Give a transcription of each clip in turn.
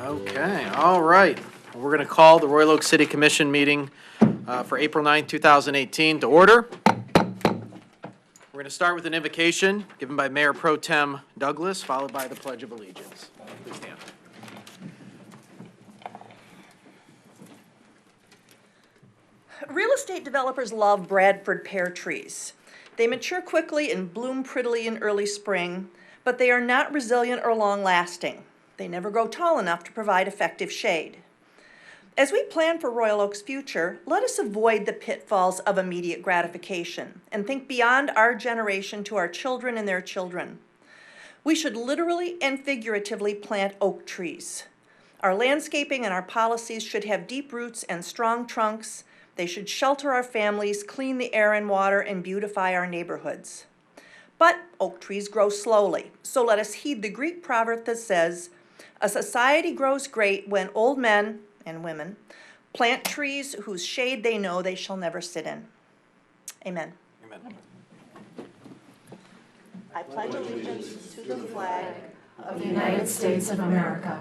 Okay, all right. We're going to call the Royal Oak City Commission meeting for April 9th, 2018 to order. We're going to start with an invocation given by Mayor Pro Tem Douglas, followed by the Pledge of Allegiance. Please stand. Real estate developers love Bradford pear trees. They mature quickly and bloom prettily in early spring, but they are not resilient or long-lasting. They never grow tall enough to provide effective shade. As we plan for Royal Oak's future, let us avoid the pitfalls of immediate gratification and think beyond our generation to our children and their children. We should literally and figuratively plant oak trees. Our landscaping and our policies should have deep roots and strong trunks. They should shelter our families, clean the air and water, and beautify our neighborhoods. But oak trees grow slowly, so let us heed the Greek proverb that says, "A society grows great when old men and women plant trees whose shade they know they shall never sit in." Amen. Amen. I pledge allegiance to the flag of the United States of America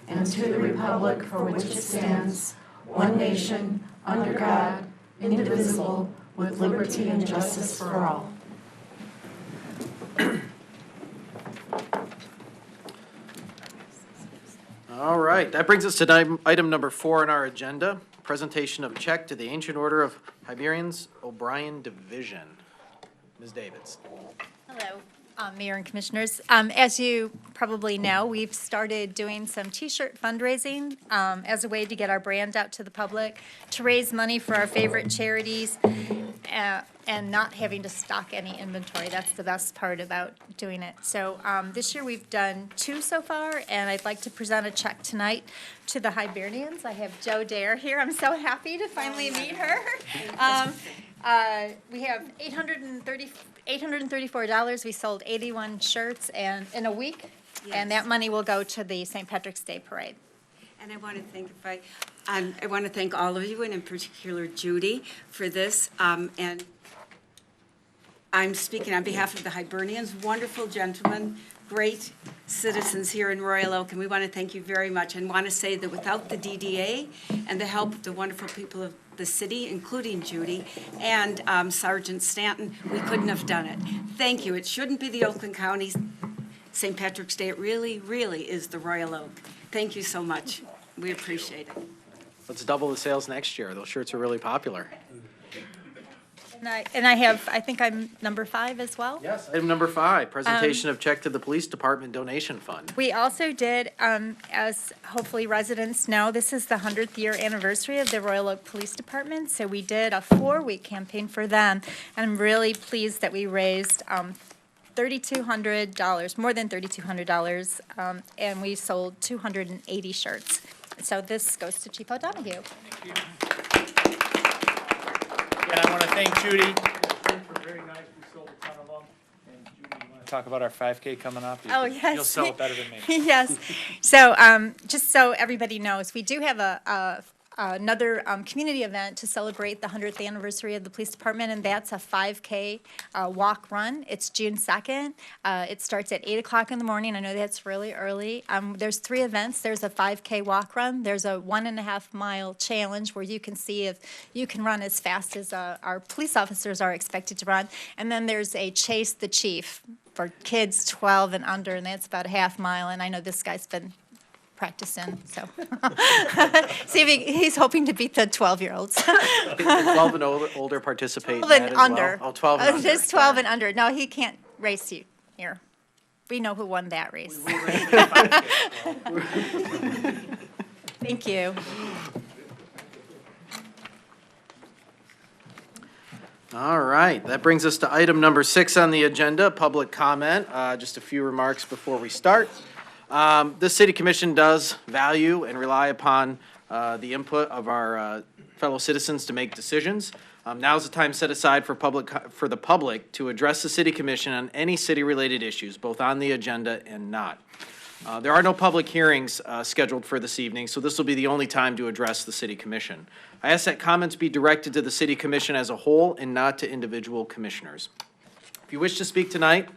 and to the republic for which it stands, one nation, under God, indivisible, with liberty and justice for all. All right, that brings us to item number 4 on our agenda, presentation of check to the Ancient Order of Hibernians, O'Brien Division. Ms. Davids. Hello, Mayor and Commissioners. As you probably know, we've started doing some T-shirt fundraising as a way to get our brand out to the public, to raise money for our favorite charities, and not having to stock any inventory. That's the best part about doing it. So this year we've done 2 so far, and I'd like to present a check tonight to the Hibernians. I have Jo Dare here. I'm so happy to finally meet her. We have $834. We sold 81 shirts and in a week, and that money will go to the St. Patrick's Day Parade. And I want to thank I want to thank all of you, and in particular Judy, for this. And I'm speaking on behalf of the Hibernians, wonderful gentlemen, great citizens here in Royal Oak, and we want to thank you very much. And want to say that without the DDA and the help of the wonderful people of the city, including Judy and Sergeant Stanton, we couldn't have done it. Thank you. It shouldn't be the Oakland County St. Patrick's Day. It really, really is the Royal Oak. Thank you so much. We appreciate it. Let's double the sales next year. Those shirts are really popular. And I think I'm number 5 as well. Yes. Item number 5, presentation of check to the Police Department Donation Fund. We also did, as hopefully residents know, this is the 100th year anniversary of the Royal Oak Police Department, so we did a 4-week campaign for them, and I'm really pleased that we raised $3,200, more than $3,200, and we sold 280 shirts. So this goes to Chief O'Donoghue. Thank you. And I want to thank Judy. Those were very nice. We sold a ton of them. And Judy, you want to talk about our 5K coming up? Oh, yes. You'll sell it better than me. Yes. So just so everybody knows, we do have another community event to celebrate the 100th anniversary of the police department, and that's a 5K walk run. It's June 2nd. It starts at 8 o'clock in the morning. I know that's really early. There's 3 events. There's a 5K walk run. There's a 1.5 mile challenge where you can see if you can run as fast as our police officers are expected to run. And then there's a Chase the Chief for kids 12 and under, and that's about a half mile. And I know this guy's been practicing, so see if he's hoping to beat the 12-year-olds. 12 and older participate 12 in that and as under. Well? Oh, 12 and under. Just 12 and under. No, he can't race you here. We know who won that race. Thank you. All right, that brings us to item number 6 on the agenda, public comment. Just a few remarks before we start. The City Commission does value and rely upon the input of our fellow citizens to make decisions. Now's the time set aside for the public to address the City Commission on any city-related issues, both on the agenda and not. There are no public hearings scheduled for this evening, so this will be the only time to address the City Commission. I ask that comments be directed to the City Commission as a whole and not to individual commissioners. If you wish to speak tonight,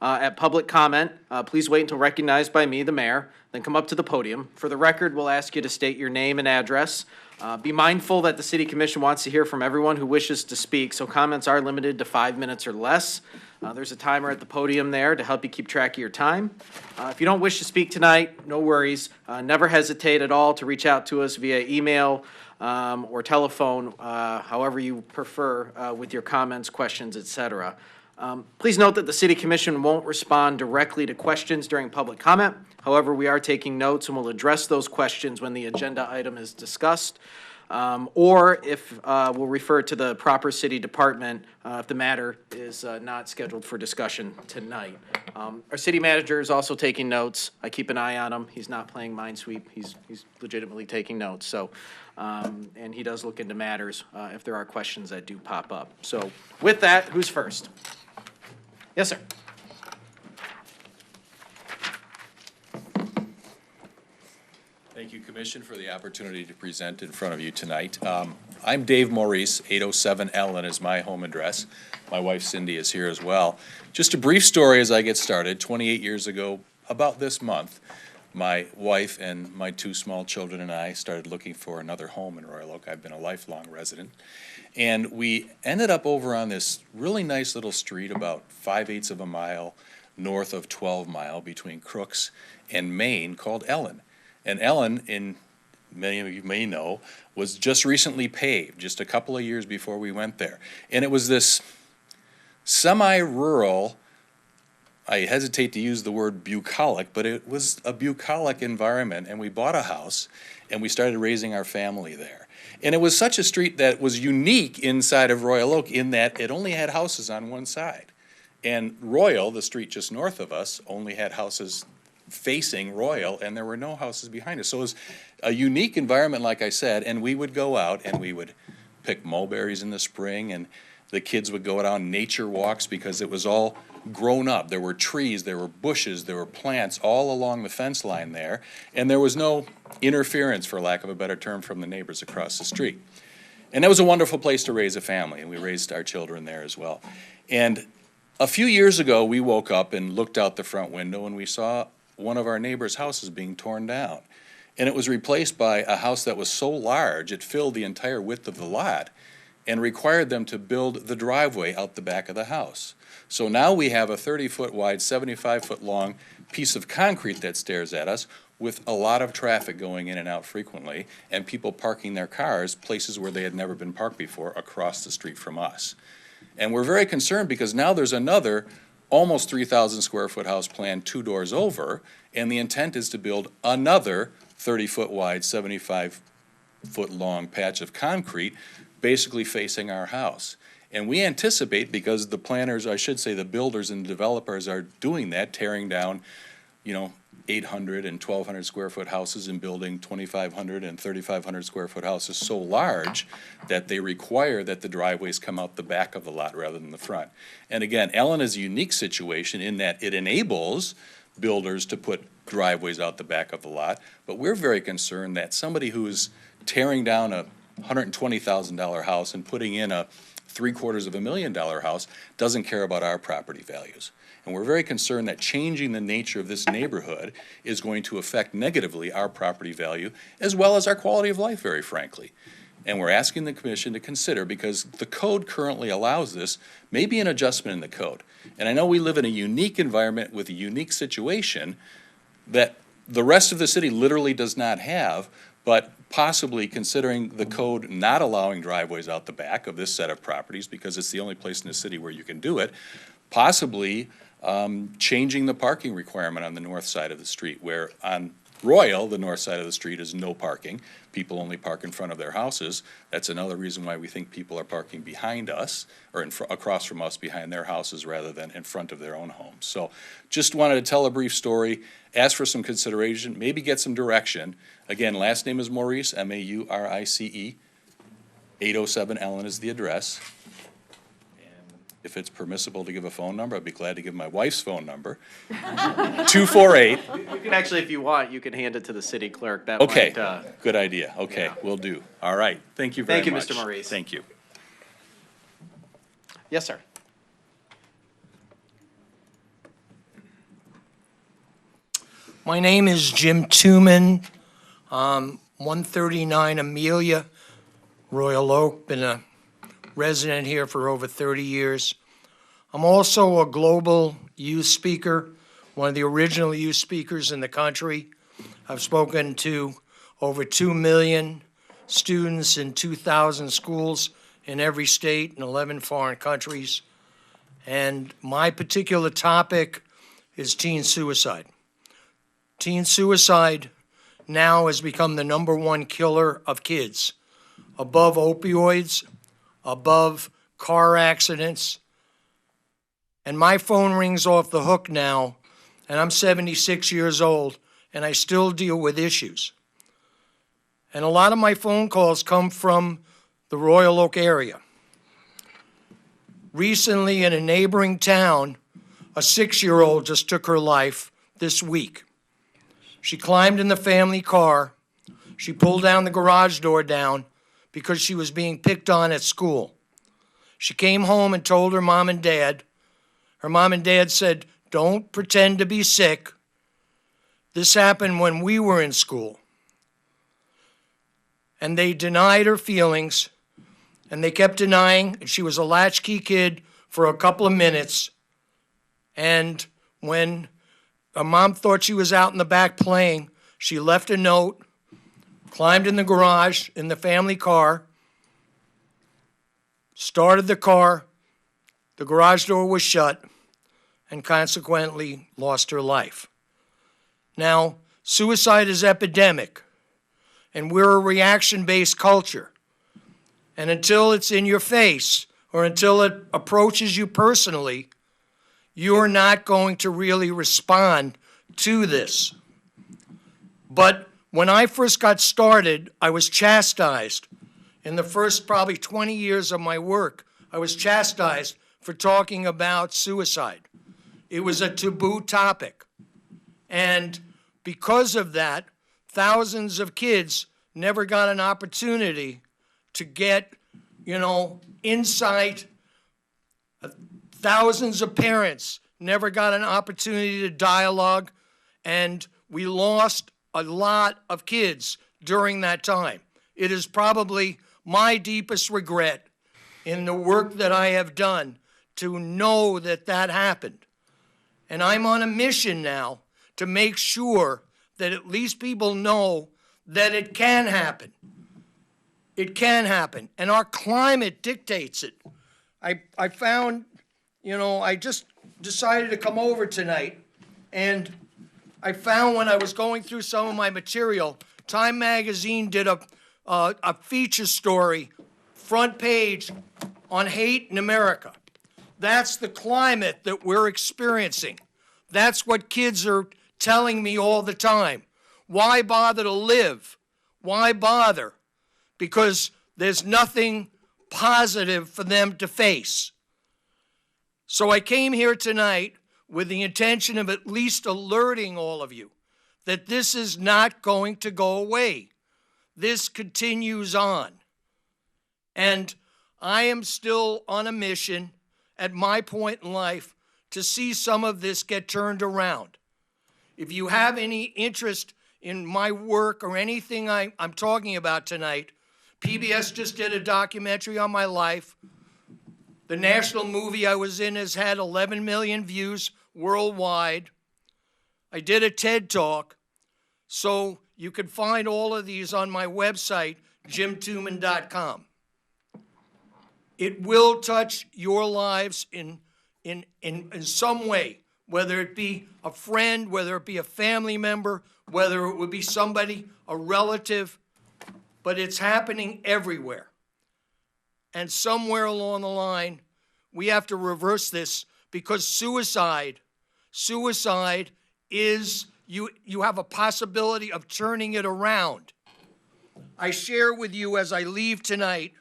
At public comment, please wait until recognized by me, the mayor, then come up to the podium. For the record, we'll ask you to state your name and address. Be mindful that the city commission wants to hear from everyone who wishes to speak, so comments are limited to 5 minutes or less. There's a timer at the podium there to help you keep track of your time. If you don't wish to speak tonight, no worries. Never hesitate at all to reach out to us via email or telephone, however you prefer, with your comments, questions, etc. Please note that the City Commission won't respond directly to questions during public comment. However, we are taking notes and will address those questions when the agenda item is discussed. Or if we'll refer to the proper city department if the matter is not scheduled for discussion tonight. Our city manager is also taking notes. I keep an eye on him. He's not playing Minesweep. He's legitimately taking notes. So, and he does look into matters if there are questions that do pop up. So with that, who's first? Yes, sir. Thank you, Commission, for the opportunity to present in front of you tonight. I'm Dave Maurice, 807 Ellen is my home address. My wife Cindy is here as well. Just a brief story as I get started. 28 years ago, about this month, my wife and my 2 small children and I started looking for another home in Royal Oak. I've been a lifelong resident. And we ended up over on this really nice little street about 5/8 of a mile north of 12 Mile between Crooks and Main called Ellen. And Ellen, many of you may know, was just recently paved, just a couple of years before we went there. And it was this semi-rural, I hesitate to use the word bucolic, but it was a bucolic environment. And we bought a house and we started raising our family there. And it was such a street that was unique inside of Royal Oak in that it only had houses on one side. And Royal, the street just north of us, only had houses facing Royal, and there were no houses behind us. So it was a unique environment, like I said, and we would go out and we would pick mulberries in the spring, and the kids would go out on nature walks because it was all grown up. There were trees, there were bushes, there were plants all along the fence line there, and there was no interference, for lack of a better term, from the neighbors across the street. And that was a wonderful place to raise a family, and we raised our children there as well. And a few years ago, we woke up and looked out the front window, and we saw one of our neighbors' houses being torn down. And it was replaced by a house that was so large, it filled the entire width of the lot and required them to build the driveway out the back of the house. So now we have a 30-foot wide, 75-foot long piece of concrete that stares at us with a lot of traffic going in and out frequently and people parking their cars places where they had never been parked before across the street from us. And we're very concerned because now there's another almost 3,000 square foot house planned 2 doors over, and the intent is to build another 30-foot wide, 75-foot long patch of concrete, basically facing our house. And we anticipate, because the planners, I should say the builders and developers are doing that, tearing down, 800 and 1,200 square foot houses and building 2,500 and 3,500 square foot houses so large that they require that the driveways come out the back of the lot rather than the front. And again, Ellen is a unique situation in that it enables builders to put driveways out the back of the lot, but we're very concerned that somebody who is tearing down a $120,000 house and putting in a $750,000 house doesn't care about our property values. And we're very concerned that changing the nature of this neighborhood is going to affect negatively our property value as well as our quality of life, very frankly. And we're asking the commission to consider, because the code currently allows this, maybe an adjustment in the code. And I know we live in a unique environment with a unique situation that the rest of the city literally does not have, but possibly considering the code not allowing driveways out the back of this set of properties, because it's the only place in the city where you can do it, possibly changing the parking requirement on the north side of the street, where on Royal, the north side of the street is no parking. People only park in front of their houses. That's another reason why we think people are parking behind us, or across from us behind their houses rather than in front of their own homes. So just wanted to tell a brief story, ask for some consideration, maybe get some direction. Again, last name is Maurice, M-A-U-R-I-C-E. 807 Ellen is the address. If it's permissible to give a phone number, I'd be glad to give my wife's phone number. 248. You can actually, if you want, you can hand it to the city clerk. That Okay, might, good idea. Okay, yeah. will do. All right, thank you very much. Thank you, Mr. Maurice. Thank you. Yes, sir. My name is Jim Tooman, 139 Amelia, Royal Oak. Been a resident here for over 30 years. I'm also a global youth speaker, one of the original youth speakers in the country. I've spoken to over 2 million students in 2,000 schools in every state and 11 foreign countries. And my particular topic is teen suicide. Teen suicide now has become the #1 killer of kids, above opioids, above car accidents. And my phone rings off the hook now, and I'm 76 years old, and I still deal with issues. And a lot of my phone calls come from the Royal Oak area. Recently, in a neighboring town, a 6-year-old just took her life this week. She climbed in the family car. She pulled down the garage door down because she was being picked on at school. She came home and told her mom and dad. Her mom and dad said, "Don't pretend to be sick. This happened when we were in school." And they denied her feelings, and they kept denying. She was a latchkey kid for a couple of minutes. And when her mom thought she was out in the back playing, she left a note, climbed in the garage in the family car, started the car, the garage door was shut, and consequently lost her life. Now, suicide is epidemic, and we're a reaction-based culture. And until it's in your face, or until it approaches you personally, you're not going to really respond to this. But when I first got started, I was chastised. In the first probably 20 years of my work, I was chastised for talking about suicide. It was a taboo topic. And because of that, thousands of kids never got an opportunity to get, insight. Thousands of parents never got an opportunity to dialogue, and we lost a lot of kids during that time. It is probably my deepest regret in the work that I have done to know that that happened. And I'm on a mission now to make sure that at least people know that it can happen. It can happen, and our climate dictates it. I found, I just decided to come over tonight, and I found when I was going through some of my material, Time Magazine did a feature story, front page, on hate in America. That's the climate that we're experiencing. That's what kids are telling me all the time. Why bother to live? Why bother? Because there's nothing positive for them to face. So I came here tonight with the intention of at least alerting all of you that this is not going to go away. This continues on. And I am still on a mission at my point in life to see some of this get turned around. If you have any interest in my work or anything I'm talking about tonight, PBS just did a documentary on my life. The national movie I was in has had 11 million views worldwide. I did a TED Talk, so you can find all of these on my website, jimtooman.com. It will touch your lives in some way, whether it be a friend, whether it be a family member, whether it would be somebody, a relative, but it's happening everywhere. And somewhere along the line, we have to reverse this, because suicide is, you have a possibility of turning it around. I share with you as I leave tonight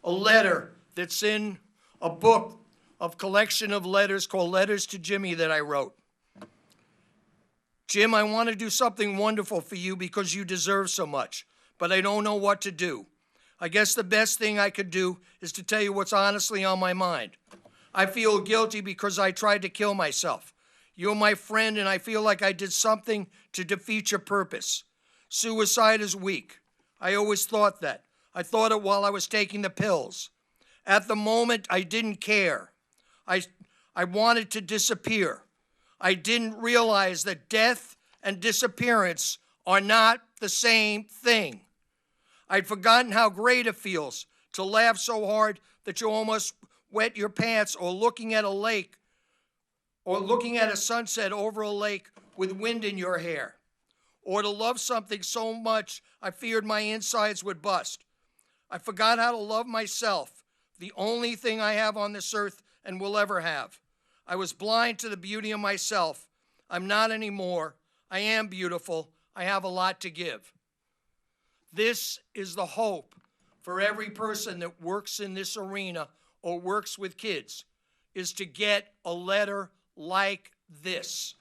a letter that's in a book of collection of letters called Letters to Jimmy that I wrote. Jim, I want to do something wonderful for you because you deserve so much, but I don't know what to do. I guess the best thing I could do is to tell you what's honestly on my mind. I feel guilty because I tried to kill myself. You're my friend, and I feel like I did something to defeat your purpose. Suicide is weak. I always thought that. I thought it while I was taking the pills. At the moment, I didn't care. I wanted to disappear. I didn't realize that death and disappearance are not the same thing. I'd forgotten how great it feels to laugh so hard that you almost wet your pants, or looking at a lake, or looking at a sunset over a lake with wind in your hair, or to love something so much I feared my insides would bust. I forgot how to love myself, the only thing I have on this earth and will ever have. I was blind to the beauty of myself. I'm not anymore. I am beautiful. I have a lot to give. This is the hope for every person that works in this arena or works with kids, is to get a letter like this.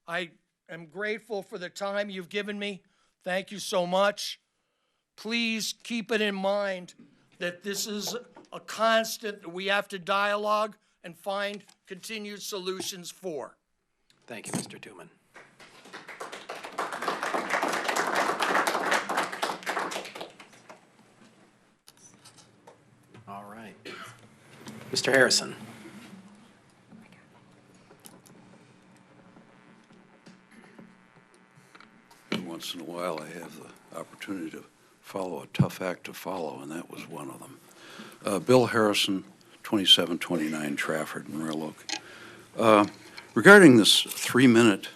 I am grateful for the time you've given me. Thank you so much. Please keep it in mind that this is a constant that we have to dialogue and find continued solutions for. Thank you, Mr. Tooman. All right. Mr. Harrison. Once in a while, I have the opportunity to follow a tough act to follow, and that was one of them. Bill Harrison, 2729 Trafford in Royal Oak. Regarding this 3-minute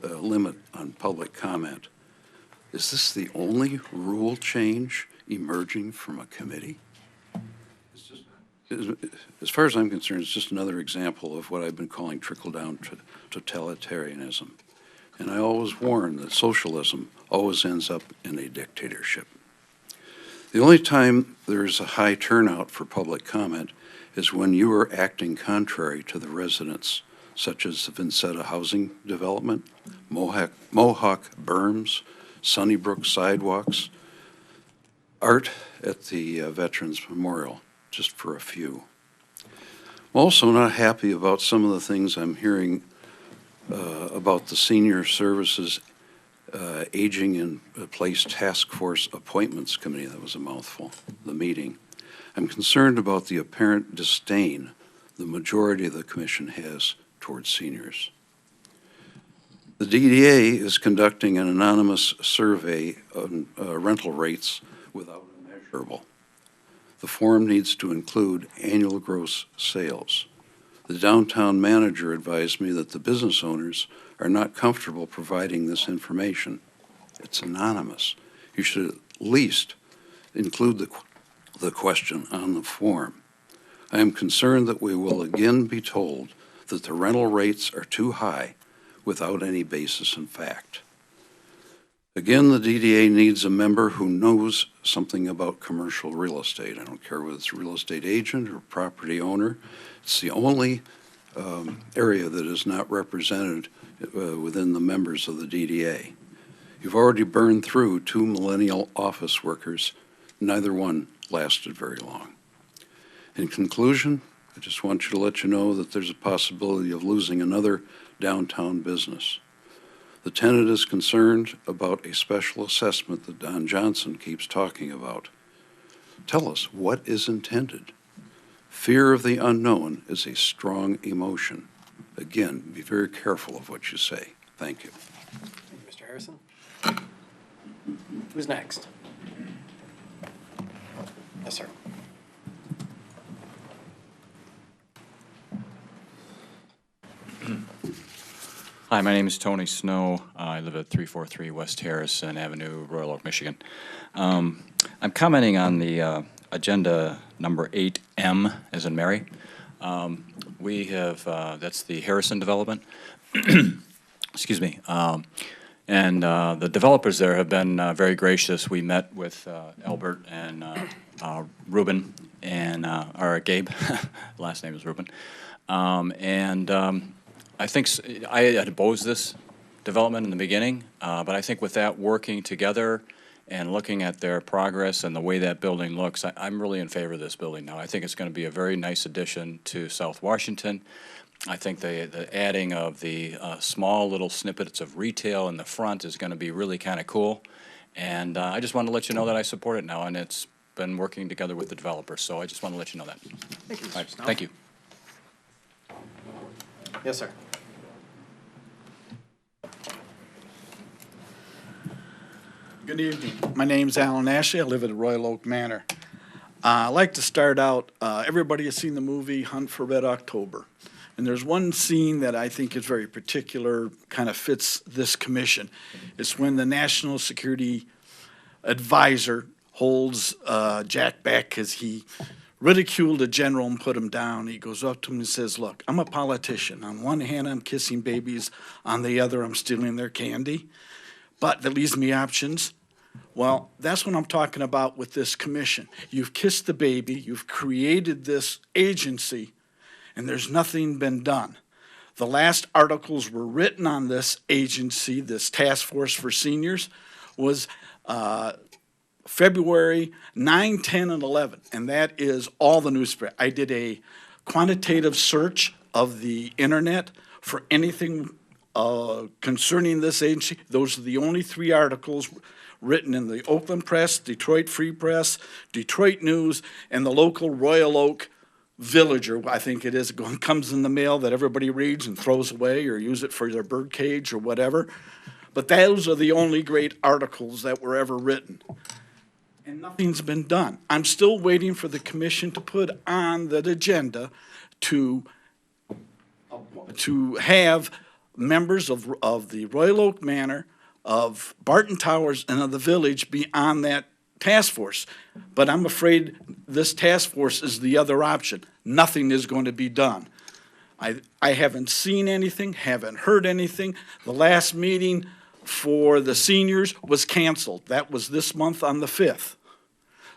limit on public comment, is this the only rule change emerging from a committee? As far as I'm concerned, it's just another example of what I've been calling trickle-down totalitarianism. And I always warn that socialism always ends up in a dictatorship. The only time there's a high turnout for public comment is when you are acting contrary to the residents, such as the Vincetta housing development, Mohawk berms, Sunnybrook sidewalks, art at the Veterans Memorial, just for a few. I'm also not happy about some of the things I'm hearing about the Senior Services Aging in Place Task Force Appointments Committee. That was a mouthful, the meeting. I'm concerned about the apparent disdain the majority of the commission has towards seniors. The DDA is conducting an anonymous survey on rental rates without a measurable. The form needs to include annual gross sales. The downtown manager advised me that the business owners are not comfortable providing this information. It's anonymous. You should at least include the question on the form. I am concerned that we will again be told that the rental rates are too high without any basis in fact. Again, the DDA needs a member who knows something about commercial real estate. I don't care whether it's a real estate agent or property owner. It's the only area that is not represented within the members of the DDA. You've already burned through 2 millennial office workers. Neither one lasted very long. In conclusion, I just want you to let you know that there's a possibility of losing another downtown business. The tenant is concerned about a special assessment that Don Johnson keeps talking about. Tell us what is intended. Fear of the unknown is a strong emotion. Again, be very careful of what you say. Thank you. Thank you, Mr. Harrison. Who's next? Yes, sir. Hi, my name is Tony Snow. I live at 343 West Harrison Avenue, Royal Oak, Michigan. I'm commenting on the agenda number 8M, as in Mary. We have, that's the Harrison development. Excuse me. And the developers there have been very gracious. We met with Albert and Ruben and, or Gabe, last name is Ruben. I think I had opposed this development in the beginning, but I think with that working together and looking at their progress and the way that building looks, I'm really in favor of this building now. I think it's going to be a very nice addition to South Washington. I think the adding of the small little snippets of retail in the front is going to be really kind of cool. And I just wanted to let you know that I support it now, and it's been working together with the developer, so I just want to let you know that. Thank you, All Mr. right, Snow. thank you. Yes, sir. Good evening. My name's Alan Ashley. I live at Royal Oak Manor. I'd like to start out, everybody has seen the movie Hunt for Red October. And there's one scene that I think is very particular, kind of fits this commission. It's when the National Security Advisor holds Jack back because he ridiculed a general and put him down. He goes up to him and says, look, I'm a politician. On one hand, I'm kissing babies. On the other, I'm stealing their candy. But that leaves me options. Well, that's what I'm talking about with this commission. You've kissed the baby, you've created this agency, and there's nothing been done. The last articles were written on this agency, this task force for seniors, was February 9, 10, and 11, and that is all the newspaper. I did a quantitative search of the internet for anything concerning this agency. Those are the only 3 articles written in the Oakland Press, Detroit Free Press, Detroit News, and the local Royal Oak Villager, I think it is. It comes in the mail that everybody reads and throws away or use it for their bird cage or whatever. But those are the only great articles that were ever written. And nothing's been done. I'm still waiting for the commission to put on the agenda to have members of the Royal Oak Manor, of Barton Towers, and of the village be on that task force. But I'm afraid this task force is the other option. Nothing is going to be done. I haven't seen anything, haven't heard anything. The last meeting for the seniors was canceled. That was this month on the 5th.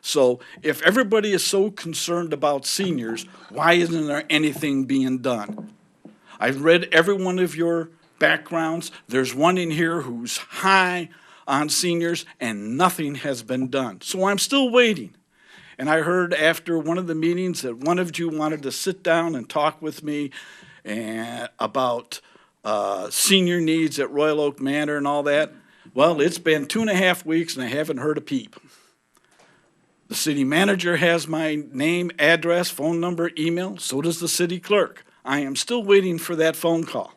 So if everybody is so concerned about seniors, why isn't there anything being done? I've read every one of your backgrounds. There's one in here who's high on seniors, and nothing has been done. So I'm still waiting. And I heard after one of the meetings that one of you wanted to sit down and talk with me about senior needs at Royal Oak Manor and all that. Well, it's been 2.5 weeks, and I haven't heard a peep. The city manager has my name, address, phone number, email. So does the city clerk. I am still waiting for that phone call.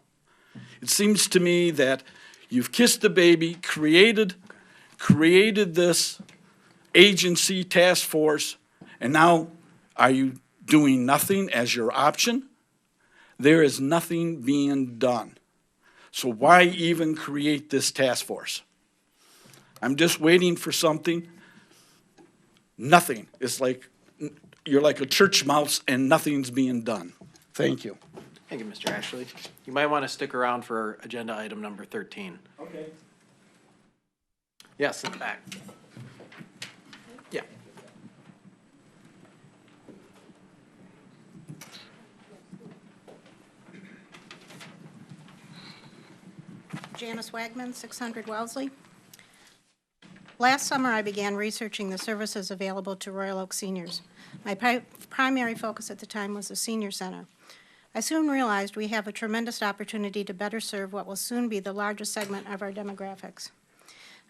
It seems to me that you've kissed the baby, created this agency task force, and now are you doing nothing as your option? There is nothing being done. So why even create this task force? I'm just waiting for something. Nothing. It's like you're like a church mouse and nothing's being done. Thank you. Thank you, Mr. Ashley. You might want to stick around for agenda item number 13. Okay. Yes, in the back. Yeah. Janice Wagman, 600 Wellesley. Last summer, I began researching the services available to Royal Oak seniors. My primary focus at the time was the senior center. I soon realized we have a tremendous opportunity to better serve what will soon be the largest segment of our demographics.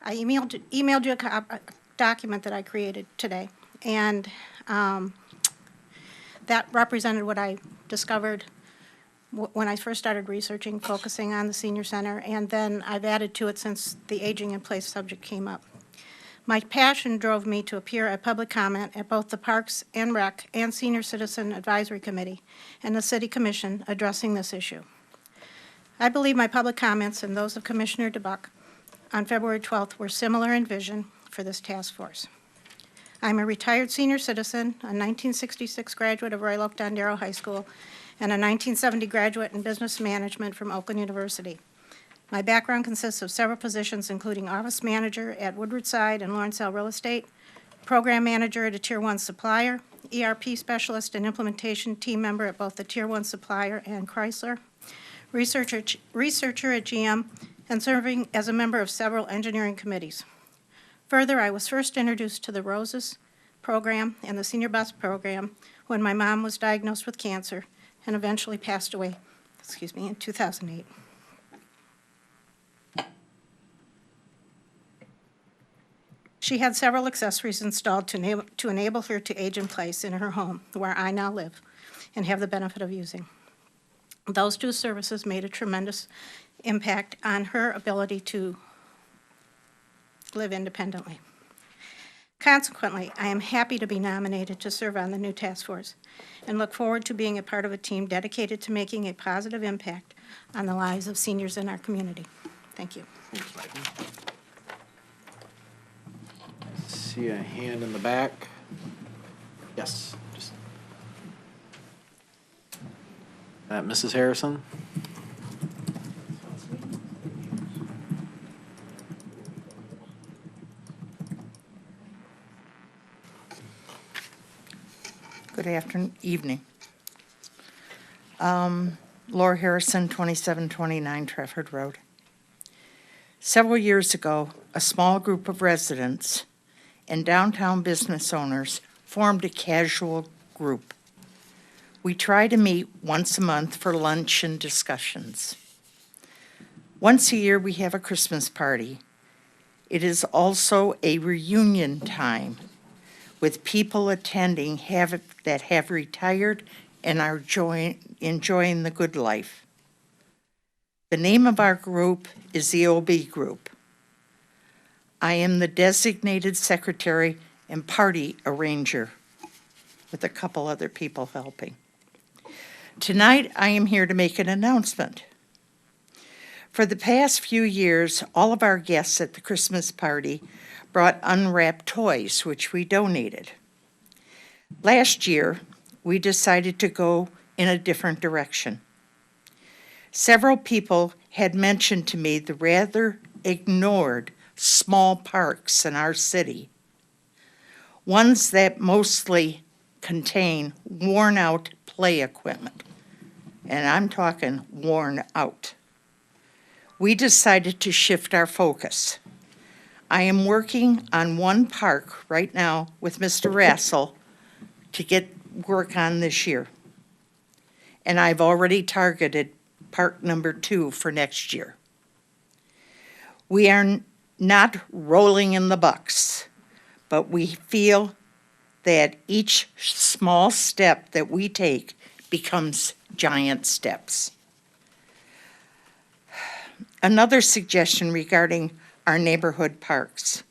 I emailed you a document that I created today, and that represented what I discovered when I first started researching, focusing on the senior center, and then I've added to it since the aging in place subject came up. My passion drove me to appear at public comment at both the Parks and Rec and Senior Citizen Advisory Committee and the City Commission addressing this issue. I believe my public comments and those of Commissioner DeBuck on February 12th were similar in vision for this task force. I'm a retired senior citizen, a 1966 graduate of Royal Oak Dondero High School, and a 1970 graduate in business management from Oakland University. My background consists of several positions, including office manager at Woodward Side and Lawrence L. Real Estate, program manager at a Tier 1 supplier, ERP specialist and implementation team member at both the Tier 1 supplier and Chrysler, researcher at GM, and serving as a member of several engineering committees. Further, I was first introduced to the Roses program and the Senior Bus program when my mom was diagnosed with cancer and eventually passed away in 2008. She had several accessories installed to enable her to age in place in her home, where I now live and have the benefit of using. Those two services made a tremendous impact on her ability to live independently. Consequently, I am happy to be nominated to serve on the new task force and look forward to being a part of a team dedicated to making a positive impact on the lives of seniors in our community. Thank you. See a hand in the back. Yes. Mrs. Harrison? Good evening. Laura Harrison, 2729 Trafford Road. Several years ago, a small group of residents and downtown business owners formed a casual group. We try to meet once a month for lunch and discussions. Once a year, we have a Christmas party. It is also a reunion time with people attending that have retired and are enjoying the good life. The name of our group is the OB Group. I am the designated secretary and party arranger, with a couple other people helping. Tonight, I am here to make an announcement. For the past few years, all of our guests at the Christmas party brought unwrapped toys, which we donated. Last year, we decided to go in a different direction. Several people had mentioned to me the rather ignored small parks in our city, ones that mostly contain worn-out play equipment, and I'm talking worn out. We decided to shift our focus. I am working on one park right now with Mr. Rassel to get work on this year. And I've already targeted park number 2 for next year. We are not rolling in the bucks, but we feel that each small step that we take becomes giant steps. Another suggestion regarding our neighborhood parks.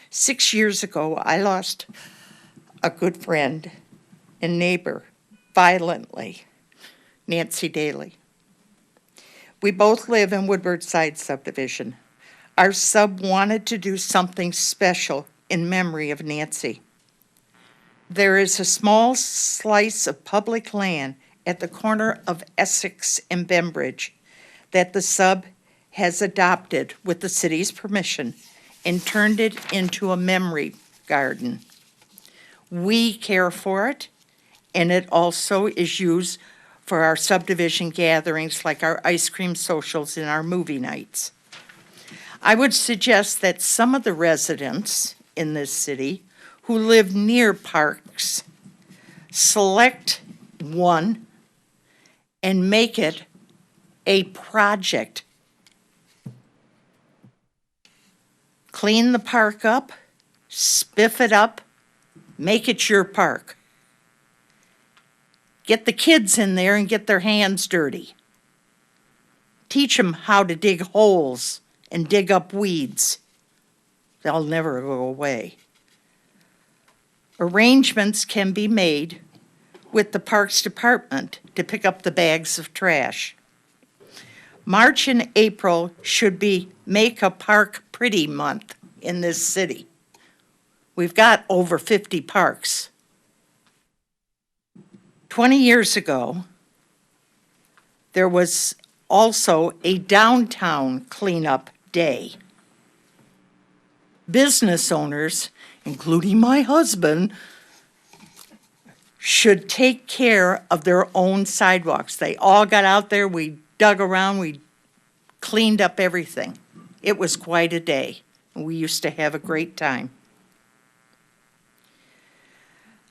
6 years ago, I lost a good friend and neighbor violently, Nancy Daly. We both live in Woodwardside subdivision. Our sub wanted to do something special in memory of Nancy. There is a small slice of public land at the corner of Essex and Bembridge that the sub has adopted with the city's permission and turned it into a memory garden. We care for it, and it also is used for our subdivision gatherings like our ice cream socials and our movie nights. I would suggest that some of the residents in this city who live near parks select one and make it a project. Clean the park up, spiff it up, make it your park. Get the kids in there and get their hands dirty. Teach them how to dig holes and dig up weeds. They'll never go away. Arrangements can be made with the Parks Department to pick up the bags of trash. March and April should be Make a Park Pretty month in this city. We've got over 50 parks. 20 years ago, there was also a downtown cleanup day. Business owners, including my husband, should take care of their own sidewalks. They all got out there, we dug around, we cleaned up everything. It was quite a day. We used to have a great time.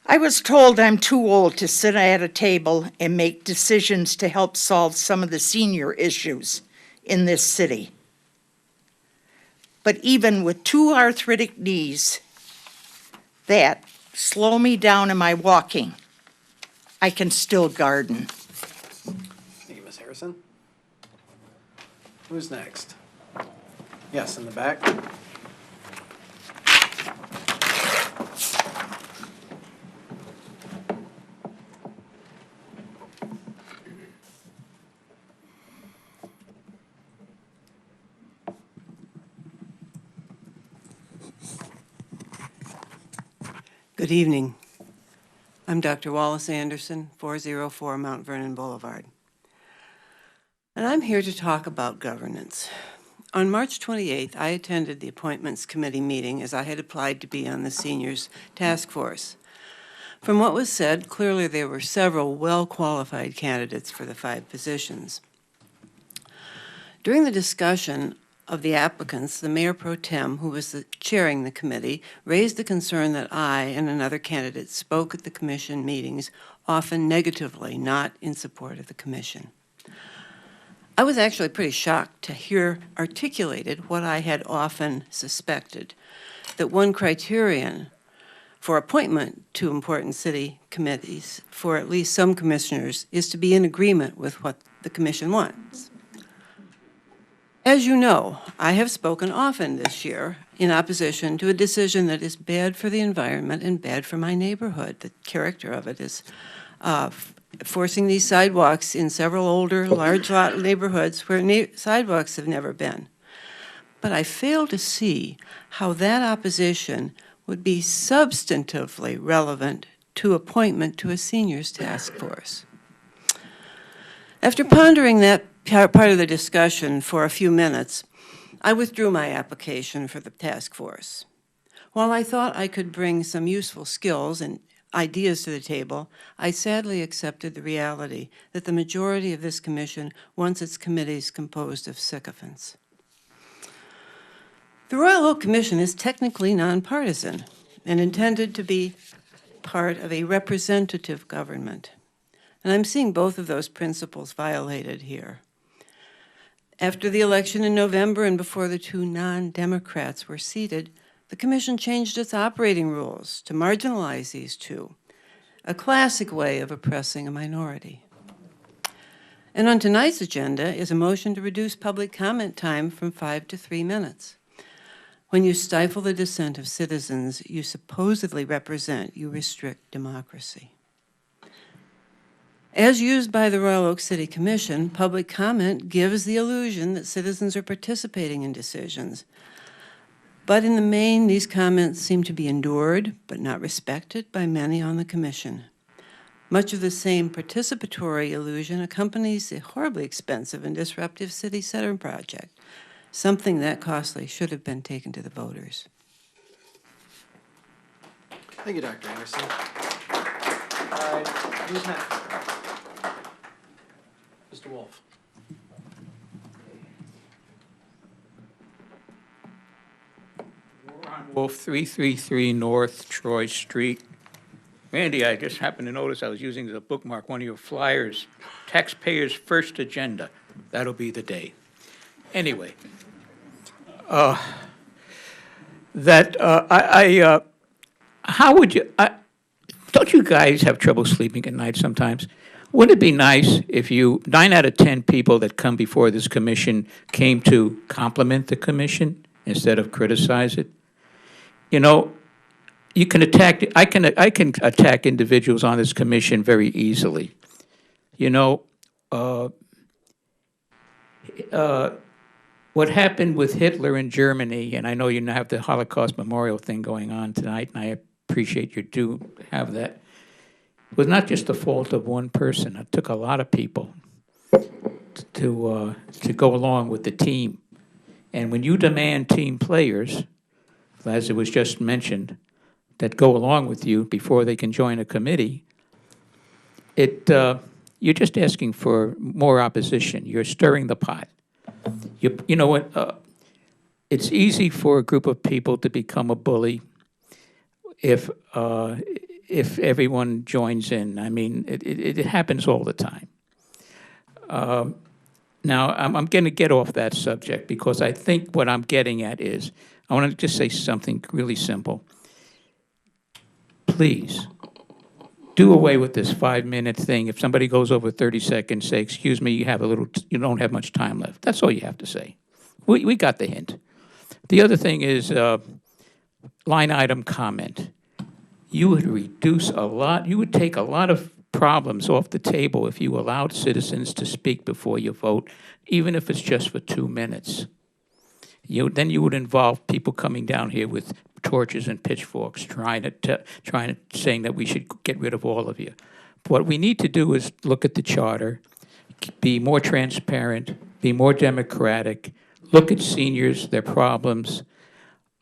I was told I'm too old to sit at a table and make decisions to help solve some of the senior issues in this city. But even with 2 arthritic knees that slow me down in my walking, I can still garden. Thank you, Ms. Harrison. Who's next? Yes, in the back. Good evening. I'm Dr. Wallace Anderson, 404 Mount Vernon Boulevard. And I'm here to talk about governance. On March 28th, I attended the Appointments Committee meeting as I had applied to be on the Seniors Task Force. From what was said, clearly there were several well-qualified candidates for the 5 positions. During the discussion of the applicants, the Mayor Pro Tem, who was chairing the committee, raised the concern that I and another candidate spoke at the commission meetings, often negatively, not in support of the commission. I was actually pretty shocked to hear articulated what I had often suspected, that one criterion for appointment to important city committees for at least some commissioners is to be in agreement with what the commission wants. As you know, I have spoken often this year in opposition to a decision that is bad for the environment and bad for my neighborhood. The character of it is forcing these sidewalks in several older, large lot neighborhoods where sidewalks have never been. But I fail to see how that opposition would be substantively relevant to appointment to a seniors task force. After pondering that part of the discussion for a few minutes, I withdrew my application for the task force. While I thought I could bring some useful skills and ideas to the table, I sadly accepted the reality that the majority of this commission wants its committees composed of sycophants. The Royal Oak Commission is technically nonpartisan and intended to be part of a representative government. And I'm seeing both of those principles violated here. After the election in November and before the 2 non-Democrats were seated, the commission changed its operating rules to marginalize these 2, a classic way of oppressing a minority. And on tonight's agenda is a motion to reduce public comment time from 5 to 3 minutes. When you stifle the dissent of citizens you supposedly represent, you restrict democracy. As used by the Royal Oak City Commission, public comment gives the illusion that citizens are participating in decisions. But in the main, these comments seem to be endured, but not respected by many on the commission. Much of the same participatory illusion accompanies the horribly expensive and disruptive city center project. Something that costly should have been taken to the voters. Thank you, Dr. Anderson. Who's next? Mr. Wolf. Wolf, 333 North Troy Street. Randy, I just happened to notice I was using as a bookmark one of your flyers, Taxpayers' First Agenda. That'll be the day. Anyway, how would you, don't you guys have trouble sleeping at night sometimes? Wouldn't it be nice if 9 out of 10 people that come before this commission came to compliment the commission instead of criticize it? You know, you can attack, I can attack individuals on this commission very easily. You know, what happened with Hitler in Germany, and I know you have the Holocaust Memorial thing going on tonight, and I appreciate you do have that, was not just the fault of one person. It took a lot of people to go along with the team. And when you demand team players, as it was just mentioned, that go along with you before they can join a committee, you're just asking for more opposition. You're stirring the pot. You know what? It's easy for a group of people to become a bully if if everyone joins in. I mean, it happens all the time. Now, I'm going to get off that subject because I think what I'm getting at is, I want to just say something really simple. Please, do away with this 5-minute thing. If somebody goes over 30 seconds, say, excuse me, you don't have much time left. That's all you have to say. We got the hint. The other thing is line item comment. You would reduce a lot, you would take a lot of problems off the table if you allowed citizens to speak before you vote, even if it's just for 2 minutes. Then you would involve people coming down here with torches and pitchforks, saying that we should get rid of all of you. What we need to do is look at the charter, be more transparent, be more democratic, look at seniors, their problems.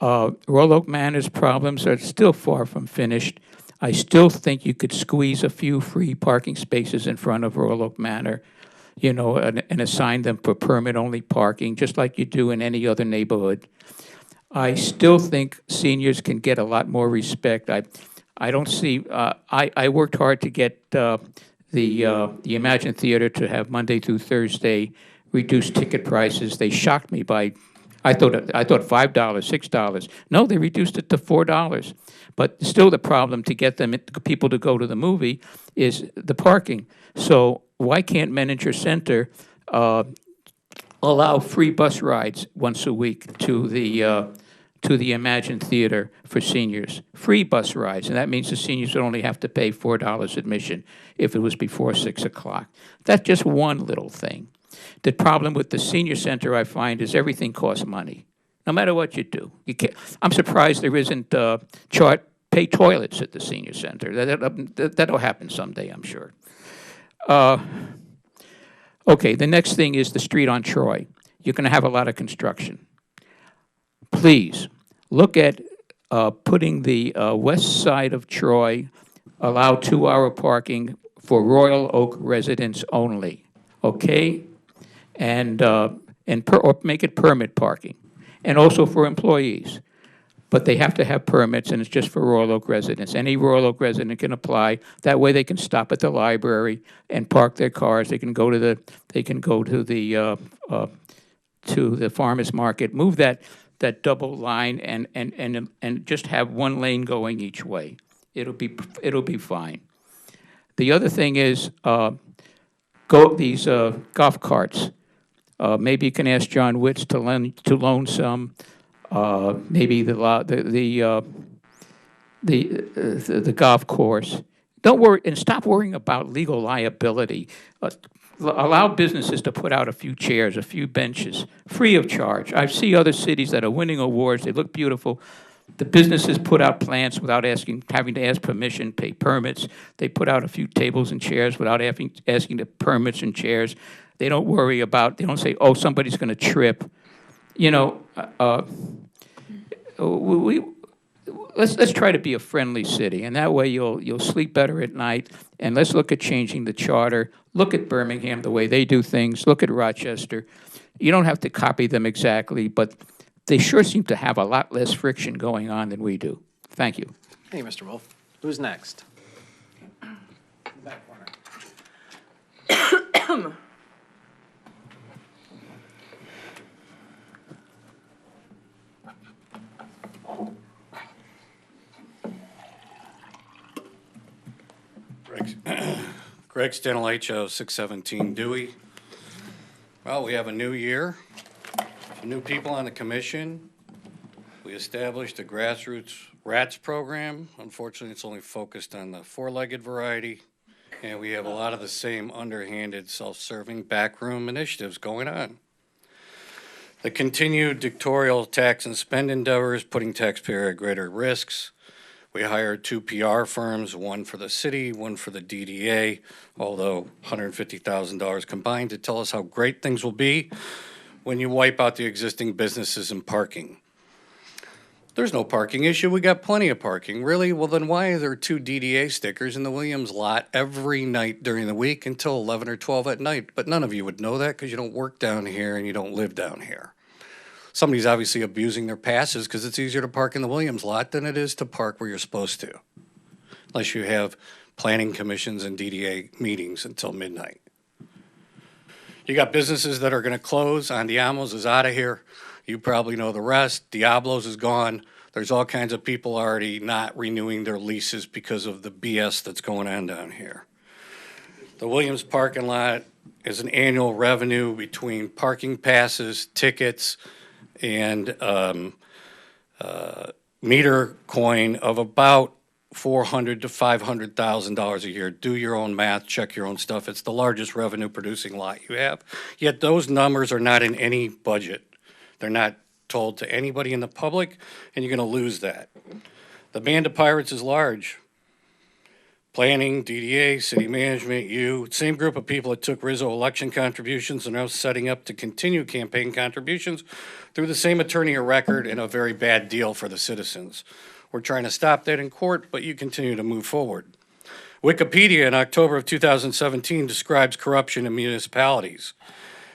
Royal Oak Manor's problems are still far from finished. I still think you could squeeze a few free parking spaces in front of Royal Oak Manor, and assign them for permit-only parking, just like you do in any other neighborhood. I still think seniors can get a lot more respect. I don't see. I worked hard to get the Imagine Theater to have Monday through Thursday reduced ticket prices. They shocked me by. I thought $5, $6. No, they reduced it to $4. But still, the problem to get people to go to the movie is the parking. So why can't Manager Center allow free bus rides once a week to the Imagine Theater for seniors? Free bus rides, and that means the seniors would only have to pay $4 admission if it was before 6 o'clock. That's just one little thing. The problem with the senior center, I find, is everything costs money, no matter what you do. I'm surprised there isn't pay toilets at the senior center. That'll happen someday, I'm sure. Okay, the next thing is the street on Troy. You're going to have a lot of construction. Please, look at putting the west side of Troy, allow 2-hour parking for Royal Oak residents only, okay? Or make it permit parking, and also for employees. But they have to have permits, and it's just for Royal Oak residents. Any Royal Oak resident can apply. That way, they can stop at the library and park their cars. They can go to the farmers market. Move that double line and just have one lane going each way. It'll be fine. The other thing is these golf carts. Maybe you can ask John Witz to loan some. Maybe the golf course. Don't worry, and stop worrying about legal liability. Allow businesses to put out a few chairs, a few benches, free of charge. I see other cities that are winning awards. They look beautiful. The businesses put out plants without having to ask permission, pay permits. They put out a few tables and chairs without asking the permits and chairs. They don't worry about. They don't say, "Oh, somebody's going to trip." Let's try to be a friendly city, and that way you'll sleep better at night. And let's look at changing the charter. Look at Birmingham, the way they do things. Look at Rochester. You don't have to copy them exactly, but they sure seem to have a lot less friction going on than we do. Thank you. Hey, Mr. Wolf. Who's next? Back corner. Greg Stanilaicho, 617 Dewey. Well, we have a new year, some new people on the commission. We established a grassroots RATS program. Unfortunately, it's only focused on the four-legged variety. And we have a lot of the same underhanded, self-serving backroom initiatives going on. The continued dictatorial tax and spend endeavors, putting taxpayer at greater risks. We hired 2 PR firms, one for the city, one for the DDA, although $150,000 combined, to tell us how great things will be when you wipe out the existing businesses and parking. There's no parking issue. We got plenty of parking. Really? Well, then why are there 2 DDA stickers in the Williams lot every night during the week until 11 or 12 at night? But none of you would know that because you don't work down here and you don't live down here. Somebody's obviously abusing their passes because it's easier to park in the Williams lot than it is to park where you're supposed to. unless you have planning commissions and DDA meetings until midnight. You got businesses that are going to close. Andiamo's is out of here. You probably know the rest. Diablo's is gone. There's all kinds of people already not renewing their leases because of the BS that's going on down here. The Williams parking lot is an annual revenue between parking passes, tickets, and meter coin of about $400,000 to $500,000 a year. Do your own math, check your own stuff. It's the largest revenue producing lot you have. Yet those numbers are not in any budget. They're not told to anybody in the public, and you're going to lose that. The Band of Pirates is large. Planning, DDA, city management, you, same group of people that took Rizzo election contributions are now setting up to continue campaign contributions through the same attorney of record and a very bad deal for the citizens. We're trying to stop that in court, but you continue to move forward. Wikipedia in October of 2017 describes corruption in municipalities.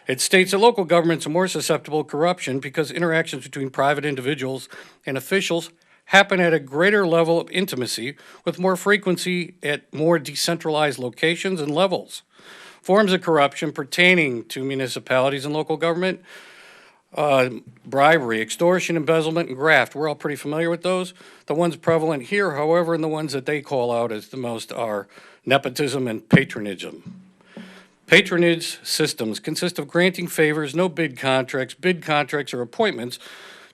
It states that local governments are more susceptible to corruption because interactions between private individuals and officials happen at a greater level of intimacy with more frequency at more decentralized locations and levels. Forms of corruption pertaining to municipalities and local government, bribery, extortion, embezzlement, and graft. We're all pretty familiar with those. The ones prevalent here, however, and the ones that they call out as the most are nepotism and patronism. Patronage systems consist of granting favors, no bid contracts. Bid contracts are appointments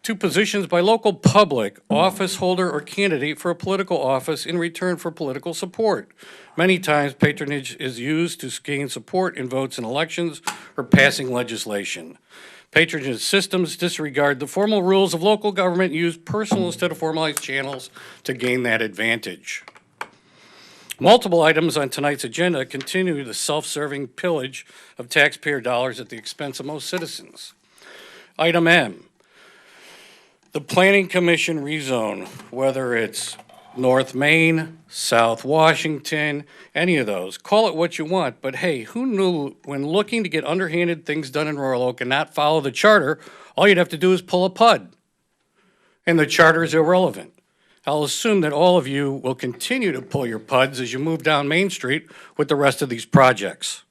to positions by local public, office holder, or candidate for a political office in return for political support. Many times, patronage is used to gain support in votes in elections or passing legislation. Patronage systems disregard the formal rules of local government and use personal instead of formalized channels to gain that advantage. Multiple items on tonight's agenda continue the self-serving pillage of taxpayer dollars at the expense of most citizens. Item M, the Planning Commission rezone, whether it's North Main, South Washington, any of those, call it what you want, but hey, who knew when looking to get underhanded things done in Royal Oak and not follow the charter, all you'd have to do is pull a PUD, and the charter is irrelevant. I'll assume that all of you will continue to pull your PUDs as you move down Main Street with the rest of these projects.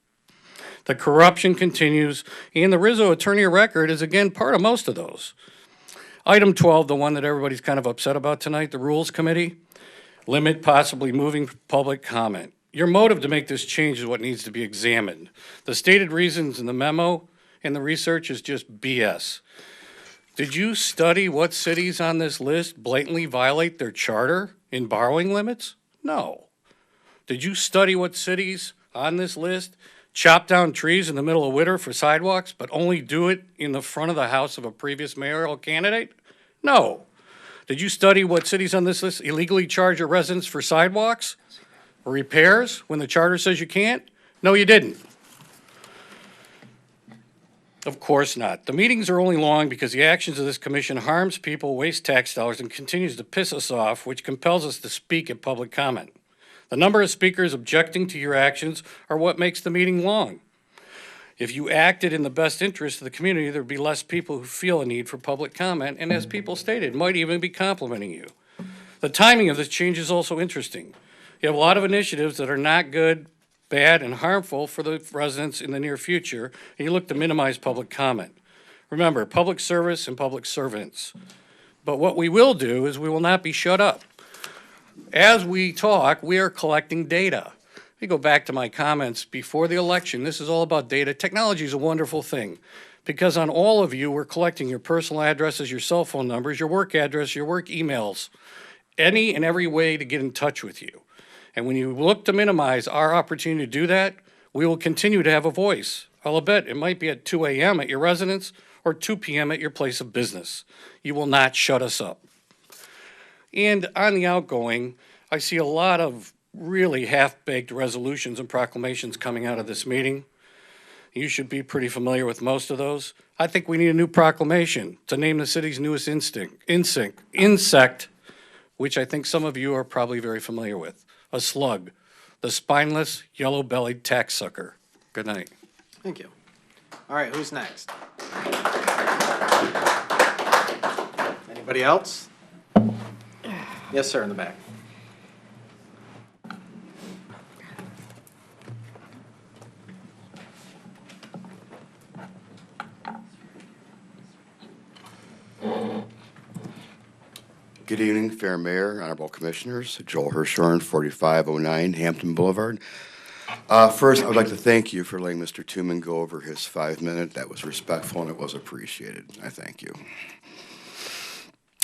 The corruption continues, and the Rizzo attorney of record is again part of most of those. Item 12, the one that everybody's kind of upset about tonight, the Rules Committee, limit possibly moving public comment. Your motive to make this change is what needs to be examined. The stated reasons in the memo and the research is just BS. Did you study what cities on this list blatantly violate their charter in borrowing limits? No. Did you study what cities on this list chop down trees in the middle of winter for sidewalks, but only do it in the front of the house of a previous mayoral candidate? No. Did you study what cities on this list illegally charge your residents for sidewalks or repairs when the charter says you can't? No, you didn't. Of course not. The meetings are only long because the actions of this commission harms people, wastes tax dollars, and continues to piss us off, which compels us to speak at public comment. The number of speakers objecting to your actions are what makes the meeting long. If you acted in the best interest of the community, there'd be less people who feel a need for public comment, and as people stated, might even be complimenting you. The timing of this change is also interesting. You have a lot of initiatives that are not good, bad, and harmful for the residents in the near future, and you look to minimize public comment. Remember, public service and public servants. But what we will do is we will not be shut up. As we talk, we are collecting data. Let me go back to my comments before the election. This is all about data. Technology is a wonderful thing because on all of you, we're collecting your personal addresses, your cell phone numbers, your work address, your work emails, any and every way to get in touch with you. And when you look to minimize our opportunity to do that, we will continue to have a voice. I'll bet it might be at 2 a.m. at your residence or 2 p.m. at your place of business. You will not shut us up. And on the outgoing, I see a lot of really half-baked resolutions and proclamations coming out of this meeting. You should be pretty familiar with most of those. I think we need a new proclamation to name the city's newest insect, which I think some of you are probably very familiar with. A slug, the spineless, yellow-bellied tax sucker. Good night. Thank you. All right, who's next? Anybody else? Yes, sir, in the back. Good evening, Fair Mayor, Honorable Commissioners. Joel Hirshhorn, 4509 Hampton Boulevard. First, I would like to thank you for letting Mr. Tooman go over his 5 minute. That was respectful and it was appreciated. I thank you.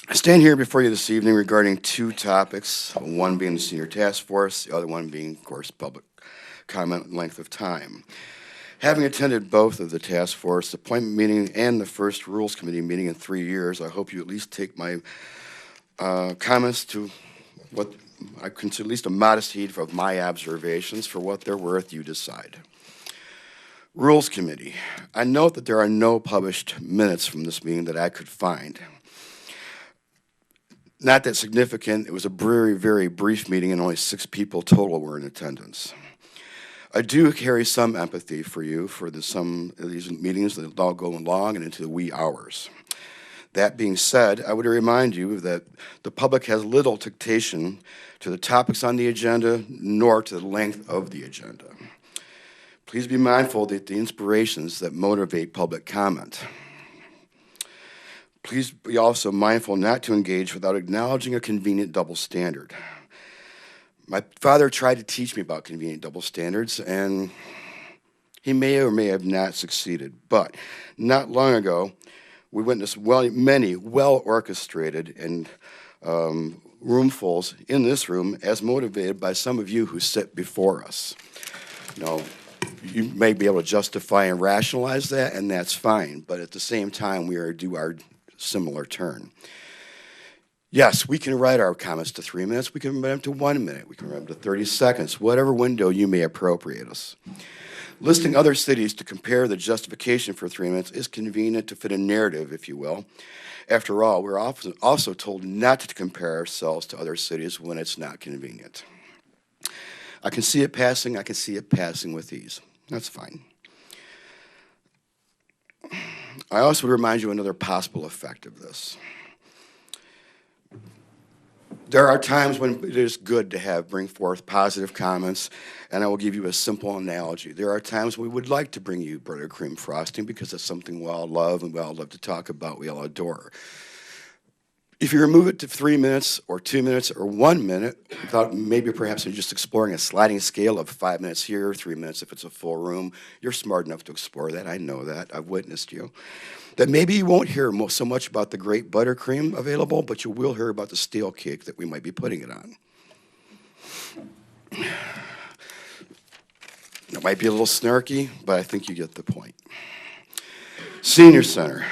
I stand here before you this evening regarding two topics, one being the Senior Task Force, the other one being, of course, public comment and length of time. Having attended both of the task force appointment meeting and the first Rules Committee meeting in 3 years, I hope you at least take my comments to what I consider at least a modest heed of my observations. For what they're worth, you decide. Rules Committee. I note that there are no published minutes from this meeting that I could find. Not that significant. It was a very, very brief meeting and only 6 people total were in attendance. I do carry some empathy for you for some of these meetings that all go long and into the wee hours. That being said, I would remind you that the public has little dictation to the topics on the agenda nor to the length of the agenda. Please be mindful that the inspirations that motivate public comment. Please be also mindful not to engage without acknowledging a convenient double standard. My father tried to teach me about convenient double standards, and he may or may have not succeeded. But not long ago, we witnessed many well-orchestrated and roomfuls in this room as motivated by some of you who sit before us. Now, you may be able to justify and rationalize that, and that's fine. But at the same time, we are due our similar turn. Yes, we can write our comments to 3 minutes. We can write them to 1 minute. We can write them to 30 seconds, whatever window you may appropriate us. Listing other cities to compare the justification for 3 minutes is convenient to fit a narrative, if you will. After all, we're often also told not to compare ourselves to other cities when it's not convenient. I can see it passing. I can see it passing with ease. That's fine. I also would remind you another possible effect of this. There are times when it is good to bring forth positive comments, and I will give you a simple analogy. There are times we would like to bring you buttercream frosting because it's something we all love and we all love to talk about, we all adore. If you remove it to 3 minutes or 2 minutes or 1 minute, without maybe perhaps just exploring a sliding scale of 5 minutes here, 3 minutes if it's a full room, you're smart enough to explore that. I know that. I've witnessed you. That maybe you won't hear so much about the great buttercream available, but you will hear about the stale cake that we might be putting it on. It might be a little snarky, but I think you get the point. Senior Center.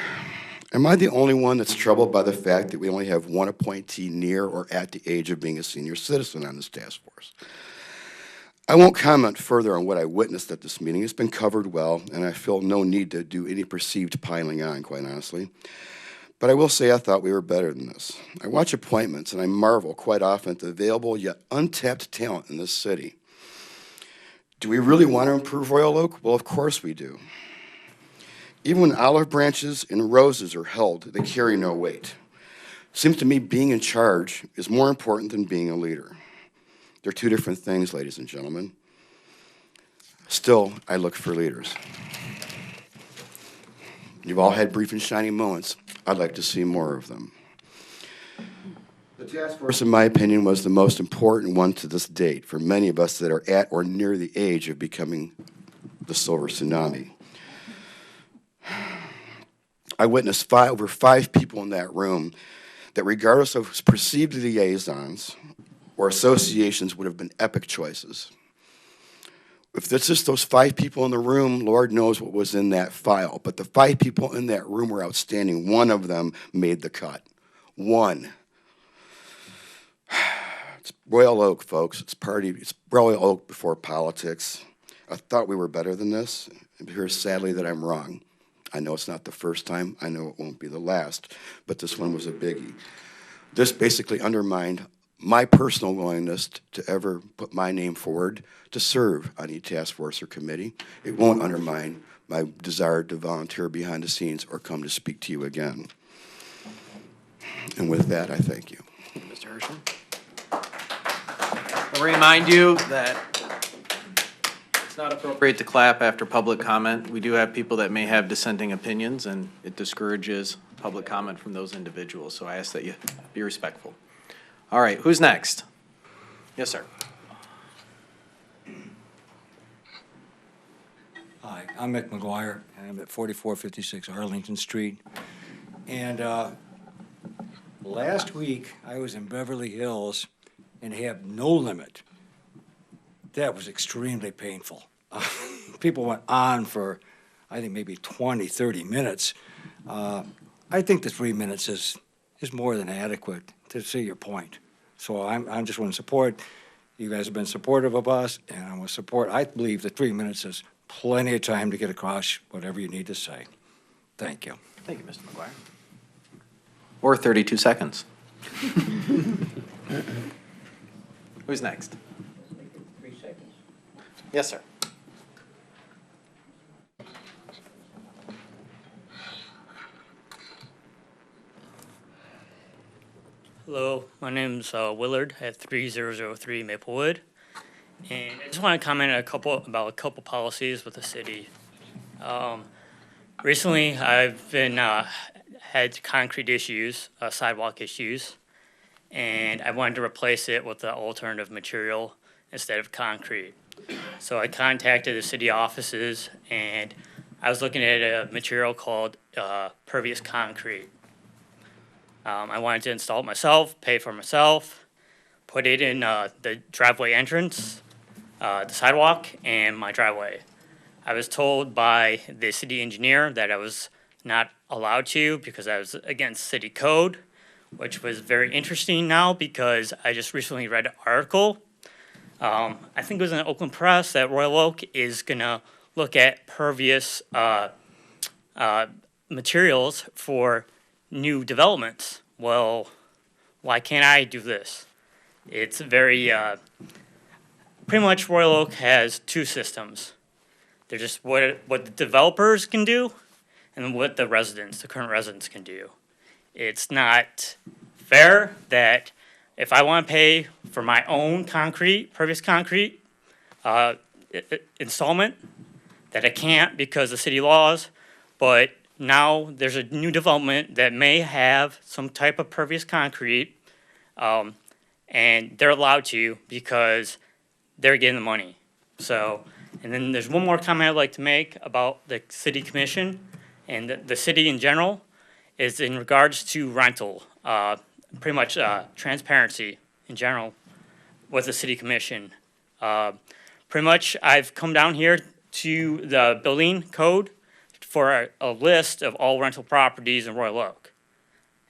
Am I the only one that's troubled by the fact that we only have one appointee near or at the age of being a senior citizen on this task force? I won't comment further on what I witnessed at this meeting. It's been covered well, and I feel no need to do any perceived piling on, quite honestly. But I will say I thought we were better than this. I watch appointments, and I marvel quite often at the available yet untapped talent in this city. Do we really want to improve Royal Oak? Well, of course we do. Even when olive branches and roses are held, they carry no weight. It seems to me being in charge is more important than being a leader. They're two different things, ladies and gentlemen. Still, I look for leaders. You've all had brief and shiny moments. I'd like to see more of them. The task force, in my opinion, was the most important one to this date for many of us that are at or near the age of becoming the silver tsunami. I witnessed over 5 people in that room that, regardless of perceived liaisons or associations, would have been epic choices. If it's just those 5 people in the room, Lord knows what was in that file. But the 5 people in that room were outstanding. One of them made the cut. One. It's Royal Oak, folks. It's Royal Oak before politics. I thought we were better than this. It appears sadly that I'm wrong. I know it's not the first time. I know it won't be the last. But this one was a biggie. This basically undermined my personal willingness to ever put my name forward to serve on any task force or committee. It won't undermine my desire to volunteer behind the scenes or come to speak to you again. And with that, I thank you. Mr. Hirschman? I'll remind you that it's not appropriate to clap after public comment. We do have people that may have dissenting opinions, and it discourages public comment from those individuals, so I ask that you be respectful. All right, who's next? Yes, sir. Hi, I'm Mick McGuire, and I'm at 4456 Arlington Street. And last week, I was in Beverly Hills and have no limit. That was extremely painful. People went on for, I think, maybe 20, 30 minutes. I think the 3 minutes is more than adequate to see your point. So I'm just want to support. You guys have been supportive of us, and I want to support. I believe the 3 minutes is plenty of time to get across whatever you need to say. Thank you. Thank you, Mr. McGuire. Or 32 seconds. Who's next? 3 seconds. Yes, sir. Hello, my name's Willard at 3003 Maplewood, and I just want to comment about a couple policies with the city. Recently, I've been had concrete issues, sidewalk issues, and I wanted to replace it with an alternative material instead of concrete. So I contacted the city offices, and I was looking at a material called pervious concrete. I wanted to install it myself, pay for it myself, put it in the driveway entrance, the sidewalk, and my driveway. I was told by the city engineer that I was not allowed to because I was against city code, which was very interesting now because I just recently read an article. I think it was in the Oakland Press that Royal Oak is gonna look at pervious materials for new developments. Well, why can't I do this? It's very, pretty much Royal Oak has two systems. They're just what the developers can do and what the residents, the current residents can do. It's not fair that if I want to pay for my own concrete, pervious concrete installment, that I can't because of city laws, but now there's a new development that may have some type of pervious concrete, and they're allowed to because they're getting the money. So, and then there's one more comment I'd like to make about the city commission and the city in general is in regards to rental, pretty much transparency in general with the city commission. Pretty much I've come down here to the building code for a list of all rental properties in Royal Oak.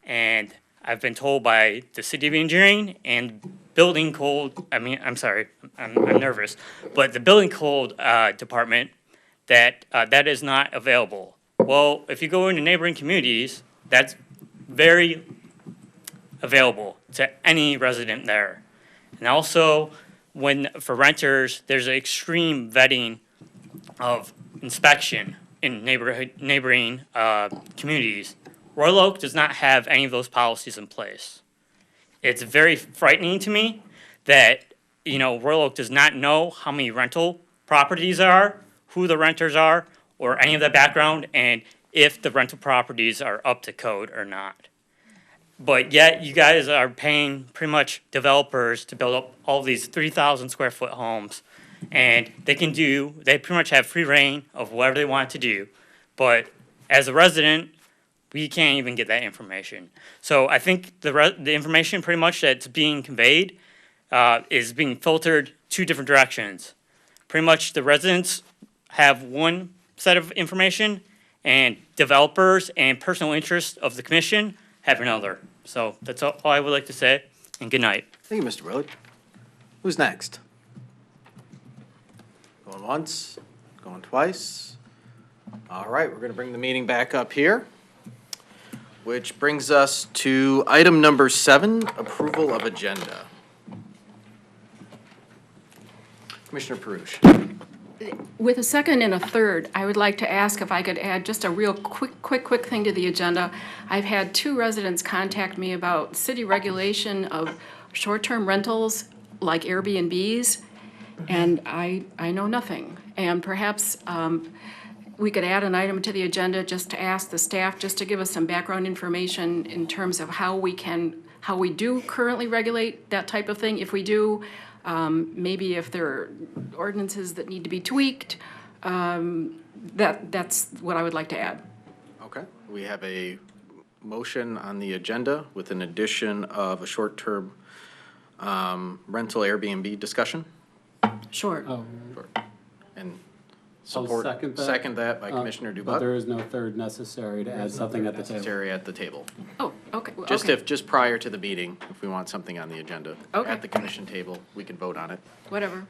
And I've been told by the City of Engineering and Building Code, I'm sorry, I'm nervous, but the Building Code Department that that is not available. Well, if you go into neighboring communities, that's very available to any resident there. And also, for renters, there's an extreme vetting of inspection in neighboring communities. Royal Oak does not have any of those policies in place. It's very frightening to me that, Royal Oak does not know how many rental properties there are, who the renters are, or any of the background, and if the rental properties are up to code or not. But yet, you guys are paying pretty much developers to build up all these 3,000 square foot homes. And they pretty much have free reign of whatever they want to do. But as a resident, we can't even get that information. So I think the information pretty much that's being conveyed is being filtered two different directions. Pretty much the residents have one set of information and developers and personal interests of the commission have another. So that's all I would like to say, and good night. Thank you, Mr. Willard. Who's next? Going once, going twice. All right, we're going to bring the meeting back up here, which brings us to item number 7, approval of agenda. Commissioner Perush. With a second and a third, I would like to ask if I could add just a real quick thing to the agenda. I've had 2 residents contact me about city regulation of short-term rentals like Airbnbs, and I know nothing. And perhaps we could add an item to the agenda just to ask the staff, just to give us some background information in terms of how we do currently regulate that type of thing. If we do, maybe if there are ordinances that need to be tweaked, that's what I would like to add. Okay, we have a motion on the agenda with an addition of a short-term rental Airbnb discussion. Sure. Sure. And support, second that. that by Commissioner But Dubak. there is no third necessary to add something at the table. Necessary at the table. Oh, okay. Just prior to the meeting, if we want something on the agenda. Okay. At the commission table, we can vote on it. Whatever.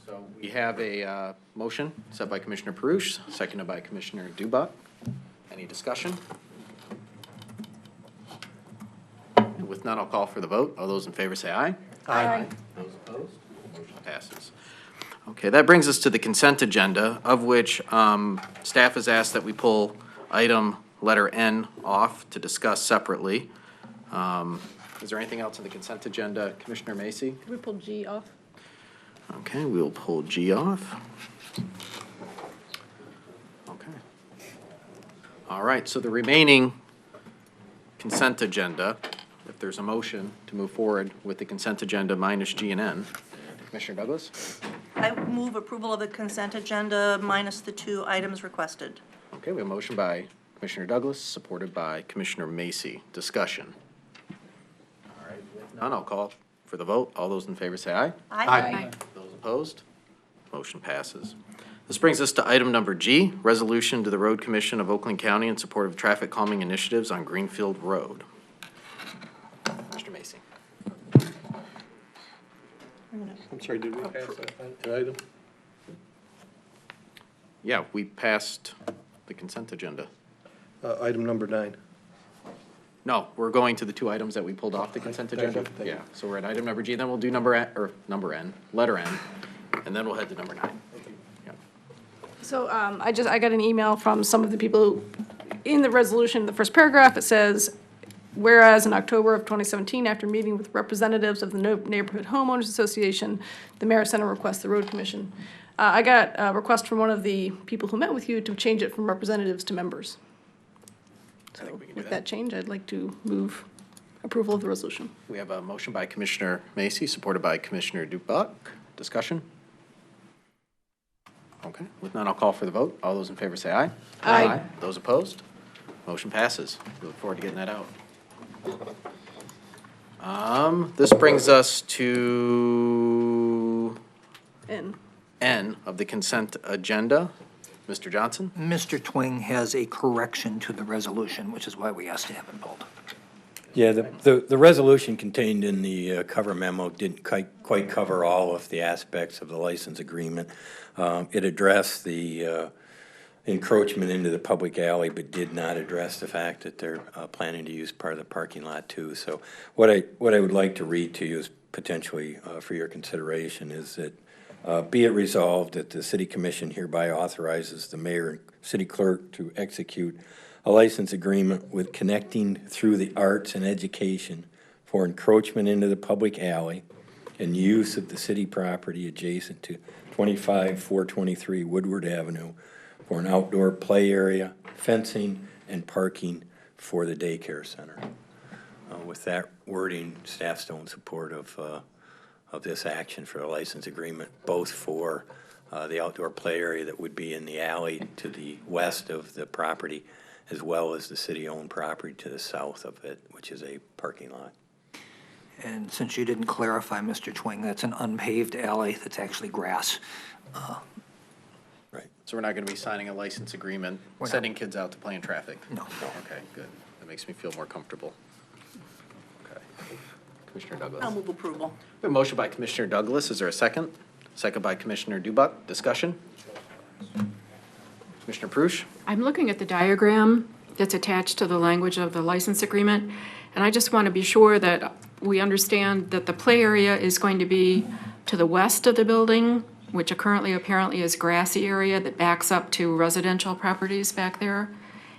So we have a motion set by Commissioner Perush, seconded by Commissioner Dubak. Any discussion? With none, I'll call for the vote. All those in favor say aye. Aye. Those opposed? Motion passes. Okay, that brings us to the consent agenda, of which staff has asked that we pull item letter N off to discuss separately. Is there anything else in the consent agenda? Commissioner Macy? Can we pull G off? Okay, we'll pull G off. Okay. All right, so the remaining consent agenda, if there's a motion to move forward with the consent agenda minus G and N. Commissioner Douglas? I move approval of the consent agenda minus the 2 items requested. Okay, we have a motion by Commissioner Douglas, supported by Commissioner Macy. Discussion. All right, with none, I'll call for the vote. All those in favor say aye. Aye. Those opposed? Motion passes. This brings us to item number G, resolution to the Road Commission of Oakland County in support of traffic calming initiatives on Greenfield Road. Mr. Macy. I'm sorry, did we pass that item? Yeah, we passed the consent agenda. Item number 9. No, we're going to the 2 items that we pulled off the consent Thank you, agenda. thank you. Yeah, so we're at item number G, then we'll do number N, letter N, and then we'll head to number 9. Yeah. So I got an email from some of the people who, in the resolution, the first paragraph, it says, whereas in October of 2017, after meeting with representatives of the Neighborhood Homeowners Association, the Mayor sent a request to the Road Commission. I got a request from one of the people who met with you to change it from representatives to members. So with that change, I'd like to move approval of the resolution. We have a motion by Commissioner Macy, supported by Commissioner Dubak. Discussion? Okay, with none, I'll call for the vote. All those in favor say aye. Aye. Those opposed? Motion passes. We look forward to getting that out. This brings us to N of the consent agenda. Mr. Johnson? Mr. Twing has a correction to the resolution, which is why we asked to have it pulled. Yeah, the resolution contained in the cover memo didn't quite cover all of the aspects of the license agreement. It addressed the encroachment into the public alley, but did not address the fact that they're planning to use part of the parking lot too. So what I would like to read to you is potentially for your consideration is that be it resolved that the City Commission hereby authorizes the mayor and city clerk to execute a license agreement with Connecting Through the Arts and Education for encroachment into the public alley and use of the city property adjacent to 25423 Woodward Avenue for an outdoor play area, fencing, and parking for the daycare center. With that wording, staff's still in support of this action for a license agreement, both for the outdoor play area that would be in the alley to the west of the property, as well as the city-owned property to the south of it, which is a parking lot. And since you didn't clarify, Mr. Twing, that's an unpaved alley that's actually grass. Right. So we're not going to be signing a license agreement, sending kids out to play in traffic? No. Okay, good. That makes me feel more comfortable. Okay. Commissioner Douglas? I'll move approval. We have a motion by Commissioner Douglas. Is there a second? Second by Commissioner Dubak. Discussion? Commissioner Perush? I'm looking at the diagram that's attached to the language of the license agreement, and I just want to be sure that we understand that the play area is going to be to the west of the building, which currently apparently is grassy area that backs up to residential properties back there.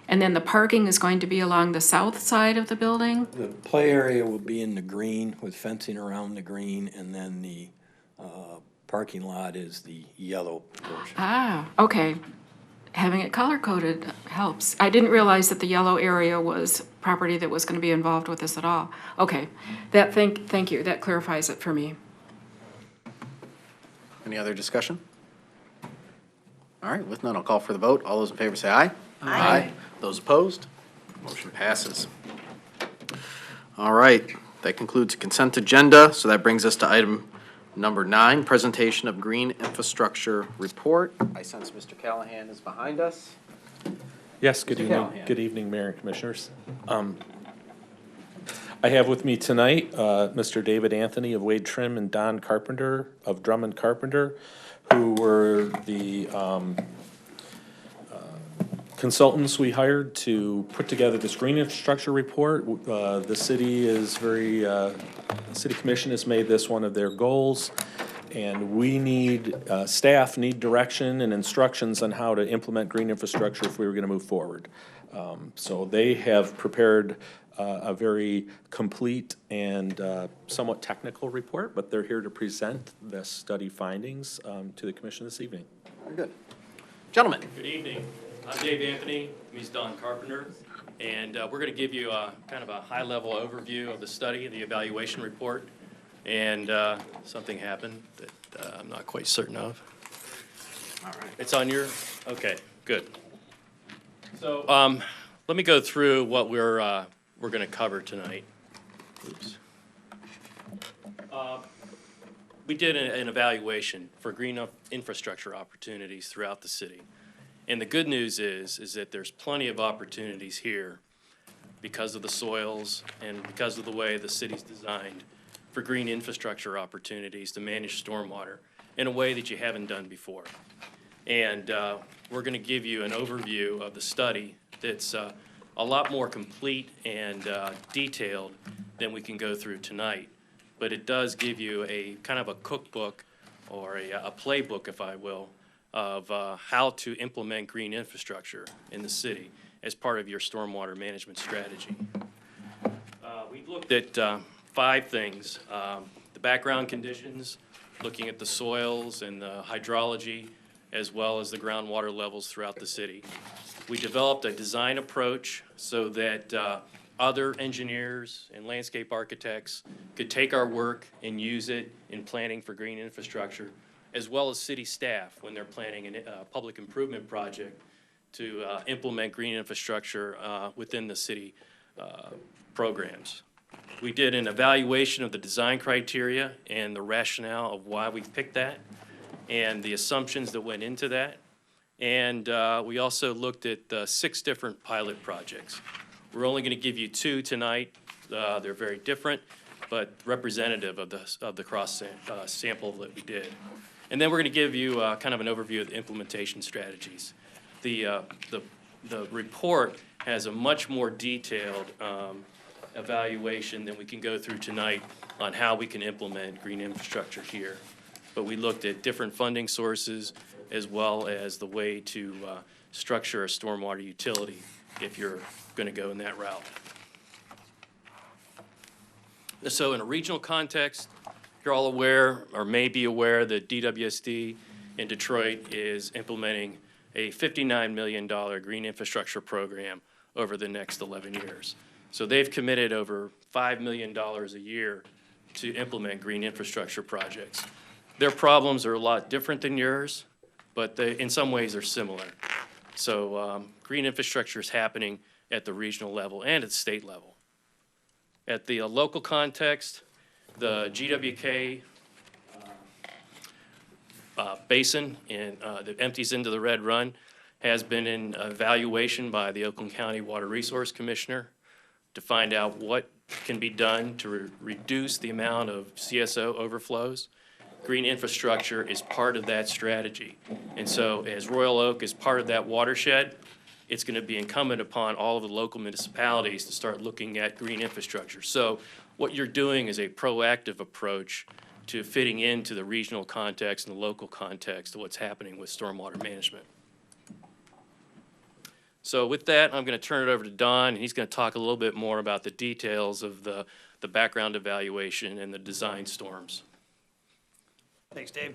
And then the parking is going to be along the south side of the building? The play area will be in the green with fencing around the green, and then the parking lot is the yellow portion. Ah, okay. having it color-coded helps. I didn't realize that the yellow area was property that was going to be involved with this at all. Okay, thank you, that clarifies it for me. Any other discussion? All right, with none, I'll call for the vote. All those in favor say aye. Aye. Those opposed? Motion passes. All right, that concludes the consent agenda, so that brings us to item number 9, presentation of green infrastructure report. I sense Mr. Callahan is behind us. Yes, good Mr. evening. Callahan. Good evening, Mayor and Commissioners. I have with me tonight Mr. David Anthony of Wade Trim and Don Carpenter of Drummond Carpenter, who were the consultants we hired to put together this green infrastructure report. The city is the City Commission has made this one of their goals, and we need, staff need direction and instructions on how to implement green infrastructure if we were gonna move forward. So they have prepared a very complete and somewhat technical report, but they're here to present the study findings to the commission this evening. Very good. Gentlemen. Good evening. I'm Dave Anthony. He's Don Carpenter. And we're going to give you kind of a high-level overview of the study, the evaluation report. And something happened that I'm not quite certain of. All right. It's on your, okay, good. So let me go through what we're going to cover tonight. Oops. We did an evaluation for green infrastructure opportunities throughout the city. And the good news is that there's plenty of opportunities here because of the soils and because of the way the city's designed for green infrastructure opportunities to manage stormwater in a way that you haven't done before. And we're going to give you an overview of the study that's a lot more complete and detailed than we can go through tonight. But it does give you a kind of a cookbook or a playbook, if I will, of how to implement green infrastructure in the city as part of your stormwater management strategy. We've looked at 5 things. The background conditions, looking at the soils and the hydrology, as well as the groundwater levels throughout the city. We developed a design approach so that other engineers and landscape architects could take our work and use it in planning for green infrastructure, as well as city staff when they're planning a public improvement project to implement green infrastructure within the city programs. We did an evaluation of the design criteria and the rationale of why we picked that and the assumptions that went into that. And we also looked at 6 different pilot projects. We're only going to give you 2 tonight. They're very different, but representative of the cross sample that we did. And then we're going to give you kind of an overview of the implementation strategies. The report has a much more detailed evaluation than we can go through tonight on how we can implement green infrastructure here. But we looked at different funding sources as well as the way to structure a stormwater utility if you're going to go in that route. So in a regional context, you're all aware or may be aware that DWSD in Detroit is implementing a $59 million green infrastructure program over the next 11 years. So they've committed over $5 million a year to implement green infrastructure projects. Their problems are a lot different than yours, but in some ways they're similar. So green infrastructure is happening at the regional level and at the state level. At the local context, the GWK basin that empties into the Red Run has been in evaluation by the Oakland County Water Resource Commissioner to find out what can be done to reduce the amount of CSO overflows. Green infrastructure is part of that strategy. And so as Royal Oak is part of that watershed, it's going to be incumbent upon all of the local municipalities to start looking at green infrastructure. So what you're doing is a proactive approach to fitting into the regional context and the local context of what's happening with stormwater management. So with that, I'm going to turn it over to Don, and he's going to talk a little bit more about the details of the background evaluation and the design storms. Thanks, Dave.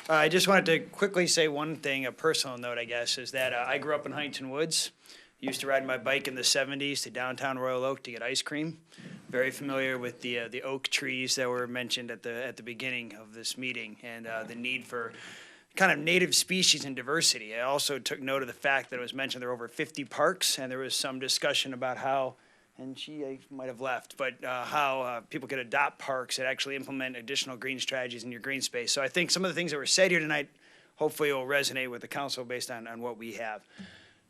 I just wanted to quickly say one thing, a personal note, I guess, is that I grew up in Huntington Woods. Used to ride my bike in the 70s to downtown Royal Oak to get ice cream. Very familiar with the oak trees that were mentioned at the beginning of this meeting and the need for kind of native species and diversity. I also took note of the fact that it was mentioned there are over 50 parks, and there was some discussion about how, and she might have left, but how people could adopt parks that actually implement additional green strategies in your green space. So I think some of the things that were said here tonight hopefully will resonate with the council based on what we have.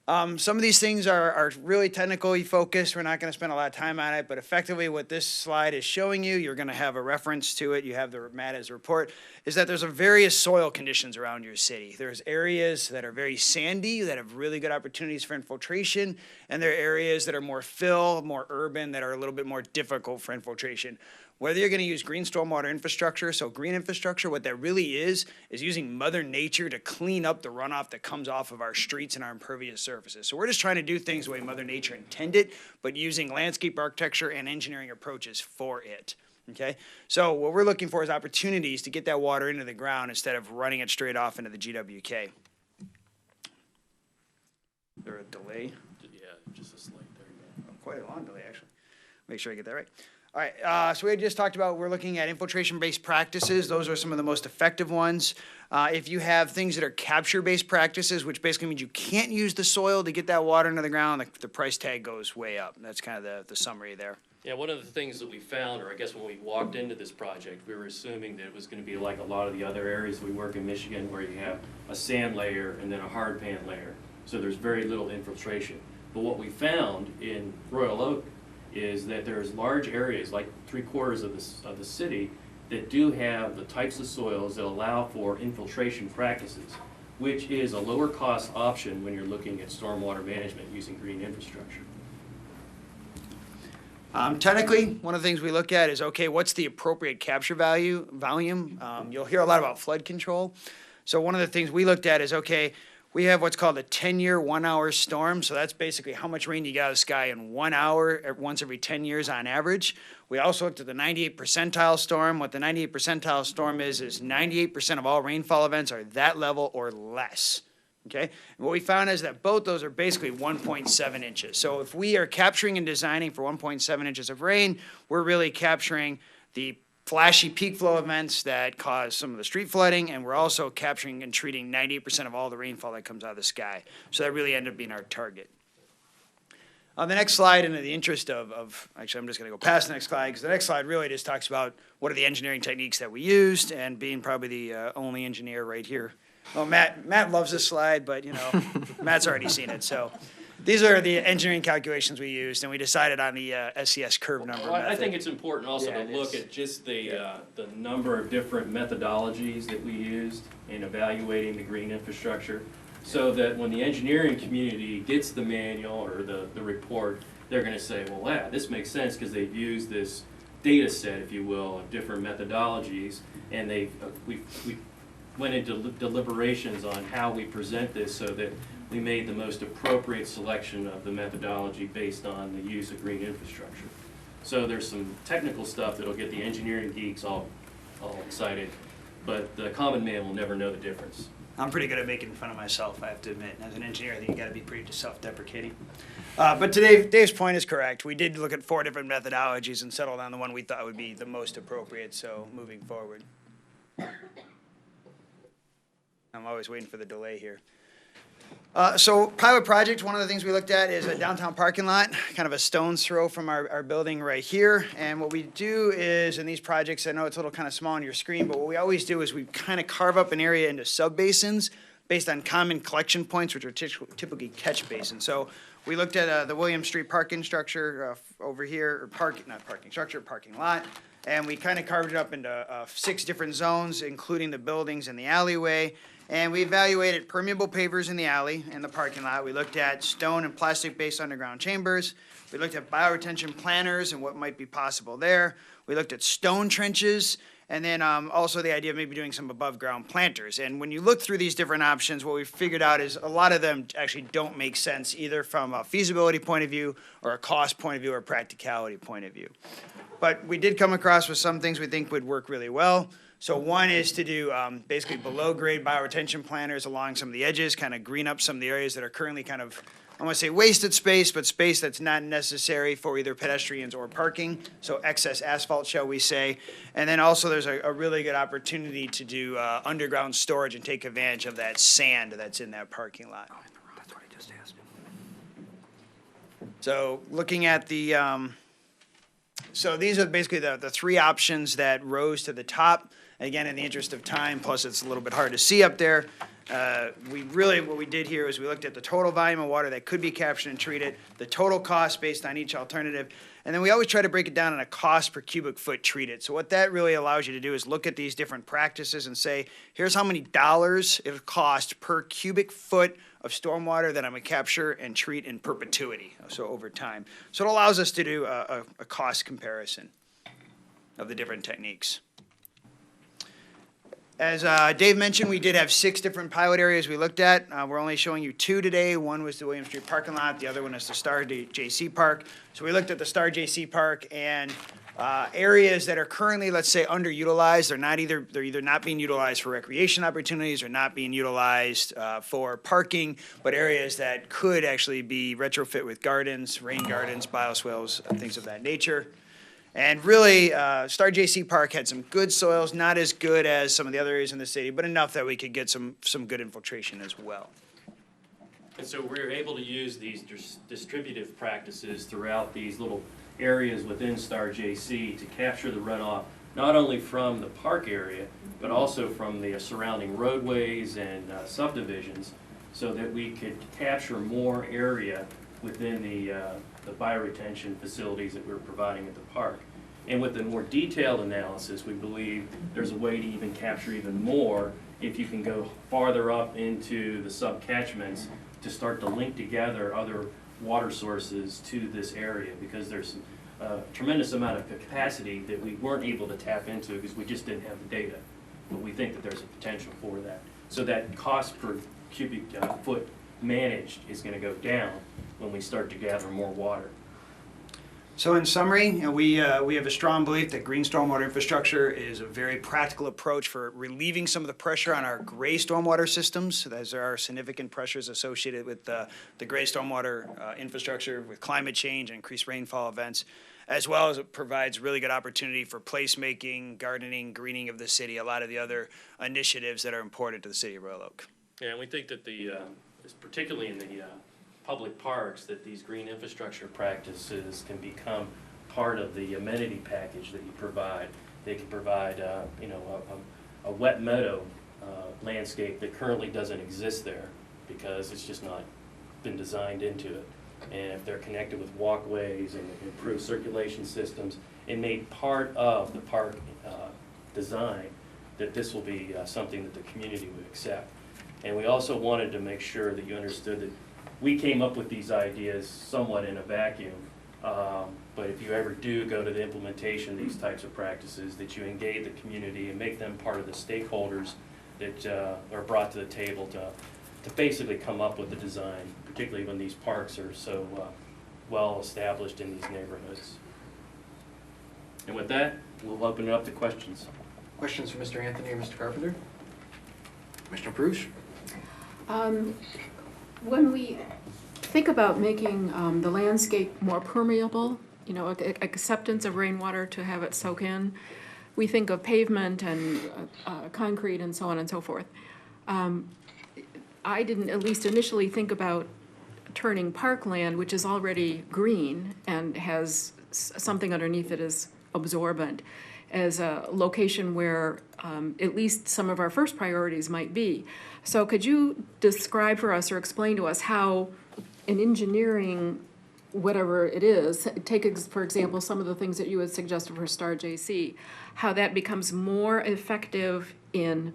Some of these things are really technically focused. We're not going to spend a lot of time on it, but effectively what this slide is showing you, you're going to have a reference to it. You have the Matt report, is that there's various soil conditions around your city. There's areas that are very sandy that have really good opportunities for infiltration, and there are areas that are more fill, more urban, that are a little bit more difficult for infiltration. Whether you're going to use green stormwater infrastructure, so green infrastructure, what that really is using Mother Nature to clean up the runoff that comes off of our streets and our impervious surfaces. So we're just trying to do things the way Mother Nature intended, but using landscape architecture and engineering approaches for it. Okay? So what we're looking for is opportunities to get that water into the ground instead of running it straight off into the GWK. Is there a delay? Yeah, just a slight, there you go. Quite a long delay, actually. Make sure I get that right. All right, so we had just talked about, we're looking at infiltration-based practices. Those are some of the most effective ones. If you have things that are capture-based practices, which basically means you can't use the soil to get that water into the ground, the price tag goes way up. That's kind of the summary there. Yeah, one of the things that we found, or I guess when we walked into this project, we were assuming that it was going to be like a lot of the other areas we work in Michigan, where you have a sand layer and then a hard pan layer. So there's very little infiltration. But what we found in Royal Oak is that there's large areas, like 3/4 of the city, that do have the types of soils that allow for infiltration practices, which is a lower cost option when you're looking at stormwater management using green infrastructure. Technically, one of the things we look at is, okay, what's the appropriate capture volume? You'll hear a lot about flood control. So one of the things we looked at is, okay, we have what's called a 10-year, 1-hour storm. So that's basically how much rain you get out of the sky in 1 hour, once every 10 years on average. We also looked at the 98th percentile storm. What the 98th percentile storm is 98% of all rainfall events are that level or less. Okay? And what we found is that both those are basically 1.7 inches. So if we are capturing and designing for 1.7 inches of rain, we're really capturing the flashy peak flow events that cause some of the street flooding, and we're also capturing and treating 98% of all the rainfall that comes out of the sky. So that really ended up being our target. On the next slide, and in the interest of actually, I'm just going to go past the next slide, because the next slide really just talks about what are the engineering techniques that we used, and being probably the only engineer right here. Well, Matt loves this slide, but, you know, Matt's already seen it, so. These are the engineering calculations we used, and we decided on the SES curve number Well, method. I think it's important also to look at just the number of different methodologies that we used in evaluating the green infrastructure, so that when the engineering community gets the manual or the report, they're going to say, well, yeah, this makes sense because they've used this data set, if you will, of different methodologies, and we went into deliberations on how we present this so that we made the most appropriate selection of the methodology based on the use of green infrastructure. So there's some technical stuff that'll get the engineering geeks all excited, but the common man will never know the difference. I'm pretty good at making fun of myself, I have to admit. As an engineer, I think you got to be pretty self-deprecating. But Dave's point is correct. We did look at 4 different methodologies and settled on the one we thought would be the most appropriate, so moving forward. I'm always waiting for the delay here. So pilot project, one of the things we looked at is a downtown parking lot, kind of a stone's throw from our building right here. And what we do is, in these projects, I know it's a little kind of small on your screen, but what we always do is we kind of carve up an area into sub-basins based on common collection points, which are typically catch basins. So we looked at the William Street parking structure over here, or parking lot. And we kind of carved it up into 6 different zones, including the buildings and the alleyway. And we evaluated permeable pavers in the alley and the parking lot. We looked at stone and plastic-based underground chambers. We looked at bioretention planters and what might be possible there. We looked at stone trenches. And then also the idea of maybe doing some above-ground planters. And when you look through these different options, what we figured out is a lot of them actually don't make sense either from a feasibility point of view or a cost point of view or a practicality point of view. But we did come across with some things we think would work really well. So one is to do basically below-grade bioretention planters along some of the edges, kind of green up some of the areas that are currently kind of, I want to say wasted space, but space that's not necessary for either pedestrians or parking, so excess asphalt, shall we say. And then also there's a really good opportunity to do underground storage and take advantage of that sand that's in that parking lot. That's what I just asked. So looking at the, so these are basically the three options that rose to the top. Again, in the interest of time, plus it's a little bit hard to see up there. What we did here is we looked at the total volume of water that could be captured and treated, the total cost based on each alternative, and then we always try to break it down on a cost per cubic foot treated. So what that really allows you to do is look at these different practices and say, here's how many dollars it would cost per cubic foot of stormwater that I'm gonna capture and treat in perpetuity, so over time. So it allows us to do a cost comparison of the different techniques. As Dave mentioned, we did have 6 different pilot areas we looked at. We're only showing you 2 today. One was the William Street parking lot. The other one is the Star JC Park. So we looked at the Star JC Park and areas that are currently, let's say, underutilized. They're either not being utilized for recreation opportunities or not being utilized for parking, but areas that could actually be retrofit with gardens, rain gardens, bioswales, things of that nature. And really, Star JC Park had some good soils, not as good as some of the other areas in the city, but enough that we could get some good infiltration as well. And so we're able to use these distributive practices throughout these little areas within Star JC to capture the runoff, not only from the park area, but also from the surrounding roadways and subdivisions, so that we could capture more area within the bioretention facilities that we're providing at the park. And with the more detailed analysis, we believe there's a way to even capture even more if you can go farther up into the subcatchments to start to link together other water sources to this area, because there's a tremendous amount of capacity that we weren't able to tap into because we just didn't have the data. But we think that there's a potential for that. So that cost per cubic foot managed is going to go down when we start to gather more water. So in summary, we have a strong belief that green stormwater infrastructure is a very practical approach for relieving some of the pressure on our gray stormwater systems, as there are significant pressures associated with the gray stormwater infrastructure with climate change and increased rainfall events, as well as it provides really good opportunity for placemaking, gardening, greening of the city, a lot of the other initiatives that are important to the city of Royal Oak. Yeah, and we think that particularly in the public parks, that these green infrastructure practices can become part of the amenity package that you provide. They can provide, a wet meadow landscape that currently doesn't exist there because it's just not been designed into it. And if they're connected with walkways and improved circulation systems and made part of the park design, that this will be something that the community would accept. And we also wanted to make sure that you understood that we came up with these ideas somewhat in a vacuum, but if you ever do go to the implementation of these types of practices, that you engage the community and make them part of the stakeholders that are brought to the table to basically come up with the design, particularly when these parks are so well established in these neighborhoods. And with that, we'll open it up to questions. Questions for Mr. Anthony or Mr. Carpenter? Commissioner Perush? When we think about making the landscape more permeable, acceptance of rainwater to have it soak in, we think of pavement and concrete and so on and so forth. I didn't, at least initially, think about turning parkland, which is already green and has something underneath that is absorbent, as a location where at least some of our first priorities might be. So could you describe for us or explain to us how in engineering, whatever it is, take, for example, some of the things that you had suggested for Star JC, how that becomes more effective in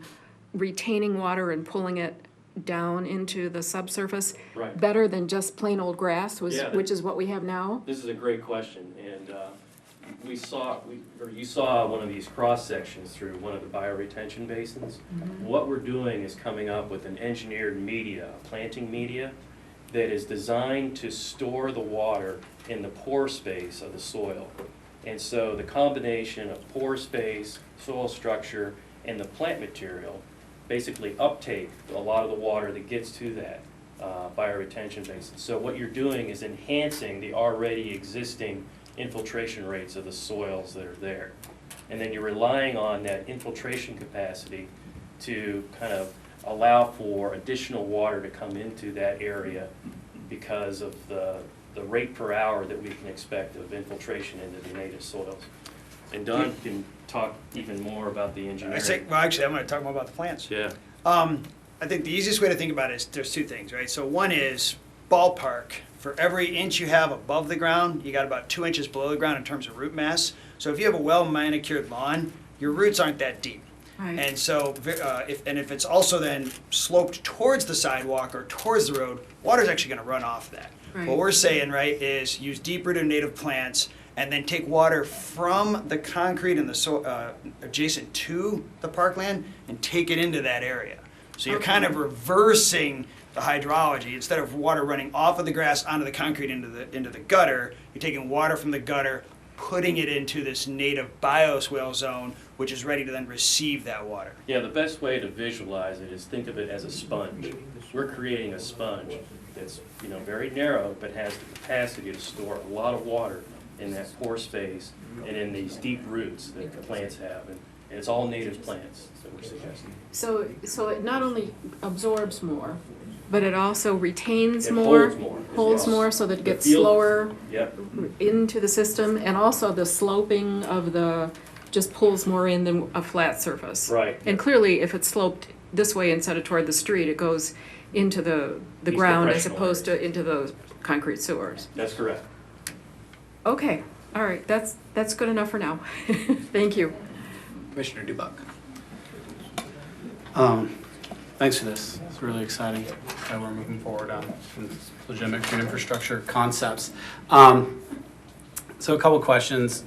retaining water and pulling it down into the subsurface, right, better than just plain old grass, which is what we have now? This is a great question, and you saw one of these cross sections through one of the bioretention basins. What we're doing is coming up with an engineered media, a planting media, that is designed to store the water in the pore space of the soil. And so the combination of pore space, soil structure, and the plant material basically uptake a lot of the water that gets to that bioretention basin. So what you're doing is enhancing the already existing infiltration rates of the soils that are there. And then you're relying on that infiltration capacity to kind of allow for additional water to come into that area because of the rate per hour that we can expect of infiltration into the native soils. And Don can talk even more about the engineering. Well, actually, I'm going to talk more about the plants. Yeah. I think the easiest way to think about it is there's two things, right? So one is ballpark. For every inch you have above the ground, you got about 2 inches below the ground in terms of root mass. So if you have a well-manicured lawn, your roots aren't that deep. Right. And so, if it's also then sloped towards the sidewalk or towards the road, water's actually going to run off that. Right. What we're saying, right, is use deep-rooted native plants and then take water from the concrete and the adjacent to the parkland and take it into that area. So you're kind of reversing the hydrology. Instead of water running off of the grass onto the concrete into the gutter, you're taking water from the gutter, putting it into this native bioswale zone, which is ready to then receive that water. Yeah, the best way to visualize it is think of it as a sponge. We're creating a sponge that's, very narrow, but has the capacity to store a lot of water in that pore space and in these deep roots that the plants have. And it's all native plants that we're suggesting. So it not only absorbs more, but it also retains It more, holds more. more, so that it The gets field- slower Yep. into the system, and also the sloping of just pulls more in than a flat surface. Right. And clearly, if it's sloped this way instead of toward the street, it goes into the ground as depressional opposed to into the concrete sewers. That's correct. Okay, all right, that's good enough for now. Thank you. Commissioner Dubuck. Thanks for this. It's really exciting that we're moving forward on some legitimate green infrastructure concepts. So a couple questions.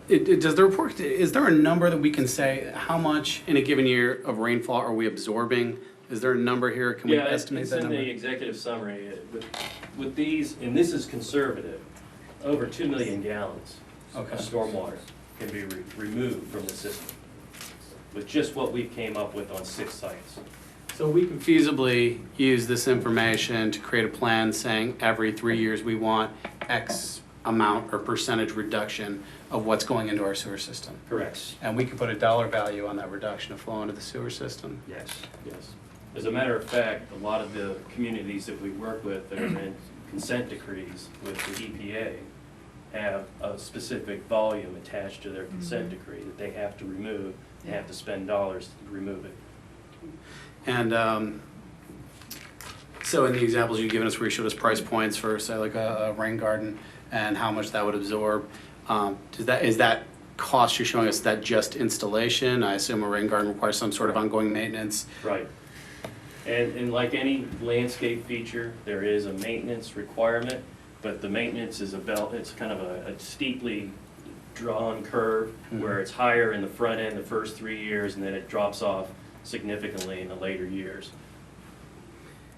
Does the report, is there a number that we can say how much in a given year of rainfall are we absorbing? Is there a number here? Can we estimate that number? It's in the executive summary. With these, and this is conservative, over 2 million gallons of stormwater can be removed from the system with just what we came up with on 6 sites. So we can feasibly use this information to create a plan saying every 3 years we want X amount or percentage reduction of what's going into our sewer system. Correct. And we can put a dollar value on that reduction of flow into the sewer system. Yes. Yes. As a matter of fact, a lot of the communities that we work with that are in consent decrees with the EPA have a specific volume attached to their consent decree that they have to remove. They have to spend dollars to remove it. And so in the examples you've given us where you showed us price points for, say, like a rain garden and how much that would absorb, is that cost you're showing us, that just installation? I assume a rain garden requires some sort of ongoing maintenance. Right. And like any landscape feature, there is a maintenance requirement, but the maintenance is it's kind of a steeply drawn curve where it's higher in the front end the first 3 years and then it drops off significantly in the later years.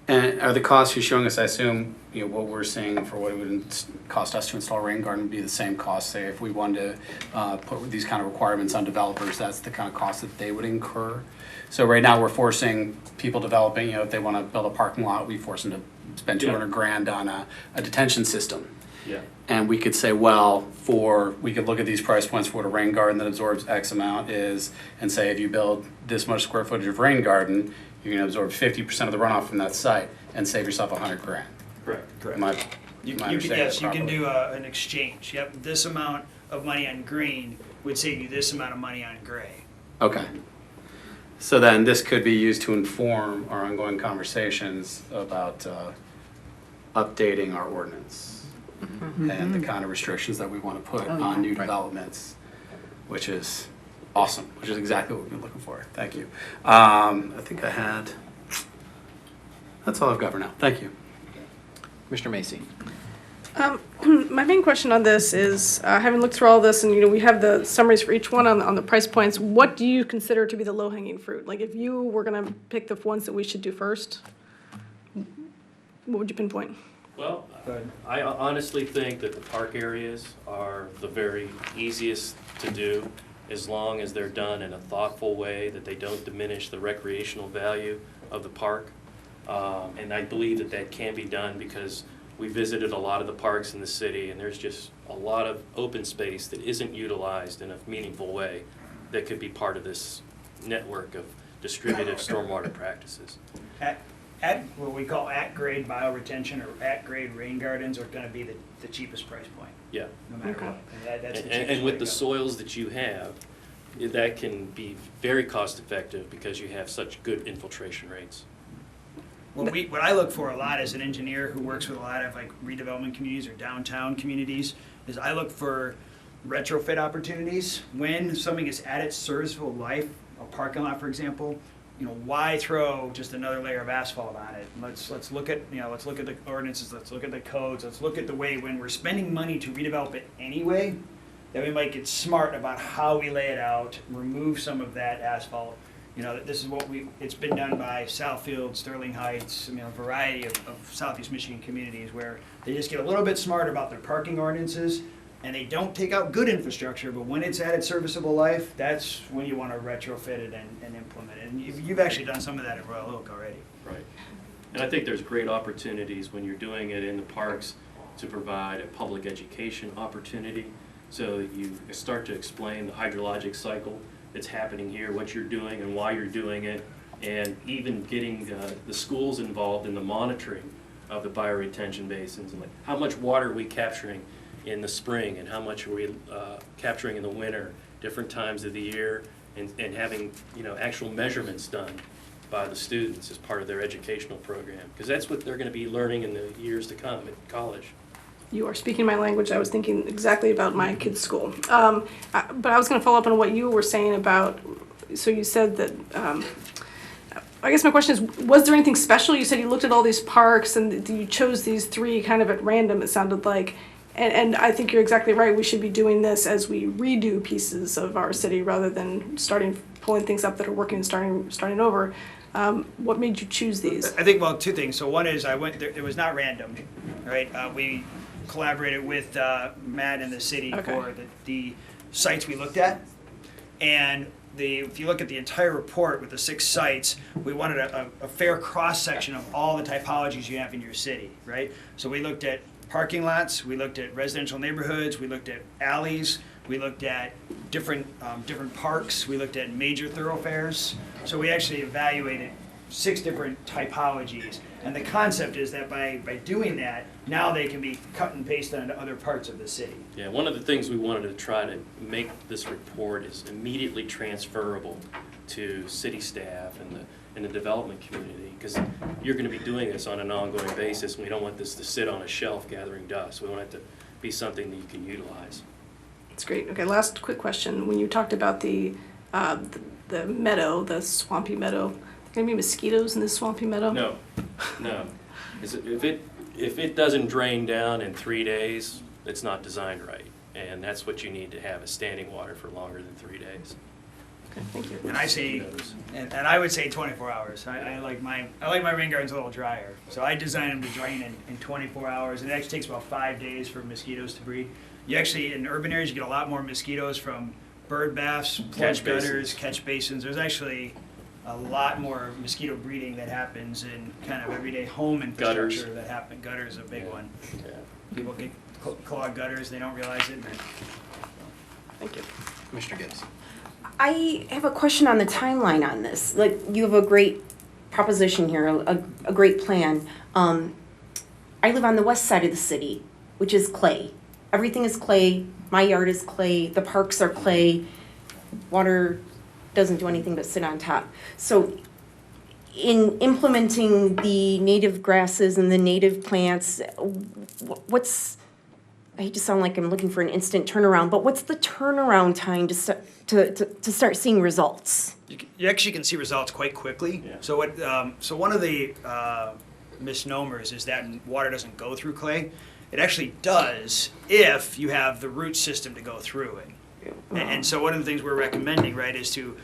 And are the costs you're showing us, I assume, what we're seeing for what it would cost us to install a rain garden would be the same cost, say, if we wanted to put these kind of requirements on developers, that's the kind of cost that they would incur. So right now, we're forcing people developing, if they want to build a parking lot, we force them to spend 200 grand on a detention system. Yeah. And we could say, well, we could look at these price points for what a rain garden that absorbs X amount is, and say if you build this much square footage of rain garden, you're going to absorb 50% of the runoff from that site and save yourself 100 grand. Correct. You can do an exchange. Yep, this amount of money on green would save you this amount of money on gray. Okay. So then this could be used to inform our ongoing conversations about updating our ordinance and the kind of restrictions that we want to put on new developments, which is awesome, which is exactly what we've been looking for. Thank you. I think that's all I've got for now. Thank you. Commissioner Macy. My main question on this is, having looked through all this, and we have the summaries for each one on the price points. What do you consider to be the low hanging fruit? Like, if you were going to pick the ones that we should do first, what would you pinpoint? Well, I honestly think that the park areas are the very easiest to do, as long as they're done in a thoughtful way, that they don't diminish the recreational value of the park. And I believe that that can be done because we visited a lot of the parks in the city, and there's just a lot of open space that isn't utilized in a meaningful way that could be part of this network of distributive stormwater practices. At what we call at-grade bioretention or at-grade rain gardens are going to be the cheapest price point. Yeah. No matter what. That's the cheapest And way with to the go. soils that you have, that can be very cost effective because you have such good infiltration rates. What I look for a lot as an engineer who works with a lot of like redevelopment communities or downtown communities is I look for retrofit opportunities. When something is at its serviceable life, a parking lot, for example, why throw just another layer of asphalt on it? Let's look at the ordinances, let's look at the codes, let's look at the way when we're spending money to redevelop it anyway, that we might get smart about how we lay it out, remove some of that asphalt. This is it's been done by Southfield, Sterling Heights, a variety of Southeast Michigan communities where they just get a little bit smarter about their parking ordinances and they don't take out good infrastructure, but when it's at its serviceable life, that's when you want to retrofit it and implement it. And you've actually done some of that at Royal Oak already. Right. And I think there's great opportunities when you're doing it in the parks to provide a public education opportunity so that you start to explain the hydrologic cycle that's happening here, what you're doing and why you're doing it, and even getting the schools involved in the monitoring of the bioretention basins, and like how much water are we capturing in the spring and how much are we capturing in the winter, different times of the year, and having actual measurements done by the students as part of their educational program, because that's what they're going to be learning in the years to come at college. You are speaking my language. I was thinking exactly about my kids' school. But I was going to follow up on what you were saying about, so you said that, I guess my question is, was there anything special? You said you looked at all these parks and you chose these three kind of at random, it sounded like. And I think you're exactly right. We should be doing this as we redo pieces of our city rather than pulling things up that are working and starting over. What made you choose these? I think, two things. So one is it was not random, right? We collaborated with Matt and the city for the sites we looked at. And if you look at the entire report with the 6 sites, we wanted a fair cross-section of all the typologies you have in your city, right? So we looked at parking lots, we looked at residential neighborhoods, we looked at alleys, we looked at different parks, we looked at major thoroughfares. So we actually evaluated 6 different typologies. And the concept is that by doing that, now they can be cut and pasted onto other parts of the city. Yeah, one of the things we wanted to try to make this report is immediately transferable to city staff and the development community, because you're going to be doing this on an ongoing basis, and we don't want this to sit on a shelf gathering dust. We want it to be something that you can utilize. That's great. Okay, last quick question. When you talked about the meadow, the swampy meadow, are there going to be mosquitoes in this swampy meadow? No. If it doesn't drain down in 3 days, it's not designed right, and that's what you need to have, is standing water for longer than 3 days. Okay, thank you. And I would say 24 hours. I like my rain gardens a little drier, so I design them to drain in 24 hours. And it actually takes about 5 days for mosquitoes to breed. You actually, in urban areas, you get a lot more mosquitoes from bird baths, plunge gutters, catch basins. There's actually a lot more mosquito breeding that happens in kind of everyday home infrastructure that happen. Gutters is a big one. Yeah. People get clogged gutters, they don't realize it. Thank you. Commissioner Gibbs. I have a question on the timeline on this. Like, you have a great proposition here, a great plan. I live on the west side of the city, which is clay. Everything is clay. My yard is clay. The parks are clay. Water doesn't do anything but sit on top. So in implementing the native grasses and the native plants, I hate to sound like I'm looking for an instant turnaround, but what's the turnaround time to start seeing results? You actually can see results quite quickly. Yeah. So one of the misnomers is that water doesn't go through clay. It actually does if you have the root system to go through it. And so one of the things we're recommending, right, is to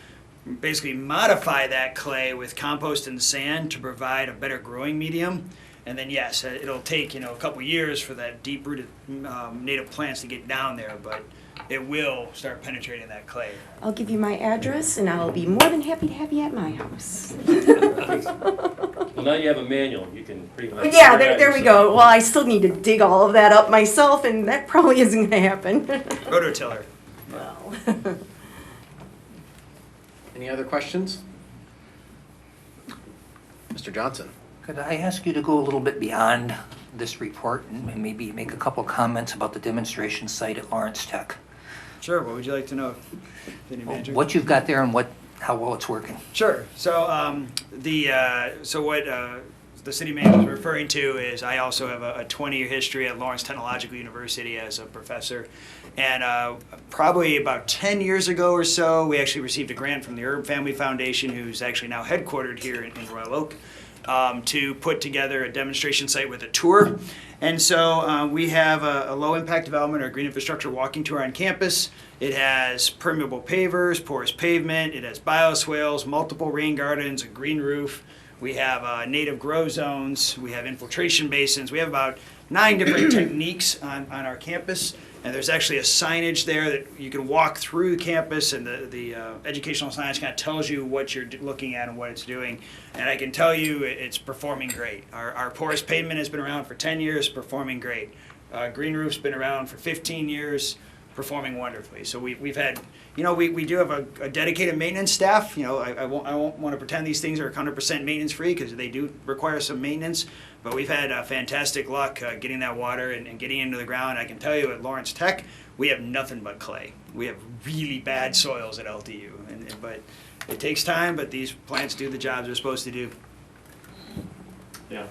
basically modify that clay with compost and sand to provide a better growing medium. And then, yes, it'll take, a couple years for that deep-rooted native plants to get down there, but it will start penetrating that clay. I'll give you my address, and I'll be more than happy to have you at my house. Well, now you have a manual, you can pretty much. Yeah, there we go. Well, I still need to dig all of that up myself, and that probably isn't going to happen. Rototiller. Well. Any other questions? Mr. Johnson? Could I ask you to go a little bit beyond this report and maybe make a couple comments about the demonstration site at Lawrence Tech? Sure, what would you like to know, City Manager? What you've got there and how well it's working. Sure. So what the city manager is referring to is I also have a 20-year history at Lawrence Technological University as a professor. And probably about 10 years ago or so, we actually received a grant from the Herb Family Foundation, who's actually now headquartered here in Royal Oak, to put together a demonstration site with a tour. And so we have a low-impact development or green infrastructure walking tour on campus. It has permeable pavers, porous pavement. It has bioswales, multiple rain gardens, a green roof. We have native grow zones. We have infiltration basins. We have about 9 different techniques on our campus. And there's actually a signage there that you can walk through the campus, and the educational signage kind of tells you what you're looking at and what it's doing. And I can tell you it's performing great. Our porous pavement has been around for 10 years, performing great. Green roof's been around for 15 years, performing wonderfully. So we've had, we do have a dedicated maintenance staff. I won't want to pretend these things are 100% maintenance free, because they do require some maintenance. But we've had fantastic luck getting that water and getting into the ground. I can tell you at Lawrence Tech, we have nothing but clay. We have really bad soils at LTU. But it takes time, but these plants do the jobs they're supposed to do. Yeah,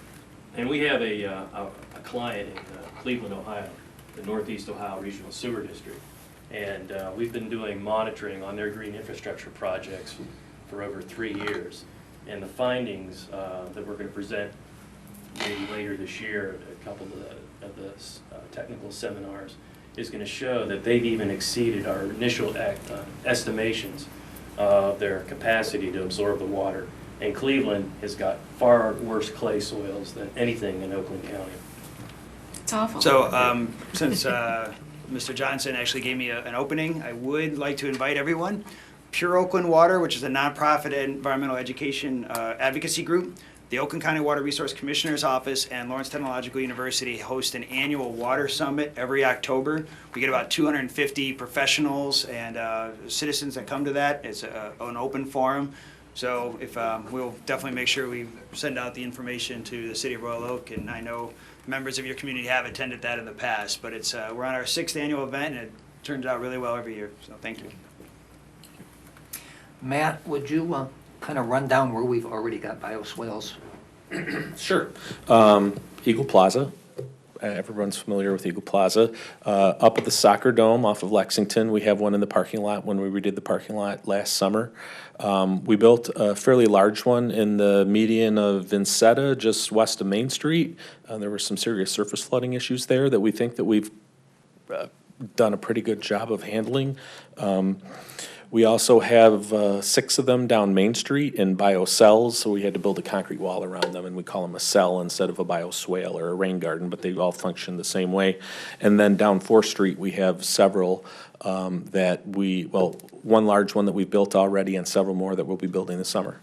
and we have a client in Cleveland, Ohio, the Northeast Ohio Regional Sewer District. And we've been doing monitoring on their green infrastructure projects for over 3 years. And the findings that we're going to present maybe later this year at a couple of the technical seminars is going to show that they've even exceeded our initial estimations of their capacity to absorb the water. And Cleveland has got far worse clay soils than anything in Oakland County. It's awful. So since Mr. Johnson actually gave me an opening, I would like to invite everyone. Pure Oakland Water, which is a nonprofit environmental education advocacy group, the Oakland County Water Resource Commissioner's Office, and Lawrence Technological University host an annual water summit every October. We get about 250 professionals and citizens that come to that. It's an open forum. So we'll definitely make sure we send out the information to the city of Royal Oak, and I know members of your community have attended that in the past, but we're on our 6th annual event, and it turns out really well every year, so thank you. Matt, would you kind of run down where we've already got bioswales? Sure. Eagle Plaza. Everyone's familiar with Eagle Plaza. Up at the Soccer Dome off of Lexington, we have one in the parking lot when we redid the parking lot last summer. We built a fairly large one in the median of Vincetta, just west of Main Street. There were some serious surface flooding issues there that we think that we've done a pretty good job of handling. We also have 6 of them down Main Street in biocells, so we had to build a concrete wall around them, and we call them a cell instead of a bioswale or a rain garden, but they all function the same way. And then down 4th Street, we have several that one large one that we've built already and several more that we'll be building this summer.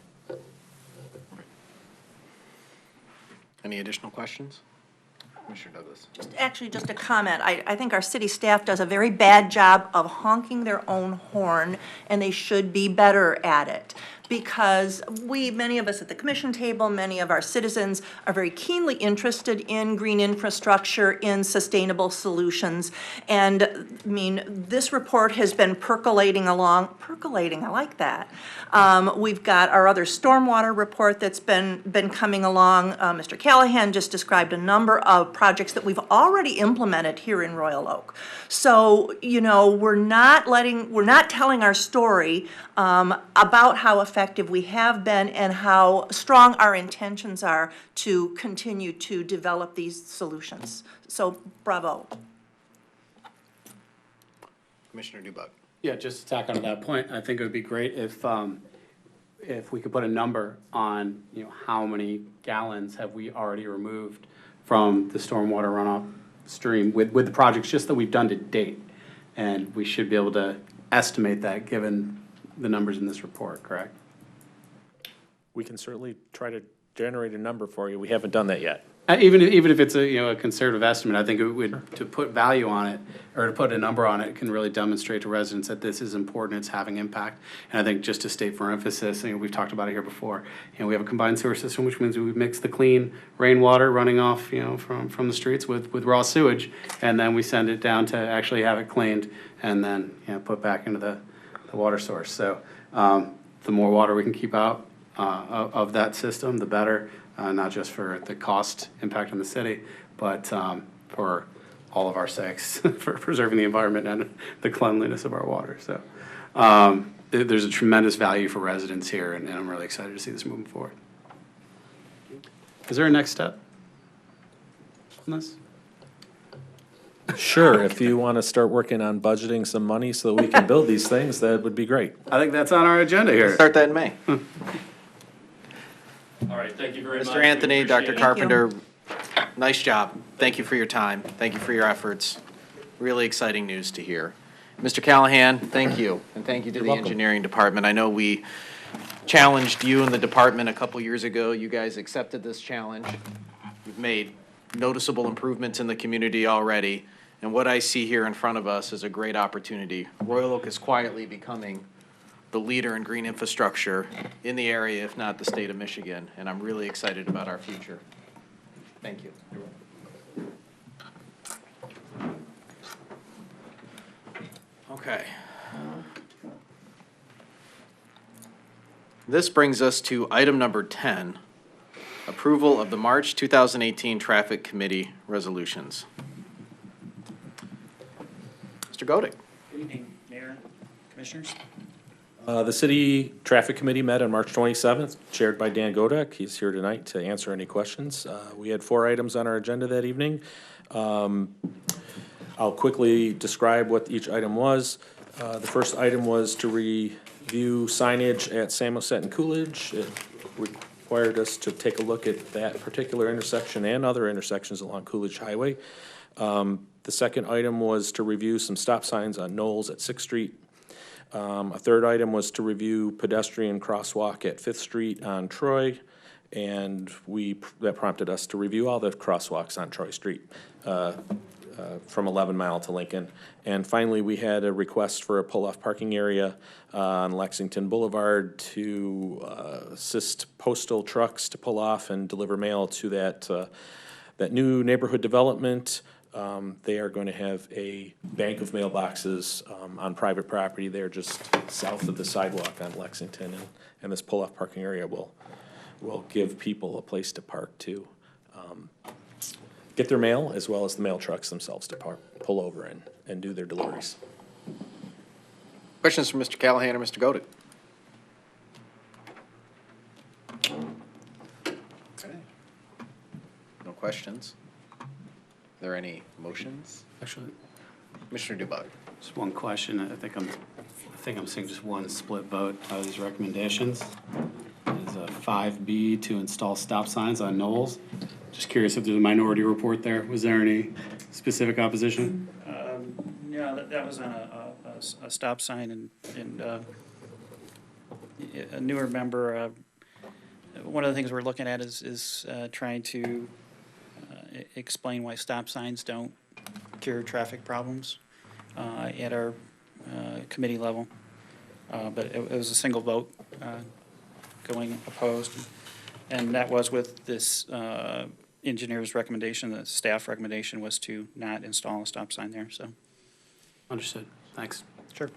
Any additional questions? Commissioner Douglas. Just a comment. I think our city staff does a very bad job of honking their own horn, and they should be better at it. Because many of us at the commission table, many of our citizens are very keenly interested in green infrastructure, in sustainable solutions. And I mean, this report has been percolating, I like that. We've got our other stormwater report that's been coming along. Mr. Callahan just described a number of projects that we've already implemented here in Royal Oak. So, we're not telling our story about how effective effective we have been and how strong our intentions are to continue to develop these solutions. So bravo. Commissioner Dubak. Yeah, just to tack on to that point, I think it would be great if we could put a number on, how many gallons have we already removed from the stormwater runoff stream with the projects just that we've done to date. And we should be able to estimate that given the numbers in this report, correct? We can certainly try to generate a number for you. We haven't done that yet. Even if it's a conservative estimate, I think it would, to put value on it, or to put a number on it, can really demonstrate to residents that this is important, it's having impact. And I think just to state for emphasis, we've talked about it here before, we have a combined sewer system, which means we mix the clean rainwater running off, from the streets with raw sewage, and then we send it down to actually have it cleaned, and then, put back into the water source. So, the more water we can keep out of that system, the better. Not just for the cost impact on the city, but for all of our sakes, for preserving the environment and the cleanliness of our water. So there's a tremendous value for residents here, and I'm really excited to see this moving forward. Is there a next step on this? Sure, if you want to start working on budgeting some money so that we can build these things, that would be great. I think that's on our agenda here. Start that in May. All right, thank you very much. Mr. Anthony, We appreciate Dr. it. Carpenter, nice job. Thank you for your time. Thank you for your efforts. Really exciting news to hear. Mr. Callahan, thank you, and thank you to the engineering department. I know we challenged you and the department a couple years ago. You guys accepted this challenge. You've made noticeable improvements in the community already, and what I see here in front of us is a great opportunity. Royal Oak is quietly becoming the leader in green infrastructure in the area, if not the state of Michigan, and I'm really excited about our future. Thank you. Okay. This brings us to item number 10, approval of the March 2018 Traffic Committee resolutions. Mr. Godick. Good evening, Mayor, Commissioners. The City Traffic Committee met on March 27th, chaired by Dan Godek. He's here tonight to answer any questions. We had 4 items on our agenda that evening. I'll quickly describe what each item was. The first item was to review signage at Samoset and Coolidge. It required us to take a look at that particular intersection and other intersections along Coolidge Highway. The second item was to review some stop signs on Knowles at 6th Street. A third item was to review pedestrian crosswalk at 5th Street on Troy, and that prompted us to review all the crosswalks on Troy Street from 11 Mile to Lincoln. And finally, we had a request for a pull-off parking area on Lexington Boulevard to assist postal trucks to pull off and deliver mail to that new neighborhood development. They are going to have a bank of mailboxes on private property there just south of the sidewalk on Lexington, and this pull-off parking area will give people a place to park to get their mail, as well as the mail trucks themselves to pull over and do their deliveries. Questions from Mr. Callahan or Mr. Godick? Okay. No questions? Are there any motions? Actually, Commissioner Dubak. just one question. I think I'm seeing just one split vote out of these recommendations. Is 5B to install stop signs on Knowles. Just curious if there's a minority report there. Was there any specific opposition? Yeah, that was on a stop sign, and a newer member. One of the things we're looking at is trying to explain why stop signs don't cure traffic problems at our committee level. But it was a single vote going opposed, and that was with this engineer's recommendation. The staff recommendation was to not install a stop sign there. So, Understood. Thanks. Sure.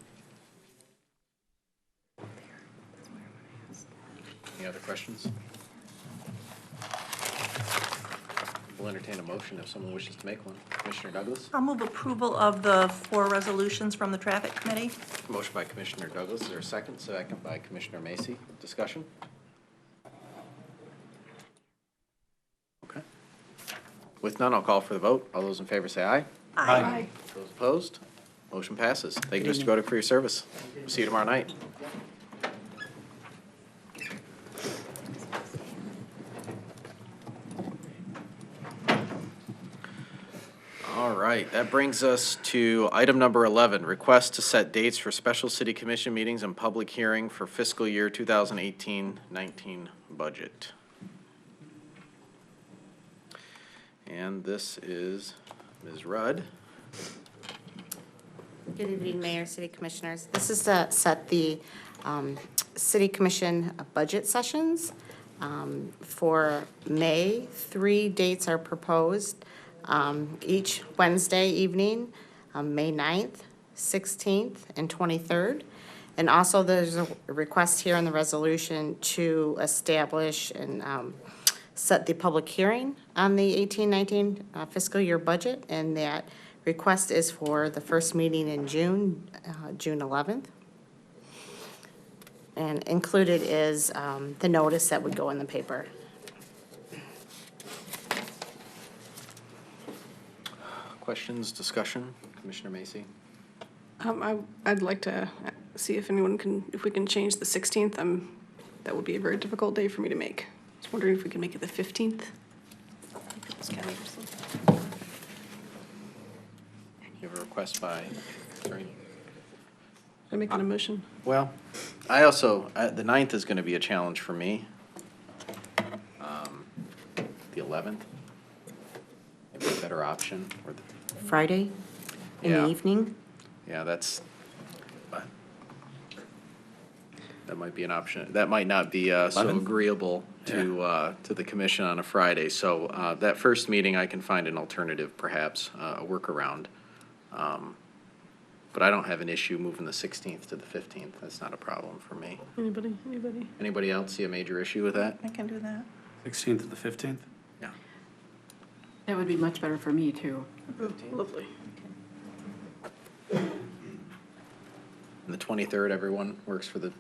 Any other questions? We'll entertain a motion if someone wishes to make one. Commissioner Douglas? I'll move approval of the 4 resolutions from the Traffic Committee. Motion by Commissioner Douglas. Is there a second? Second by Commissioner Macy. Discussion? Okay. With none, I'll call for the vote. All those in favor say aye. Aye. Those opposed? Motion passes. Thank you, Mr. Godek, for your service. We'll see you tomorrow night. All right, that brings us to item number 11, request to set dates for special city commission meetings and public hearing for fiscal year 2018-19 budget. And this is Ms. Rudd. Good evening, Mayor, City Commissioners. This is to set the City Commission budget sessions for May. 3 dates are proposed. Each Wednesday evening, May 9th, 16th, and 23rd. And also there's a request here in the resolution to establish and set the public hearing on the 18-19 fiscal year budget, and that request is for the first meeting in June, June 11th. And included is the notice that would go in the paper. Questions, discussion? Commissioner Macy? I'd like to see if anyone can, if we can change the 16th. That would be a very difficult day for me to make. I was wondering if we could make it the 15th. You have a request by, sorry. I make that a motion? Well, I also, the 9th is going to be a challenge for me. The 11th, maybe a better option. Or Friday in the evening? Yeah, that might be an option. That might not be so agreeable to the commission on a Friday. So that first meeting, I can find an alternative, perhaps, a workaround. But I don't have an issue moving the 16th to the 15th. That's not a problem for me. Anybody? Anybody else see a major issue with that? I can do that. 16th to the 15th? Yeah. That would be much better for me, too. Lovely. And the 23rd, everyone works for the,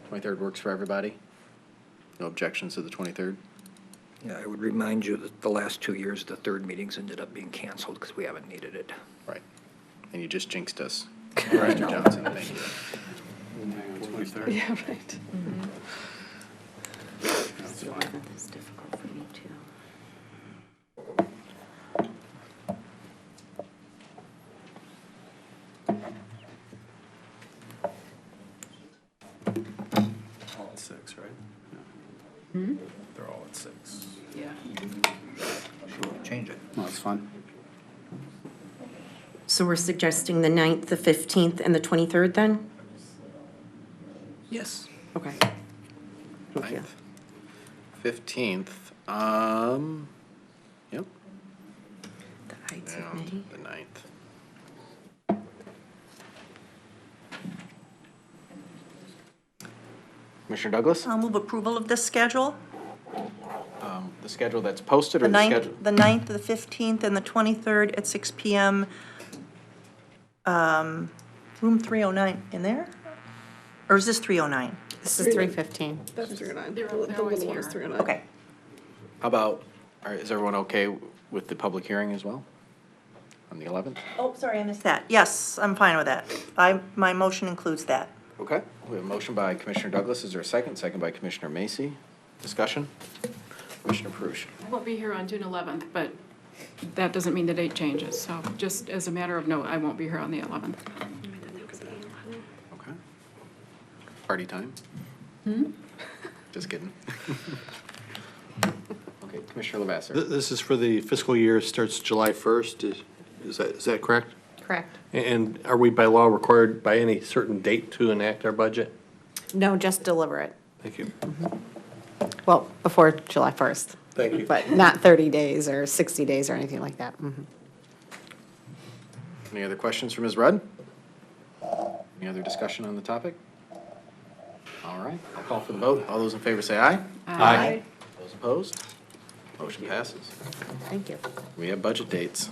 23rd works for everybody? No objections to the 23rd? Yeah, I would remind you that the last 2 years, the third meetings ended up being canceled because we haven't needed it. Right. And you just jinxed us. Mr. Johnson, thank you. 23rd? Yeah, right. It's difficult for me too. All at 6, right? They're all at 6. Yeah. Change it. No, it's fine. So we're suggesting the 9th, the 15th, and the 23rd then? Yes. Okay. 9th, 15th, yep. The Ides of And May. the 9th. Commissioner Douglas? I'll move approval of this schedule. The schedule that's posted The or the schedule? 9th, the 15th, and the 23rd at 6 PM. Room 309 in there? Or is this 309? This is 3:15. That's 309. They're The always little one here. is 309. Okay. How about, is everyone okay with the public hearing as well? On the 11th? Oh, sorry, I missed that. Yes, I'm fine with that. My motion includes that. Okay. We have a motion by Commissioner Douglas. Is there a second? Second by Commissioner Macy. Discussion? Commissioner Perush. I won't be here on June 11th, but that doesn't mean the date changes. So just as a matter of note, I won't be here on the 11th. Okay. Party time? Just kidding. Okay, Commissioner Lavasser. This is for the fiscal year, starts July 1st. Is that correct? Correct. And are we by law required by any certain date to enact our budget? No, just deliver it. Thank you. Well, before July 1st. Thank you. But not 30 days or 60 days or anything like that. Any other questions for Ms. Rudd? Any other discussion on the topic? All right, I'll call for the vote. All those in favor say aye. Aye. Those opposed? Motion passes. Thank you. We have budget dates.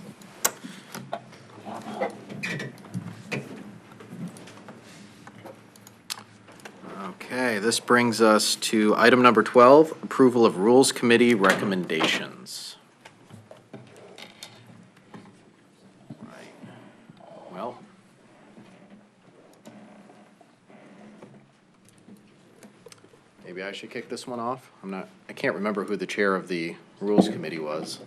Okay, this brings us to item number 12, approval of Rules Committee recommendations. Right. Well, maybe I should kick this one off. I can't remember who the chair of the Rules Committee was.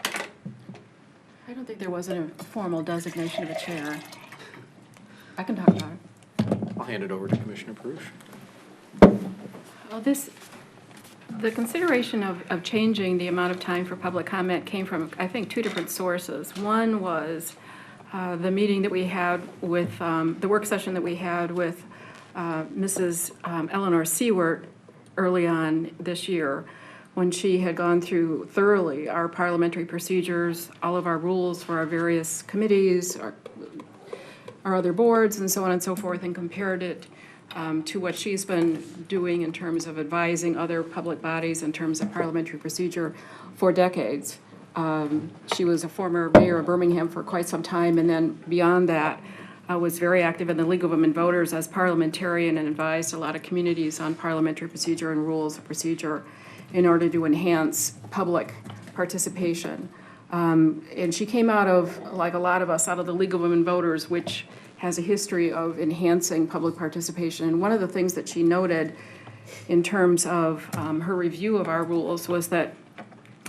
I don't think there was a formal designation of a chair. I can talk about it. I'll hand it over to Commissioner Perush. Well, the consideration of changing the amount of time for public comment came from, I think, two different sources. One was the meeting that we had with, the work session that we had with Mrs. Eleanor Seward early on this year, when she had gone through thoroughly our parliamentary procedures, all of our rules for our various committees, our other boards, and so on and so forth, and compared it to what she's been doing in terms of advising other public bodies in terms of parliamentary procedure for decades. She was a former mayor of Birmingham for quite some time, and then beyond that, was very active in the League of Women Voters as parliamentarian and advised a lot of communities on parliamentary procedure and rules of procedure in order to enhance public participation. And she came out of, like a lot of us, out of the League of Women Voters, which has a history of enhancing public participation. And one of the things that she noted in terms of her review of our rules was that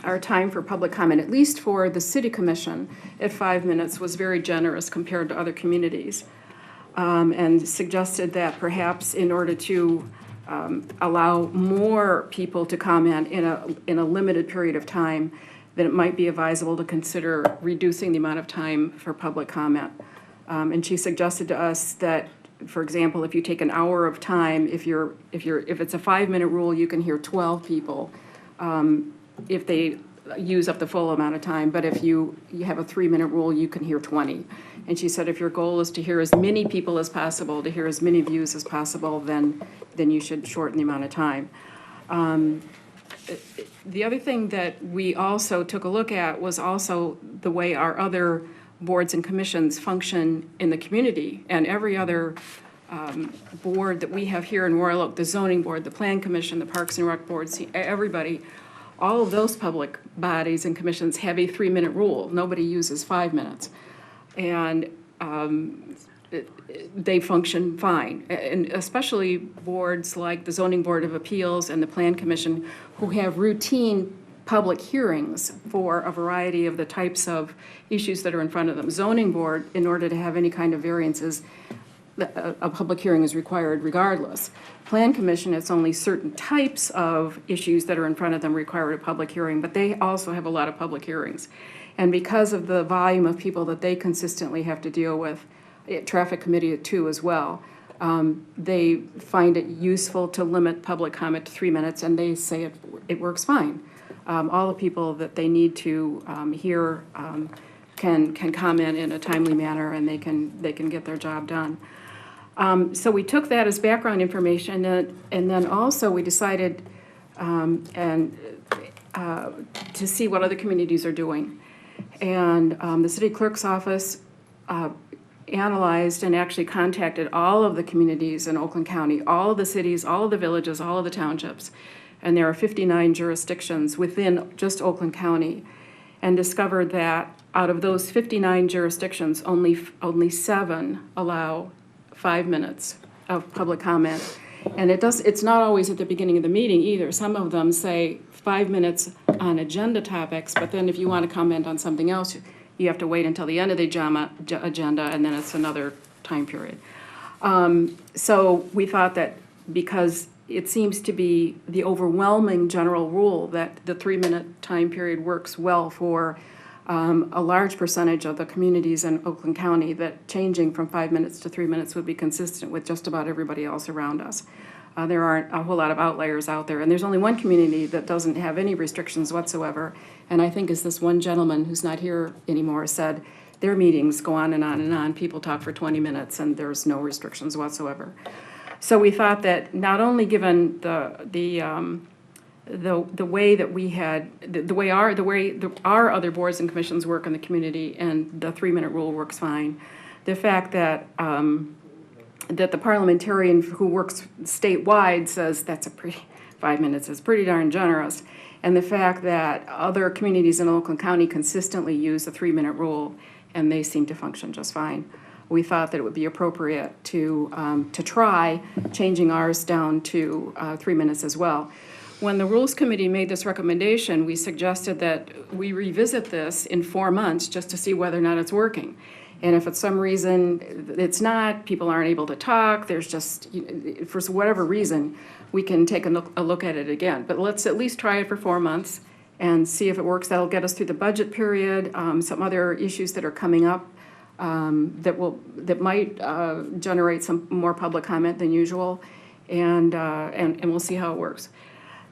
our time for public comment, at least for the city commission, at 5 minutes was very generous compared to other communities. And suggested that perhaps in order to allow more people to comment in a limited period of time, that it might be advisable to consider reducing the amount of time for public comment. And she suggested to us that, for example, if you take an hour of time, if it's a 5-minute rule, you can hear 12 people if they use up the full amount of time. But if you have a 3-minute rule, you can hear 20. And she said if your goal is to hear as many people as possible, to hear as many views as possible, then you should shorten the amount of time. The other thing that we also took a look at was also the way our other boards and commissions function in the community. And every other board that we have here in Royal Oak, the zoning board, the plan commission, the parks and rec boards, everybody, all of those public bodies and commissions have a 3-minute rule. Nobody uses 5 minutes. And they function fine, and especially boards like the Zoning Board of Appeals and the Plan Commission, who have routine public hearings for a variety of the types of issues that are in front of them. Zoning Board, in order to have any kind of variances, a public hearing is required regardless. Plan Commission, it's only certain types of issues that are in front of them require a public hearing, but they also have a lot of public hearings. And because of the volume of people that they consistently have to deal with, traffic committee too as well, they find it useful to limit public comment to 3 minutes, and they say it works fine. All the people that they need to hear can comment in a timely manner, and they can get their job done. So we took that as background information, and then also we decided to see what other communities are doing. And the city clerk's office analyzed and actually contacted all of the communities in Oakland County, all of the cities, all of the villages, all of the townships. And there are 59 jurisdictions within just Oakland County, and discovered that out of those 59 jurisdictions, only 7 allow 5 minutes of public comment. And it's not always at the beginning of the meeting either. Some of them say 5 minutes on agenda topics, but then if you want to comment on something else, you have to wait until the end of the agenda, and then it's another time period. So we thought that because it seems to be the overwhelming general rule that the 3-minute time period works well for a large percentage of the communities in Oakland County, that changing from 5 minutes to 3 minutes would be consistent with just about everybody else around us. There aren't a whole lot of outliers out there, and there's only one community that doesn't have any restrictions whatsoever, and I think as this one gentleman who's not here anymore said, their meetings go on and on and on. People talk for 20 minutes, and there's no restrictions whatsoever. So we thought that not only given the the way that we had, the way our other boards and commissions work in the community, and the 3-minute rule works fine. The fact that that the parliamentarian who works statewide says that's a pretty, 5 minutes is pretty darn generous. And the fact that other communities in Oakland County consistently use the 3-minute rule, and they seem to function just fine. We thought that it would be appropriate to try changing ours down to 3 minutes as well. When the Rules Committee made this recommendation, we suggested that we revisit this in 4 months just to see whether or not it's working. And if for some reason it's not, people aren't able to talk, there's just, for whatever reason, we can take a look at it again. But let's at least try it for 4 months and see if it works. That'll get us through the budget period, some other issues that are coming up that might generate some more public comment than usual, and we'll see how it works.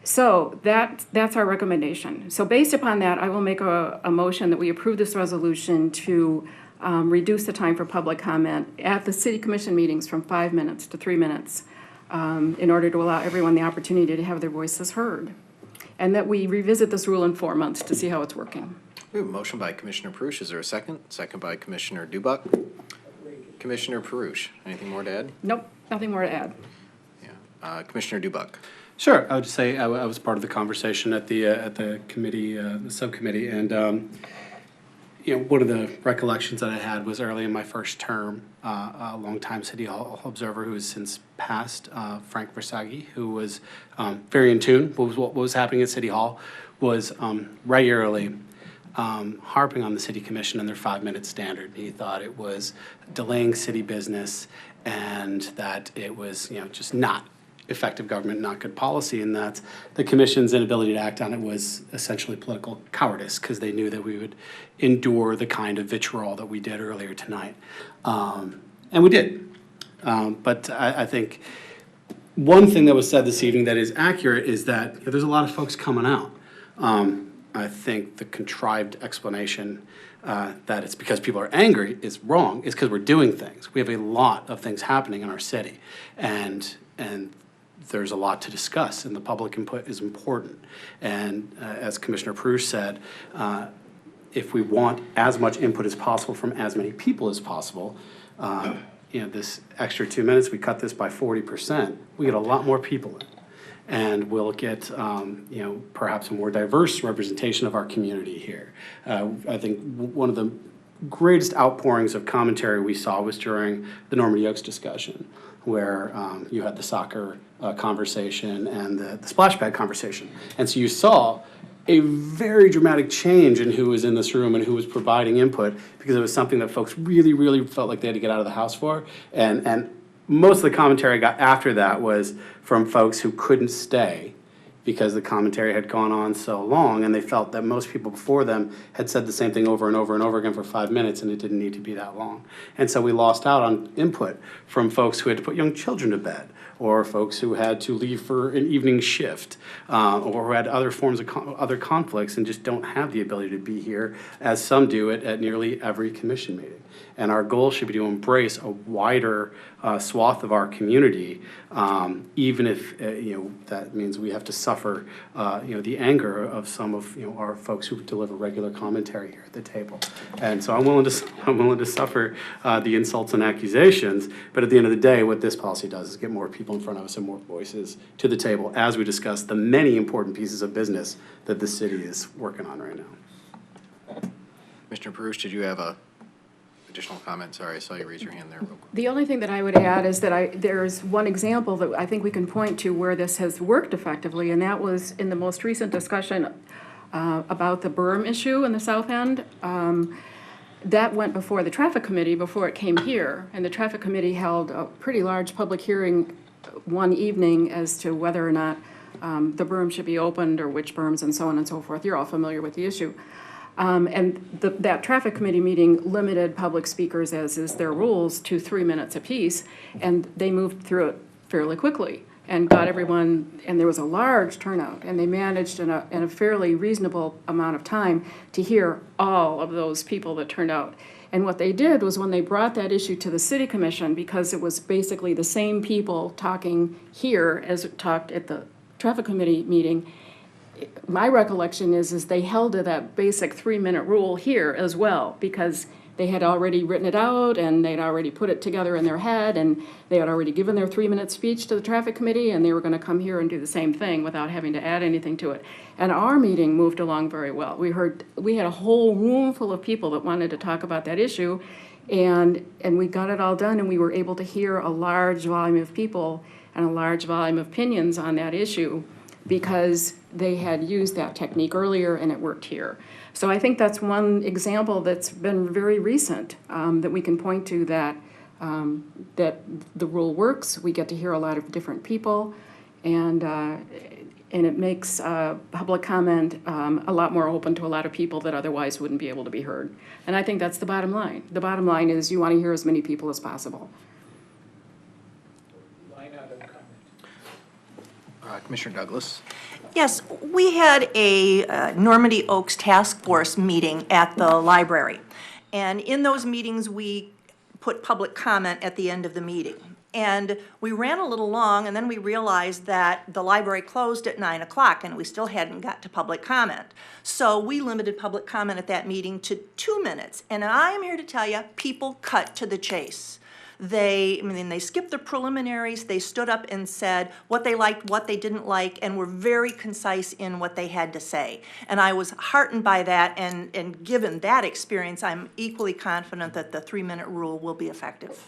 So that's our recommendation. So based upon that, I will make a motion that we approve this resolution to reduce the time for public comment at the city commission meetings from 5 minutes to 3 minutes in order to allow everyone the opportunity to have their voices heard. And that we revisit this rule in 4 months to see how it's working. We have a motion by Commissioner Perush. Is there a second? Second by Commissioner Dubuck. Commissioner Perush, anything more to add? Nope, nothing more to add. Yeah. Commissioner Dubuck. Sure. I would just say I was part of the conversation at the committee, the subcommittee, and one of the recollections that I had was early in my first term, a longtime City Hall observer who has since passed, Frank Versaghi, who was very in tune with what was happening at City Hall, was regularly harping on the City Commission and their 5-minute standard. He thought it was delaying city business and that it was, just not effective government, not good policy, and that the Commission's inability to act on it was essentially political cowardice because they knew that we would endure the kind of vitriol that we did earlier tonight. And we did. But I think one thing that was said this evening that is accurate is that there's a lot of folks coming out. I think the contrived explanation that it's because people are angry is wrong. It's because we're doing things. We have a lot of things happening in our city, and there's a lot to discuss, and the public input is important. And as Commissioner Perush said, if we want as much input as possible from as many people as possible, this extra 2 minutes, we cut this by 40%, we get a lot more people in. And we'll get, perhaps a more diverse representation of our community here. I think one of the greatest outpourings of commentary we saw was during the Normandy Oaks discussion, where you had the soccer conversation and the splash pad conversation. And so you saw a very dramatic change in who was in this room and who was providing input, because it was something that folks really, really felt like they had to get out of the house for. And most of the commentary I got after that was from folks who couldn't stay because the commentary had gone on so long, and they felt that most people before them had said the same thing over and over and over again for 5 minutes, and it didn't need to be that long. And so we lost out on input from folks who had to put young children to bed, or folks who had to leave for an evening shift, or who had other forms of other conflicts and just don't have the ability to be here, as some do at nearly every commission meeting. And our goal should be to embrace a wider swath of our community, even if that means we have to suffer the anger of some of our folks who deliver regular commentary here at the table. And so I'm willing to suffer the insults and accusations. But at the end of the day, what this policy does is get more people in front of us and more voices to the table as we discuss the many important pieces of business that the city is working on right now. Commissioner Perush, did you have a additional comment? Sorry, I saw you raise your hand there real quick. The only thing that I would add is that there's one example that I think we can point to where this has worked effectively, and that was in the most recent discussion about the berm issue in the South End. That went before the traffic committee before it came here, and the traffic committee held a pretty large public hearing one evening as to whether or not the berm should be opened, or which berms, and so on and so forth. You're all familiar with the issue. And that traffic committee meeting limited public speakers, as is their rules, to 3 minutes apiece, and they moved through it fairly quickly and got everyone, and there was a large turnout, and they managed in a fairly reasonable amount of time to hear all of those people that turned out. And what they did was, when they brought that issue to the city commission, because it was basically the same people talking here as it talked at the traffic committee meeting, my recollection is they held to that basic 3-minute rule here as well, because they had already written it out and they'd already put it together in their head, and they had already given their 3-minute speech to the traffic committee, and they were gonna come here and do the same thing without having to add anything to it. And our meeting moved along very well. We had a whole room full of people that wanted to talk about that issue, and we got it all done, and we were able to hear a large volume of people and a large volume of opinions on that issue because they had used that technique earlier and it worked here. So I think that's one example that's been very recent that we can point to that the rule works. We get to hear a lot of different people, and it makes public comment a lot more open to a lot of people that otherwise wouldn't be able to be heard. And I think that's the bottom line. The bottom line is you want to hear as many people as possible. Commissioner Douglas. Yes, we had a Normandy Oaks Task Force meeting at the library. And in those meetings, we put public comment at the end of the meeting. And we ran a little long, and then we realized that the library closed at 9 o'clock, and we still hadn't got to public comment. So we limited public comment at that meeting to 2 minutes. And I am here to tell you, people cut to the chase. They skipped the preliminaries, they stood up and said what they liked, what they didn't like, and were very concise in what they had to say. And I was heartened by that, and given that experience, I'm equally confident that the 3-minute rule will be effective.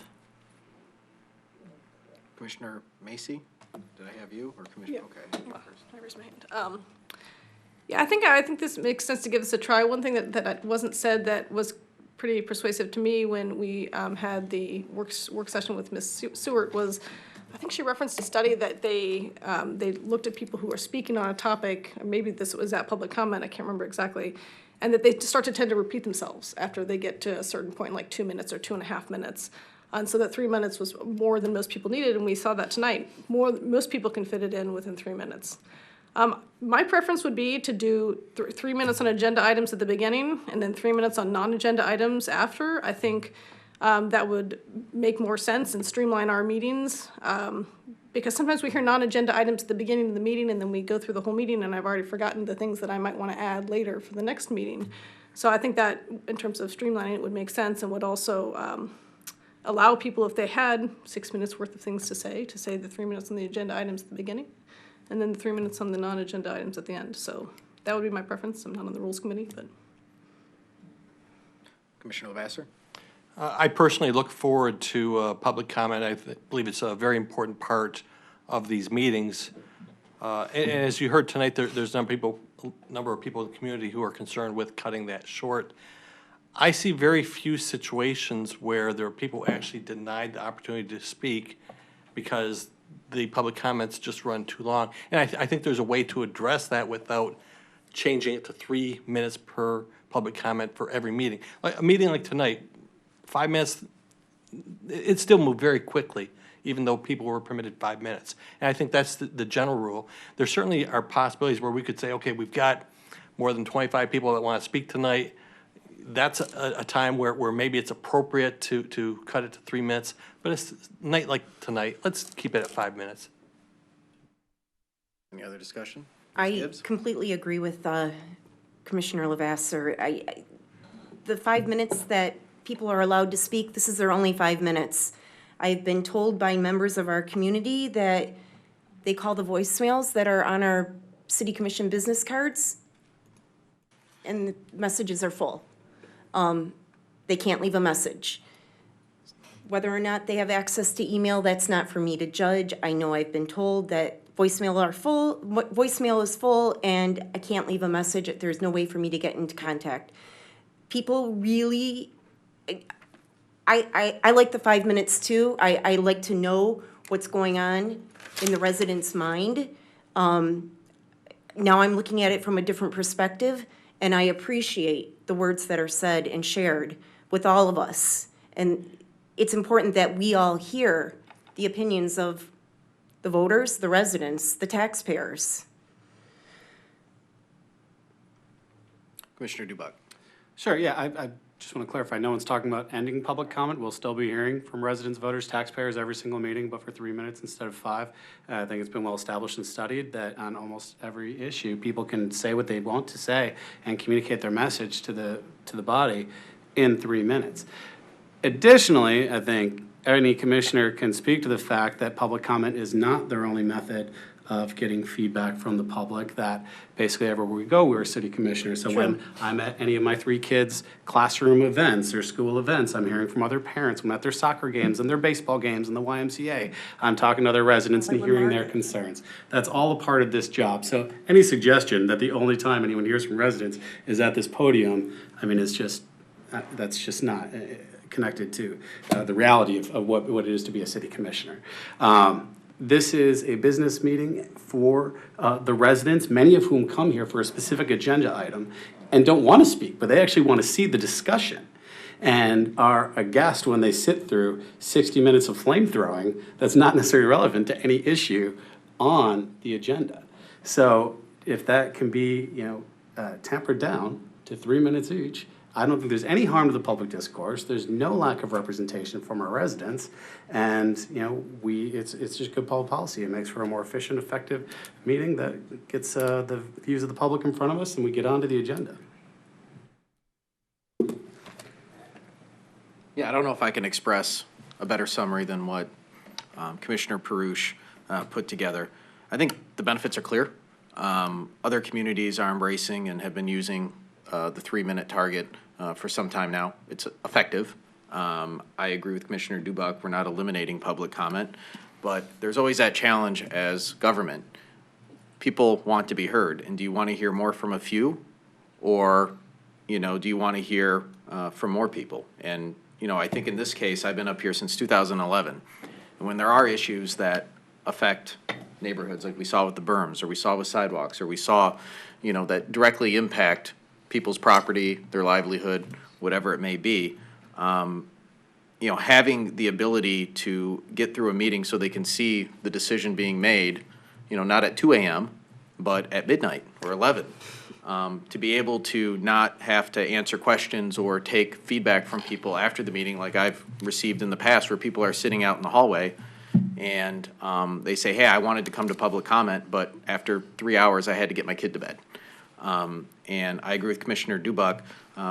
Commissioner Macy, did I have you, or Commissioner? Yeah. Okay. I raised my hand. Yeah, I think this makes sense to give this a try. One thing that wasn't said that was pretty persuasive to me when we had the work session with Ms. Seward was, I think she referenced a study that they looked at people who were speaking on a topic, or maybe this was at public comment, I can't remember exactly, and that they start to tend to repeat themselves after they get to a certain point, like 2 minutes or 2.5 minutes. And so that 3 minutes was more than most people needed, and we saw that tonight. Most people can fit it in within 3 minutes. My preference would be to do 3 minutes on agenda items at the beginning and then 3 minutes on non-agenda items after. I think that would make more sense and streamline our meetings because sometimes we hear non-agenda items at the beginning of the meeting and then we go through the whole meeting and I've already forgotten the things that I might want to add later for the next meeting. So I think that in terms of streamlining it would make sense and would also allow people, if they had 6 minutes worth of things to say the 3 minutes on the agenda items at the beginning and then the 3 minutes on the non-agenda items at the end. So that would be my preference. I'm not on the Rules Committee, but. Commissioner Lavasser? I personally look forward to public comment. I believe it's a very important part of these meetings. And as you heard tonight, there's a number of people in the community who are concerned with cutting that short. I see very few situations where there are people actually denied the opportunity to speak because the public comments just run too long. And I think there's a way to address that without changing it to 3 minutes per public comment for every meeting. Like a meeting like tonight, 5 minutes, it still moved very quickly, even though people were permitted 5 minutes. And I think that's the general rule. There certainly are possibilities where we could say, okay, we've got more than 25 people that want to speak tonight. That's a time where maybe it's appropriate to cut it to 3 minutes, but it's a night like tonight, let's keep it at 5 minutes. Any other discussion? I completely agree with Commissioner Lavasser. The 5 minutes that people are allowed to speak, this is their only 5 minutes. I've been told by members of our community that they call the voicemails that are on our city commission business cards, and the messages are full. They can't leave a message. Whether or not they have access to email, that's not for me to judge. I know I've been told that voicemail is full and I can't leave a message. There's no way for me to get into contact. People really, I like the 5 minutes too. I like to know what's going on in the resident's mind. Now I'm looking at it from a different perspective, and I appreciate the words that are said and shared with all of us. And it's important that we all hear the opinions of the voters, the residents, the taxpayers. Commissioner Dubak. Sure, yeah, I Just want to clarify, no one's talking about ending public comment. We'll still be hearing from residents, voters, taxpayers every single meeting, but for 3 minutes instead of 5. I think it's been well established and studied that on almost every issue, people can say what they want to say and communicate their message to the body in 3 minutes. Additionally, I think any commissioner can speak to the fact that public comment is not their only method of getting feedback from the public, that basically everywhere we go, we're a city commissioner. So when I'm at any of my 3 kids' classroom events or school events, I'm hearing from other parents. I'm at their soccer games and their baseball games and the YMCA. I'm talking to other residents and hearing their concerns. That's all a part of this job. So any suggestion that the only time anyone hears from residents is at this podium, I mean, it's just, that's just not connected to the reality of what it is to be a city commissioner. This is a business meeting for the residents, many of whom come here for a specific agenda item and don't want to speak, but they actually want to see the discussion and are aghast when they sit through 60 minutes of flamethrowing that's not necessarily relevant to any issue on the agenda. So if that can be, tempered down to 3 minutes each, I don't think there's any harm to the public discourse. There's no lack of representation from our residents. And, it's just good public policy. It makes for a more efficient, effective meeting that gets the views of the public in front of us and we get onto the agenda. Yeah, I don't know if I can express a better summary than what Commissioner Perush put together. I think the benefits are clear. Other communities are embracing and have been using the 3-minute target for some time now. It's effective. I agree with Commissioner Dubak. We're not eliminating public comment, but there's always that challenge as government. People want to be heard, and do you want to hear more from a few, or do you want to hear from more people? And I think in this case, I've been up here since 2011, and when there are issues that affect neighborhoods, like we saw with the berms, or we saw with sidewalks, or we saw, that directly impact people's property, their livelihood, whatever it may be, having the ability to get through a meeting so they can see the decision being made, not at 2 a.m., but at midnight or 11, to be able to not have to answer questions or take feedback from people after the meeting like I've received in the past, where people are sitting out in the hallway and they say, hey, I wanted to come to public comment, but after 3 hours I had to get my kid to bed. And I agree with Commissioner Dubak.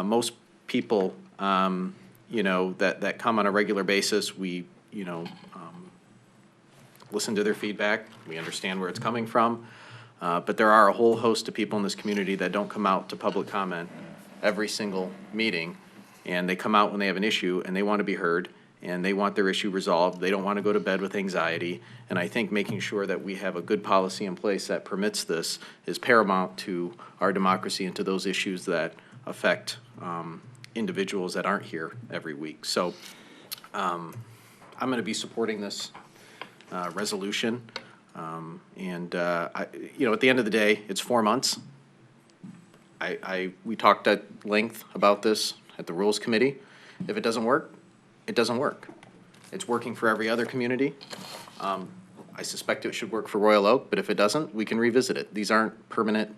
Most people, that come on a regular basis, we, listen to their feedback. We understand where it's coming from. But there are a whole host of people in this community that don't come out to public comment every single meeting. And they come out when they have an issue and they want to be heard and they want their issue resolved. They don't want to go to bed with anxiety. And I think making sure that we have a good policy in place that permits this is paramount to our democracy and to those issues that affect individuals that aren't here every week. So I'm going to be supporting this resolution. At the end of the day, it's 4 months. We talked at length about this at the Rules Committee. If it doesn't work, it doesn't work. It's working for every other community. I suspect it should work for Royal Oak, but if it doesn't, we can revisit it. These aren't permanent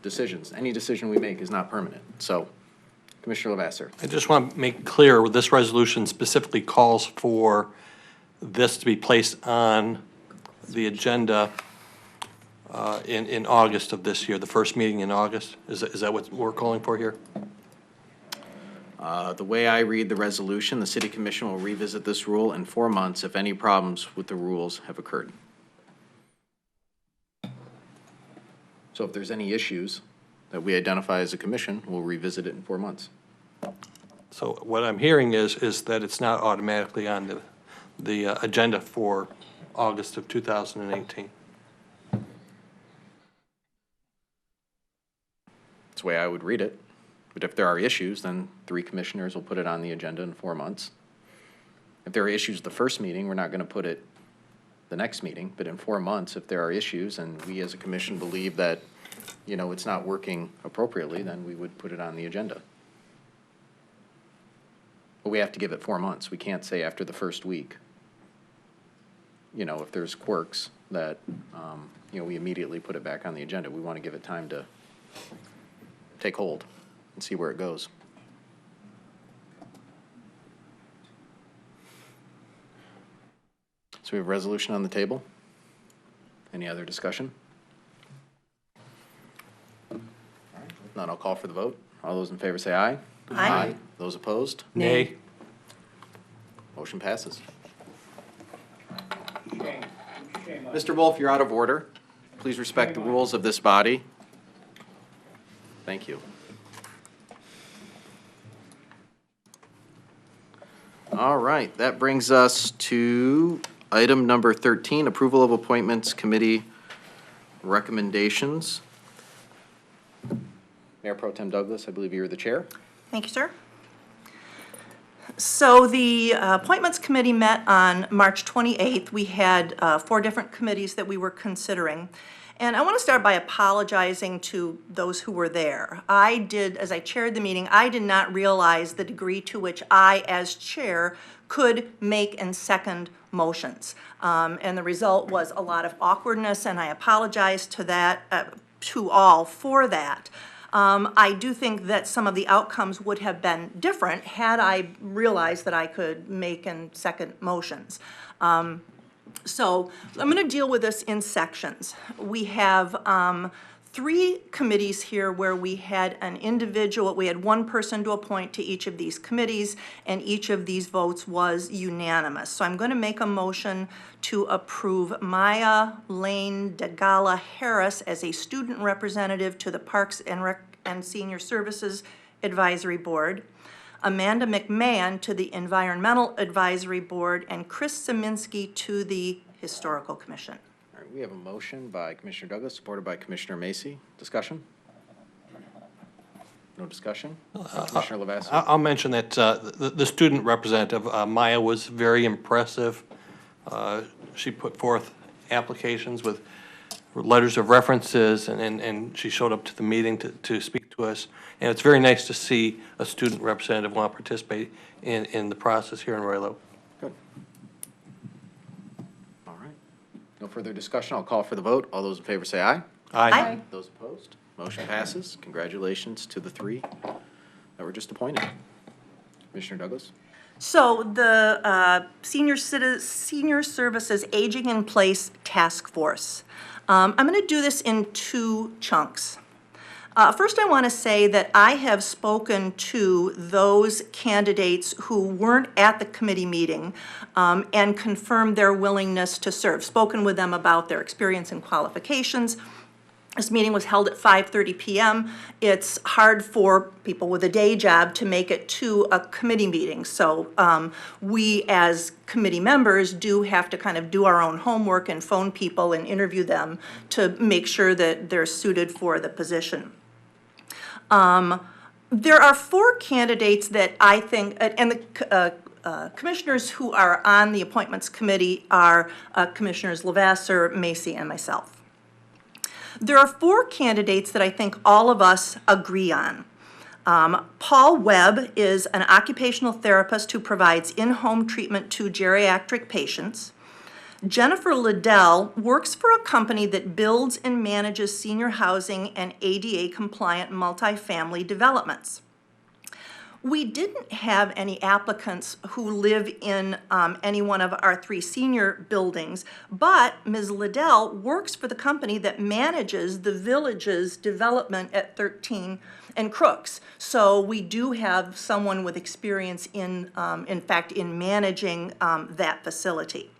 decisions. Any decision we make is not permanent. So, Commissioner Lavasser. I just want to make clear, this resolution specifically calls for this to be placed on the agenda in August of this year, the first meeting in August. Is that what we're calling for here? The way I read the resolution, the City Commission will revisit this rule in 4 months if any problems with the rules have occurred. So if there's any issues that we identify as a commission, we'll revisit it in 4 months. So what I'm hearing is that it's not automatically on the agenda for August of 2018. That's the way I would read it. But if there are issues, then 3 commissioners will put it on the agenda in 4 months. If there are issues the first meeting, we're not going to put it the next meeting. But in 4 months, if there are issues and we as a commission believe that, it's not working appropriately, then we would put it on the agenda. But we have to give it 4 months. We can't say after the first week, if there's quirks that, we immediately put it back on the agenda. We want to give it time to take hold and see where it goes. So we have a resolution on the table. Any other discussion? All right, if not, I'll call for the vote. All those in favor say aye. Aye. Those opposed? Nay. Motion passes. Mr. Wolf, you're out of order. Please respect the rules of this body. Thank you. All right, that brings us to item number 13, approval of appointments committee recommendations. Mayor Pro Tem Douglas, I believe you're the chair. Thank you, sir. So the Appointments Committee met on March 28th. We had 4 different committees that we were considering. And I want to start by apologizing to those who were there. I did, as I chaired the meeting, I did not realize the degree to which I, as chair, could make and second motions. And the result was a lot of awkwardness, and I apologize to that, to all for that. I do think that some of the outcomes would have been different had I realized that I could make and second motions. So I'm going to deal with this in sections. We have 3 committees here where we had we had one person to appoint to each of these committees, and each of these votes was unanimous. So I'm going to make a motion to approve Maya Lane DeGala Harris as a student representative to the Parks and Senior Services Advisory Board, Amanda McMahon to the Environmental Advisory Board, and Chris Zeminski to the Historical Commission. All right, we have a motion by Commissioner Douglas, supported by Commissioner Macy. Discussion? No discussion? Commissioner Lavasser? I'll mention that the student representative, Maya, was very impressive. She put forth applications with letters of references, and she showed up to the meeting to speak to us. And it's very nice to see a student representative want to participate in the process here in Royal Oak. Good. All right. No further discussion. I'll call for the vote. All those in favor say aye. Aye. Those opposed? Motion passes. Congratulations to the 3 that were just appointed. Commissioner Douglas? So the Senior Services Aging in Place Task Force. I'm going to do this in 2 chunks. First, I want to say that I have spoken to those candidates who weren't at the committee meeting and confirmed their willingness to serve, spoken with them about their experience and qualifications. This meeting was held at 5:30 p.m. It's hard for people with a day job to make it to a committee meeting. So we as committee members do have to kind of do our own homework and phone people and interview them to make sure that they're suited for the position. There are 4 candidates that I think, and the commissioners who are on the appointments committee are Commissioners Lavasser, Macy, and myself. There are 4 candidates that I think all of us agree on. Paul Webb is an occupational therapist who provides in-home treatment to geriatric patients. Jennifer Liddell works for a company that builds and manages senior housing and ADA-compliant multifamily developments. We didn't have any applicants who live in any one of our 3 senior buildings, but Ms. Liddell works for the company that manages the Village's development at 13 and Crooks. So we do have someone with experience in fact, in managing that facility.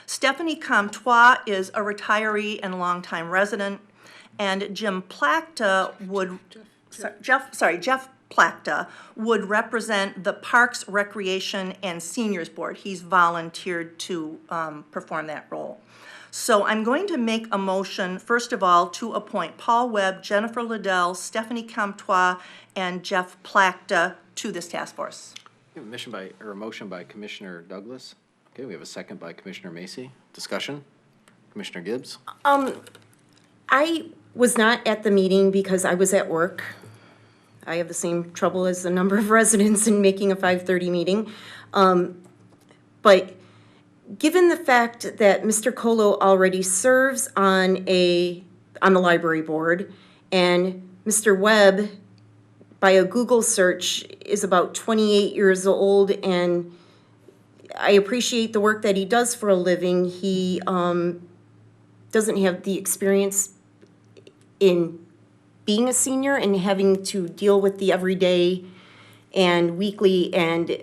Stephanie Comtois is a retiree and longtime resident, and Jim Plakta would, Jeff Plakta would represent the Parks, Recreation, and Seniors Board. He's volunteered to perform that role. So I'm going to make a motion, first of all, to appoint Paul Webb, Jennifer Liddell, Stephanie Comtois, and Jeff Plakta to this task force. We have a motion by Commissioner Douglas. Okay, we have a second by Commissioner Macy. Discussion? Commissioner Gibbs? I was not at the meeting because I was at work. I have the same trouble as a number of residents in making a 5:30 meeting. But given the fact that Mr. Colo already serves on the library board, and Mr. Webb, by a Google search, is about 28 years old and I appreciate the work that he does for a living. He doesn't have the experience in being a senior and having to deal with the everyday and weekly and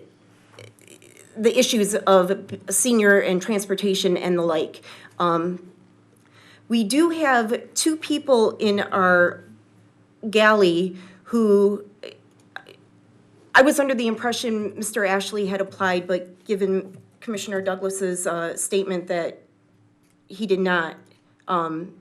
the issues of senior and transportation and the like. We do have 2 people in our galley who, I was under the impression Mr. Ashley had applied, but given Commissioner Douglas's statement that he did not, and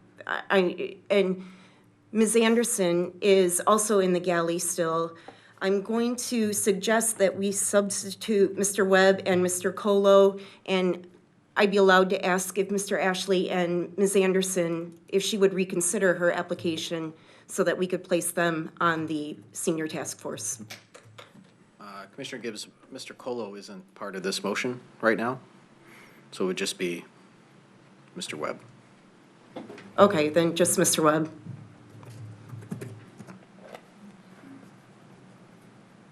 Ms. Anderson is also in the galley still. I'm going to suggest that we substitute Mr. Webb and Mr. Colo, and I'd be allowed to ask if Mr. Ashley and Ms. Anderson, if she would reconsider her application so that we could place them on the senior task force. Commissioner Gibbs, Mr. Colo isn't part of this motion right now, so it would just be Mr. Webb. Okay, then just Mr. Webb.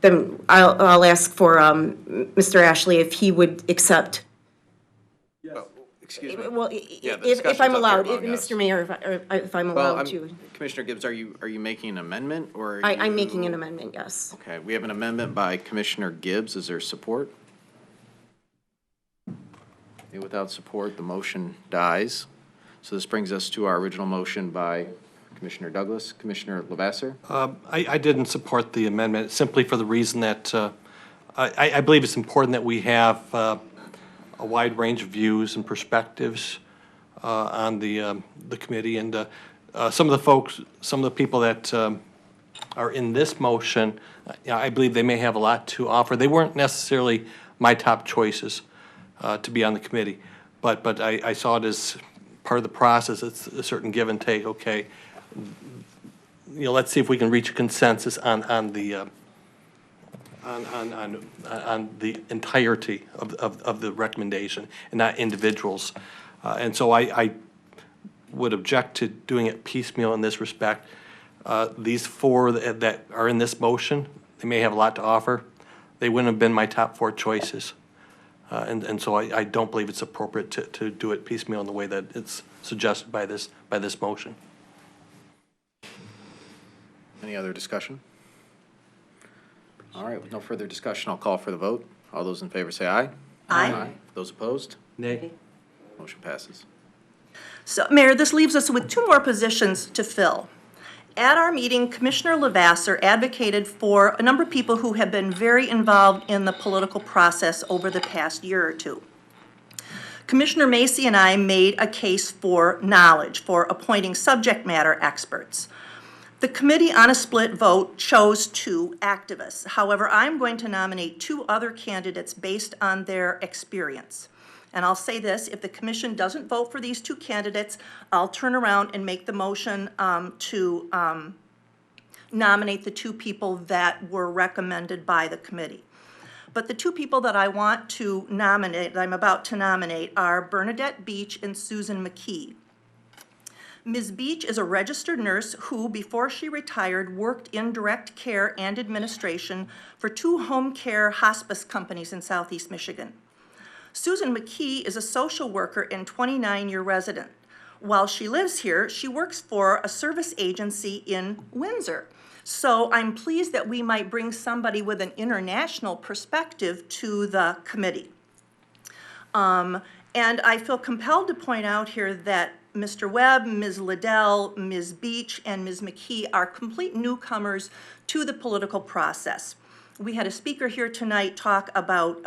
Then I'll ask for Mr. Ashley if he would accept. Oh, excuse me. Well, Yeah, the if discussion's I'm up allowed, there among us. Mr. Mayor, if I'm Well, allowed to. Commissioner Gibbs, are you making an amendment, or? are I'm you- making an amendment, yes. Okay, we have an amendment by Commissioner Gibbs. Is there support? Okay, without support, the motion dies. So this brings us to our original motion by Commissioner Douglas. Commissioner Lavasser? I didn't support the amendment simply for the reason that I believe it's important that we have a wide range of views and perspectives on the committee. And some of the people that are in this motion, I believe they may have a lot to offer. They weren't necessarily my top choices to be on the committee, but I saw it as part of the process. It's a certain give and take. Okay, let's see if we can reach a consensus on the entirety of the recommendation and not individuals. And so I would object to doing it piecemeal in this respect. These 4 that are in this motion, they may have a lot to offer. They wouldn't have been my top 4 choices. And so I don't believe it's appropriate to do it piecemeal in the way that it's suggested by this motion. Any other discussion? All right, with no further discussion, I'll call for the vote. All those in favor say aye. Aye. Those opposed? Nay. Motion passes. So, Mayor, this leaves us with 2 more positions to fill. At our meeting, Commissioner Lavasser advocated for a number of people who have been very involved in the political process over the past year or 2. Commissioner Macy and I made a case for knowledge, for appointing subject matter experts. The committee on a split vote chose 2 activists. However, I'm going to nominate 2 other candidates based on their experience. And I'll say this, if the commission doesn't vote for these 2 candidates, I'll turn around and make the motion to nominate the 2 people that were recommended by the committee. But the 2 people that I want to nominate, that I'm about to nominate, are Bernadette Beach and Susan McKee. Ms. Beach is a registered nurse who, before she retired, worked in direct care and administration for 2 home care hospice companies in Southeast Michigan. Susan McKee is a social worker and 29-year resident. While she lives here, she works for a service agency in Windsor. So I'm pleased that we might bring somebody with an international perspective to the committee. And I feel compelled to point out here that Mr. Webb, Ms. Liddell, Ms. Beach, and Ms. McKee are complete newcomers to the political process. We had a speaker here tonight talk about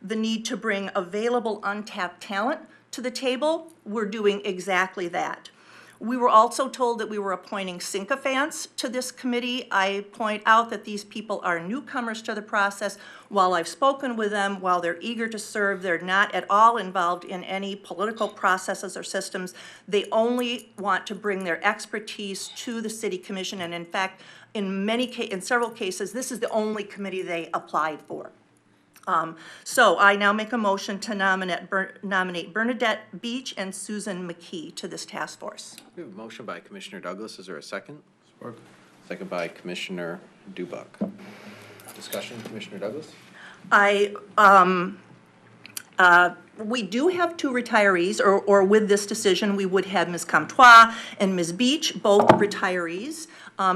the need to bring available untapped talent to the table. We're doing exactly that. We were also told that we were appointing sycophants to this committee. I point out that these people are newcomers to the process. While I've spoken with them, while they're eager to serve, they're not at all involved in any political processes or systems. They only want to bring their expertise to the City Commission, and in fact, in several cases, this is the only committee they applied for. So I now make a motion to nominate Bernadette Beach and Susan McKee to this task force. We have a motion by Commissioner Douglas. Is there a second? Support. Second by Commissioner Dubuck. Discussion, Commissioner Douglas? I We do have 2 retirees, or with this decision, we would have Ms. Comtois and Ms. Beach, both retirees.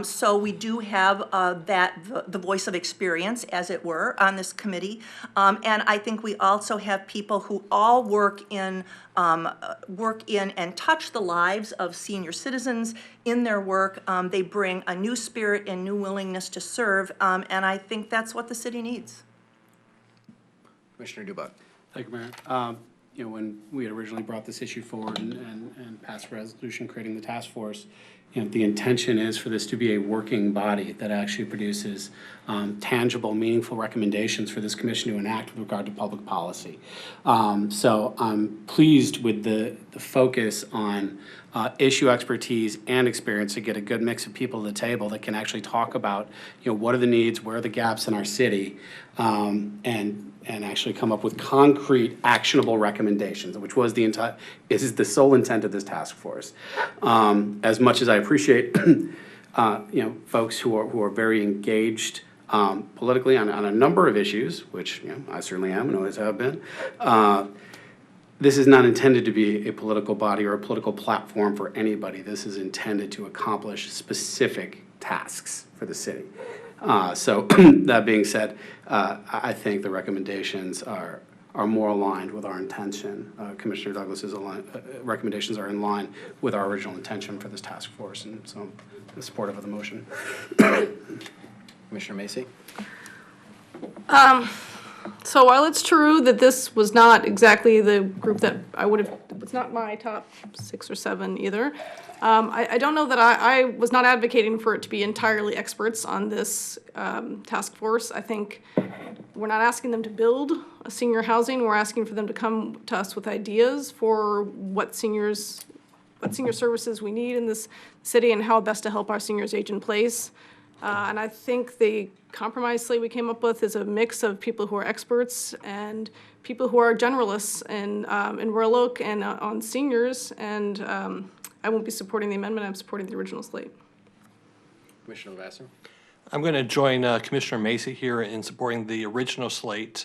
So we do have the voice of experience, as it were, on this committee. And I think we also have people who all work in and touch the lives of senior citizens in their work. They bring a new spirit and new willingness to serve, and I think that's what the city needs. Commissioner Dubak. Thank you, Mayor. When we had originally brought this issue forward and passed a resolution creating the task force, the intention is for this to be a working body that actually produces tangible, meaningful recommendations for this commission to enact with regard to public policy. So I'm pleased with the focus on issue expertise and experience to get a good mix of people at the table that can actually talk about, what are the needs, where are the gaps in our city, and actually come up with concrete, actionable recommendations, which was is the sole intent of this task force. As much as I appreciate, folks who are very engaged politically on a number of issues, which I certainly am and always have been. This is not intended to be a political body or a political platform for anybody. This is intended to accomplish specific tasks for the city. So that being said, I think the recommendations are more aligned with our intention. Commissioner Douglas's recommendations are in line with our original intention for this task force, and so I'm supportive of the motion. Commissioner Macy. So while it's true that this was not exactly the group that I would have, it's not my top 6 or 7 either. I don't know that I was not advocating for it to be entirely experts on this task force. I think we're not asking them to build a senior housing. We're asking for them to come to us with ideas for what senior services we need in this city and how best to help our seniors age in place. And I think the compromise slate we came up with is a mix of people who are experts and people who are generalists in Royal Oak and on seniors. And I won't be supporting the amendment. I'm supporting the original slate. Commissioner Lavasser. I'm going to join Commissioner Macy here in supporting the original slate.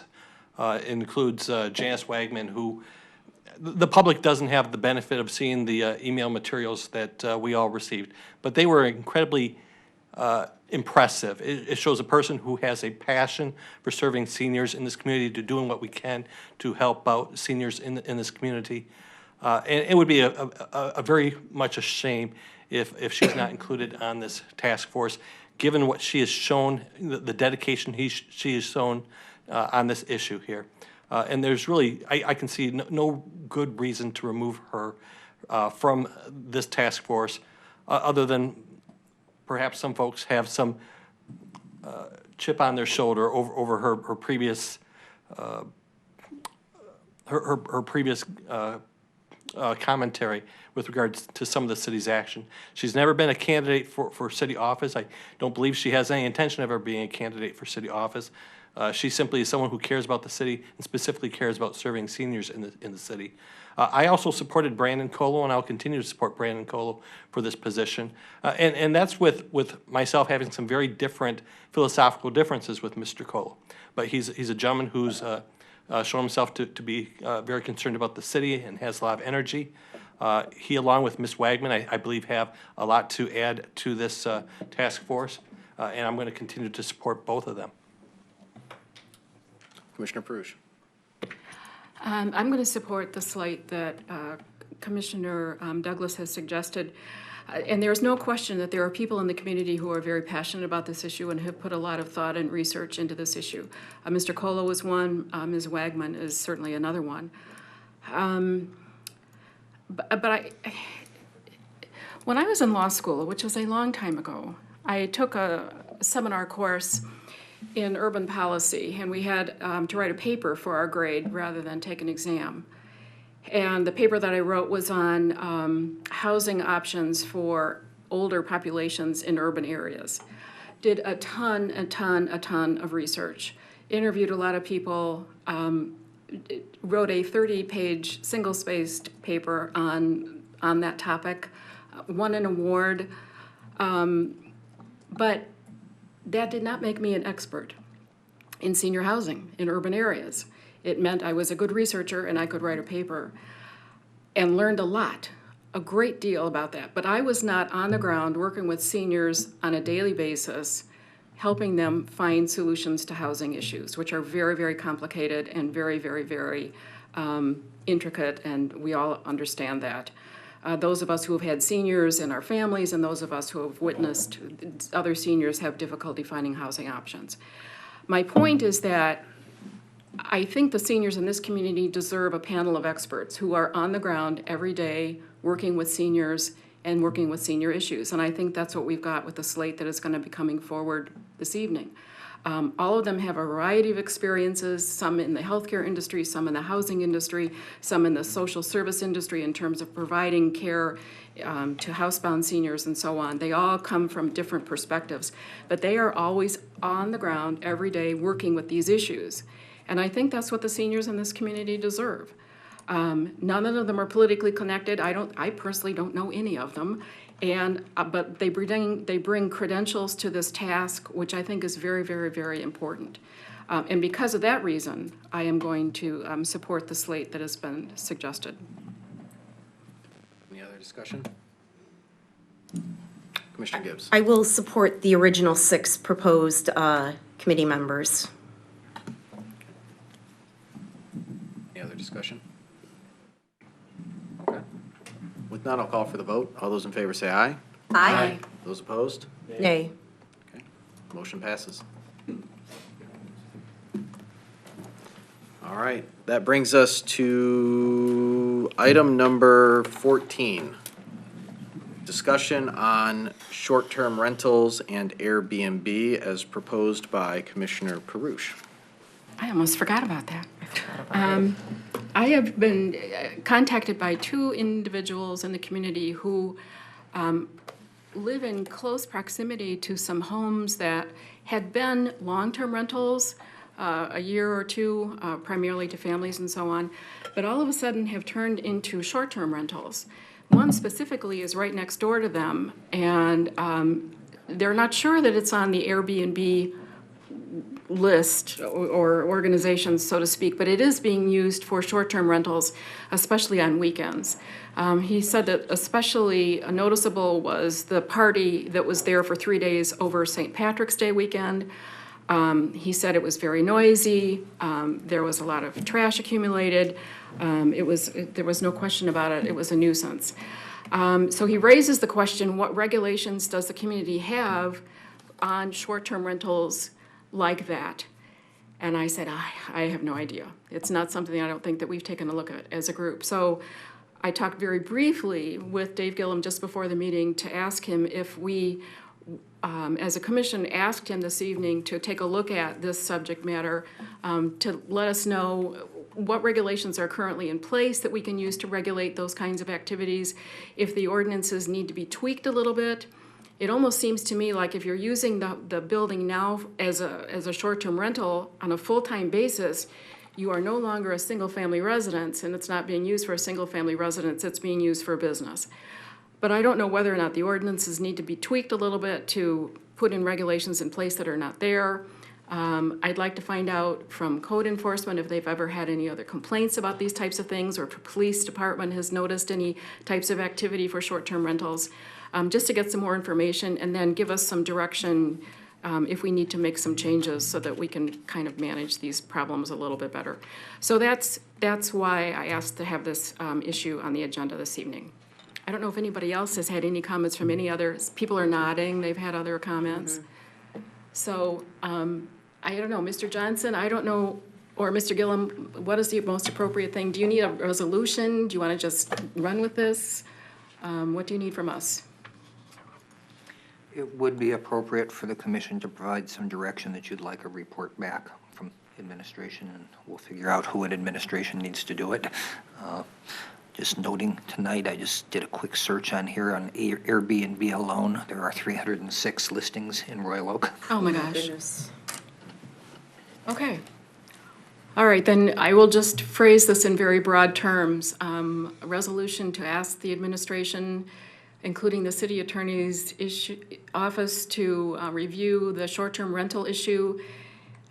It includes Janice Wagman, who the public doesn't have the benefit of seeing the email materials that we all received, but they were incredibly impressive. It shows a person who has a passion for serving seniors in this community, to doing what we can to help out seniors in this community. And it would be a very much a shame if she's not included on this task force, given what she has shown, the dedication she has shown on this issue here. And there's really, I can see no good reason to remove her from this task force, other than perhaps some folks have some chip on their shoulder over her previous her previous commentary with regards to some of the city's action. She's never been a candidate for city office. I don't believe she has any intention of ever being a candidate for city office. She simply is someone who cares about the city and specifically cares about serving seniors in the city. I also supported Brandon Colo, and I'll continue to support Brandon Colo for this position. And that's with myself having some very different philosophical differences with Mr. Colo. But he's a gentleman who's shown himself to be very concerned about the city and has a lot of energy. He, along with Ms. Wagman, I believe have a lot to add to this task force, and I'm going to continue to support both of them. Commissioner Perush. I'm going to support the slate that Commissioner Douglas has suggested. And there's no question that there are people in the community who are very passionate about this issue and have put a lot of thought and research into this issue. Mr. Colo is one. Ms. Wagman is certainly another one. But when I was in law school, which was a long time ago, I took a seminar course in urban policy, and we had to write a paper for our grade rather than take an exam. And the paper that I wrote was on housing options for older populations in urban areas. Did a ton of research, interviewed a lot of people, wrote a 30-page single-spaced paper on that topic, won an award, but that did not make me an expert in senior housing in urban areas. It meant I was a good researcher and I could write a paper, and learned a lot, a great deal about that. But I was not on the ground working with seniors on a daily basis, helping them find solutions to housing issues, which are very, very complicated and very, very, very intricate, and we all understand that. Those of us who have had seniors in our families and those of us who have witnessed other seniors have difficulty finding housing options. My point is that I think the seniors in this community deserve a panel of experts who are on the ground every day working with seniors and working with senior issues. And I think that's what we've got with the slate that is going to be coming forward this evening. All of them have a variety of experiences, some in the healthcare industry, some in the housing industry, some in the social service industry in terms of providing care to housebound seniors and so on. They all come from different perspectives, but they are always on the ground every day working with these issues. And I think that's what the seniors in this community deserve. None of them are politically connected. I personally don't know any of them. But they bring credentials to this task, which I think is very, very, very important. And because of that reason, I am going to support the slate that has been suggested. Any other discussion? Commissioner Gibbs. I will support the original 6 proposed committee members. Any other discussion? Okay. With none, I'll call for the vote. All those in favor say aye. Aye. Those opposed? Nay. Okay. Motion passes. All right, that brings us to item number 14. Discussion on short-term rentals and Airbnb as proposed by Commissioner Perush. I almost forgot about that. I have been contacted by 2 individuals in the community who live in close proximity to some homes that had been long-term rentals, a year or 2, primarily to families and so on, but all of a sudden have turned into short-term rentals. One specifically is right next door to them, and they're not sure that it's on the Airbnb list or organizations, so to speak, but it is being used for short-term rentals, especially on weekends. He said that especially noticeable was the party that was there for 3 days over St. Patrick's Day weekend. He said it was very noisy. There was a lot of trash accumulated. There was no question about it. It was a nuisance. So he raises the question, what regulations does the community have on short-term rentals like that? And I said, I have no idea. It's not something I don't think that we've taken a look at as a group. So I talked very briefly with Dave Gillum just before the meeting to ask him if we, as a commission, asked him this evening to take a look at this subject matter, to let us know what regulations are currently in place that we can use to regulate those kinds of activities, if the ordinances need to be tweaked a little bit. It almost seems to me like if you're using the building now as a short-term rental on a full-time basis, you are no longer a single-family residence, and it's not being used for a single-family residence, it's being used for a business. But I don't know whether or not the ordinances need to be tweaked a little bit to put in regulations in place that are not there. I'd like to find out from code enforcement if they've ever had any other complaints about these types of things, or if the police department has noticed any types of activity for short-term rentals, just to get some more information and then give us some direction if we need to make some changes so that we can kind of manage these problems a little bit better. So that's why I asked to have this issue on the agenda this evening. I don't know if anybody else has had any comments from any others. People are nodding, they've had other comments. Mm-hmm. So I don't know, Mr. Johnson, I don't know, or Mr. Gillum, what is the most appropriate thing? Do you need a resolution? Do you want to just run with this? What do you need from us? It would be appropriate for the commission to provide some direction that you'd like a report back from administration, and we'll figure out who in administration needs to do it. Just noting tonight, I just did a quick search on here on Airbnb alone. There are 306 listings in Royal Oak. Oh my gosh. Okay. All right, then I will just phrase this in very broad terms. A resolution to ask the administration, including the city attorney's office, to review the short-term rental issue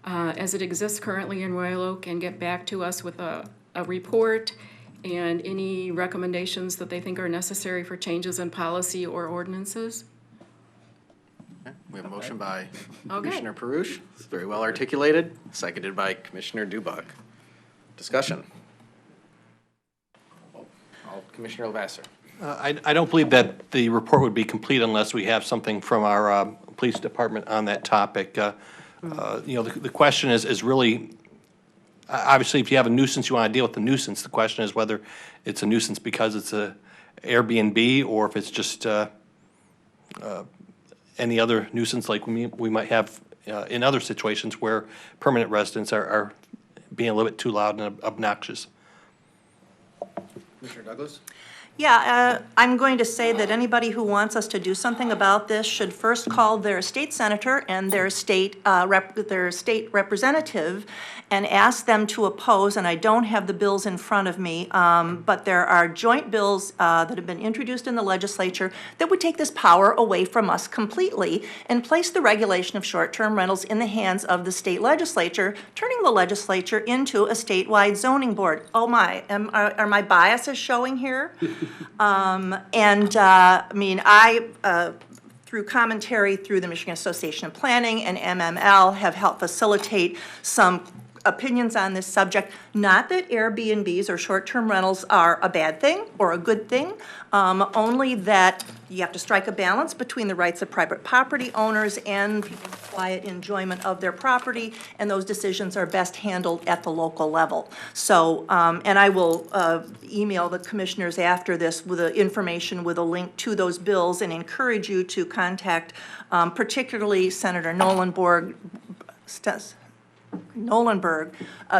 as it exists currently in Royal Oak and get back to us with a report and any recommendations that they think are necessary for changes in policy or ordinances. Okay, we have a motion by Okay. Commissioner Perush. It's very well articulated, seconded by Commissioner Dubak. Discussion. Commissioner Lavasser. I don't believe that the report would be complete unless we have something from our police department on that topic. The question is really, obviously, if you have a nuisance, you want to deal with the nuisance. The question is whether it's a nuisance because it's a Airbnb or if it's just any other nuisance like we might have in other situations where permanent residents are being a little bit too loud and obnoxious. Commissioner Douglas? Yeah, I'm going to say that anybody who wants us to do something about this should first call their state senator and their state representative and ask them to oppose, and I don't have the bills in front of me, but there are joint bills that have been introduced in the legislature that would take this power away from us completely and place the regulation of short-term rentals in the hands of the state legislature, turning the legislature into a statewide zoning board. Oh my, are my biases showing here? Through commentary through the Michigan Association of Planning and MML have helped facilitate some opinions on this subject. Not that Airbnbs or short-term rentals are a bad thing or a good thing, only that you have to strike a balance between the rights of private property owners and people's quiet enjoyment of their property, and those decisions are best handled at the local level. So, and I will email the commissioners after this with the information with a link to those bills and encourage you to contact particularly Senator Nolenberg,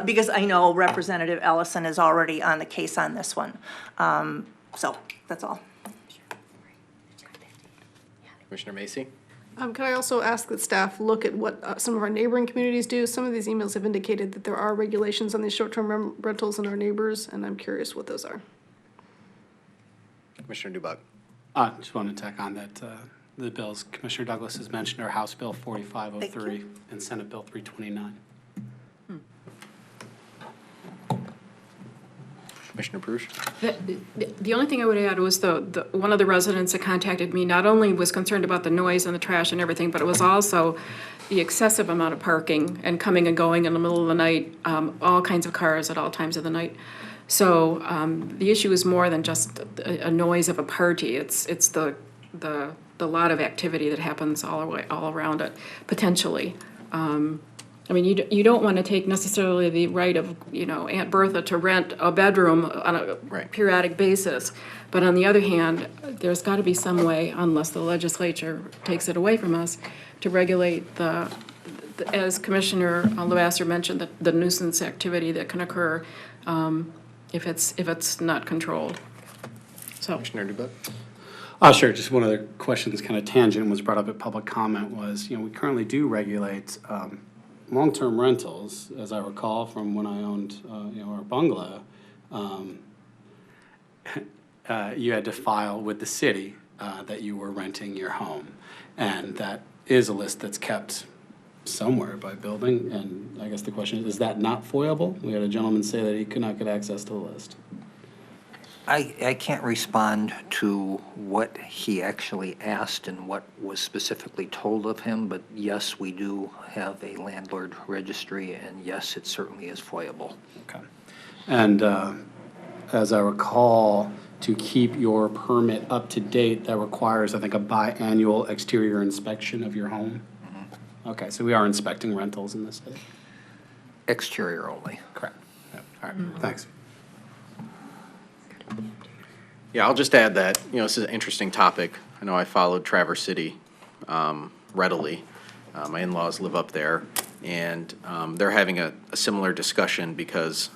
because I know Representative Ellison is already on the case on this one. So that's all. Commissioner Macy? Can I also ask that staff look at what some of our neighboring communities do? Some of these emails have indicated that there are regulations on these short-term rentals in our neighbors, and I'm curious what those are. Commissioner Dubak? Just wanted to tack on that the bills Commissioner Douglas has mentioned are House Bill 4503 and Senate Bill 329. Commissioner Perush? The only thing I would add was one of the residents that contacted me not only was concerned about the noise and the trash and everything, but it was also the excessive amount of parking and coming and going in the middle of the night, all kinds of cars at all times of the night. So the issue is more than just a noise of a party. It's the lot of activity that happens all around it, potentially. I mean, you don't want to take necessarily the right of, Aunt Bertha to rent a bedroom on a periodic basis. But on the other hand, there's got to be some way, unless the legislature takes it away from us, to regulate as Commissioner Lavasser mentioned, the nuisance activity that can occur if it's not controlled. So. Commissioner Dubak? Sure. Just one other question that's kind of tangent was brought up at public comment was, we currently do regulate long-term rentals, as I recall from when I owned, our bungalow. You had to file with the city that you were renting your home, and that is a list that's kept somewhere by building. And I guess the question is that not foiable? We had a gentleman say that he could not get access to the list. I can't respond to what he actually asked and what was specifically told of him, but yes, we do have a landlord registry, and yes, it certainly is foiable. Okay. And as I recall, to keep your permit up to date, that requires, I think, a biannual exterior inspection of your home? Mm-hmm. Okay, so we are inspecting rentals in this city? Exterior only. Correct. Yep. All right, thanks. Yeah, I'll just add that, this is an interesting topic. I know I followed Traverse City readily. My in-laws live up there, and they're having a similar discussion because,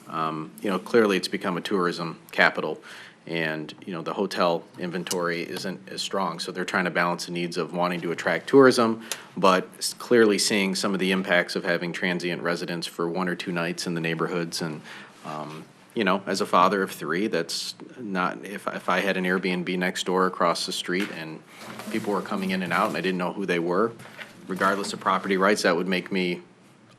clearly it's become a tourism capital, and, the hotel inventory isn't as strong. So they're trying to balance the needs of wanting to attract tourism, but clearly seeing some of the impacts of having transient residents for 1 or 2 nights in the neighborhoods. And as a father of 3, that's not, if I had an Airbnb next door across the street and people were coming in and out and I didn't know who they were, regardless of property rights, that would make me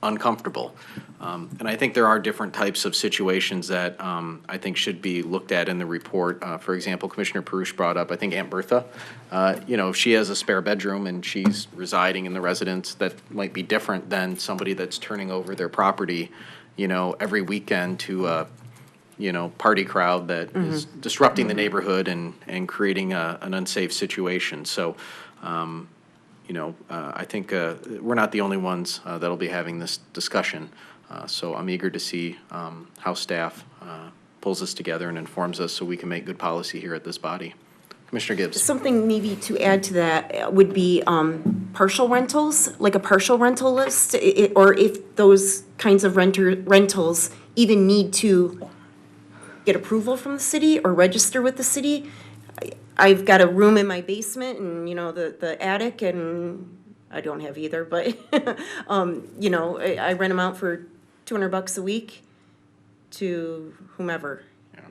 uncomfortable. And I think there are different types of situations that I think should be looked at in the report. For example, Commissioner Perush brought up, I think Aunt Bertha, you know, if she has a spare bedroom and she's residing in the residence, that might be different than somebody that's turning over their property, you know, every weekend to a, you know, party crowd that is disrupting the neighborhood and creating an unsafe situation. So, you know, I think we're not the only ones that'll be having this discussion. So I'm eager to see how staff pulls this together and informs us so we can make good policy here at this body. Commissioner Gibbs. Something maybe to add to that would be partial rentals, like a partial rental list, or if those kinds of rentals even need to get approval from the city or register with the city. I've got a room in my basement and, you know, the attic, and I don't have either, but, you know, I rent them out for $200 a week to whomever.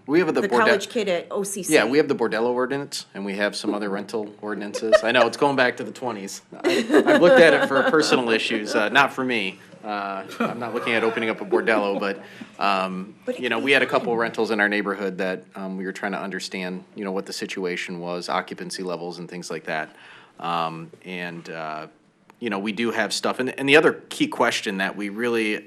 We have The college kid at OCC. Yeah, we have the bordello ordinance, and we have some other rental ordinances. I know, it's going back to the 20s. I've looked at it for personal issues, not for me. I'm not looking at opening up a bordello, but you know, we had a couple rentals in our neighborhood that we were trying to understand, you know, what the situation was, occupancy levels and things like that. You know, we do have stuff. And the other key question that we really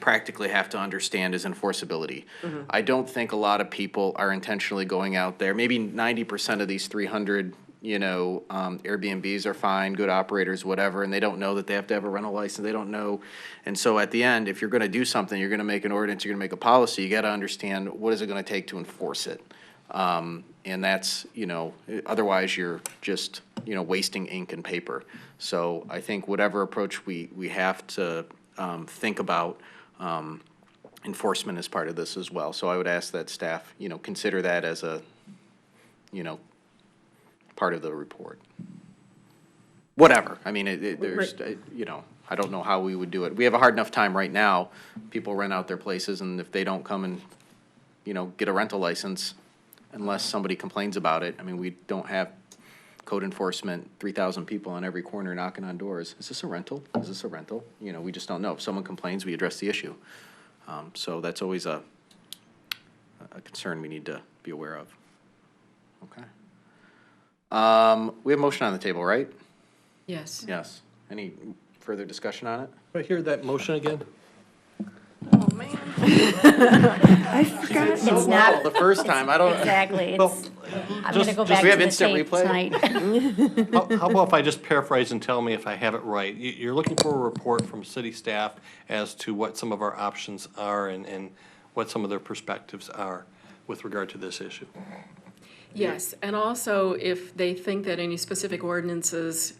practically have to understand is enforceability. I don't think a lot of people are intentionally going out there. Maybe 90% of these 300, you know, Airbnbs are fine, good operators, whatever, and they don't know that they have to have a rental license. They don't know. And so at the end, if you're going to do something, you're going to make an ordinance, you're going to make a policy, you got to understand what is it going to take to enforce it. And that's, you know, otherwise you're just, you know, wasting ink and paper. So I think whatever approach we have to think about, enforcement is part of this as well. So I would ask that staff, you know, consider that as a, you know, part of the report. Whatever. I mean, there's, you know, I don't know how we would do it. We have a hard enough time right now. People rent out their places, and if they don't come and, you know, get a rental license, unless somebody complains about it, I mean, we don't have code enforcement, 3,000 people on every corner knocking on doors. Is this a rental? Is this a rental? You know, we just don't know. If someone complains, we address the issue. So that's always a concern we need to be aware of. Okay. We have motion on the table, right? Yes. Yes. Any further discussion on it? Can I hear that motion again? Oh, man. I forgot. It's not the first time. I don't. Exactly. Well, I'm going to go back we to have the instant tape replay? tonight. How about if I just paraphrase and tell me if I have it right? You're looking for a report from city staff as to what some of our options are and what some of their perspectives are with regard to this issue. Yes, and also if they think that any specific ordinances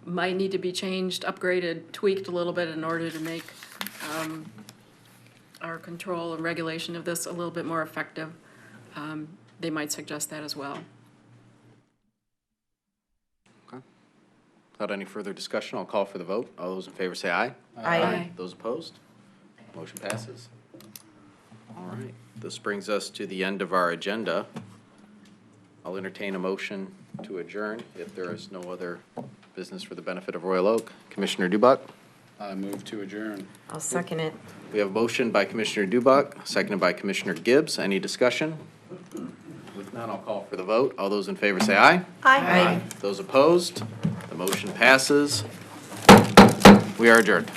might need to be changed, upgraded, tweaked a little bit in order to make our control and regulation of this a little bit more effective, they might suggest that as well. Okay. Without any further discussion, I'll call for the vote. All those in favor say aye. Aye. Those opposed? Motion passes. All right. This brings us to the end of our agenda. I'll entertain a motion to adjourn if there is no other business for the benefit of Royal Oak. Commissioner Dubuck? I move to adjourn. I'll second it. We have a motion by Commissioner Dubuck, seconded by Commissioner Gibbs. Any discussion? If not, I'll call for the vote. All those in favor say aye. Aye. Those opposed? The motion passes. We are adjourned.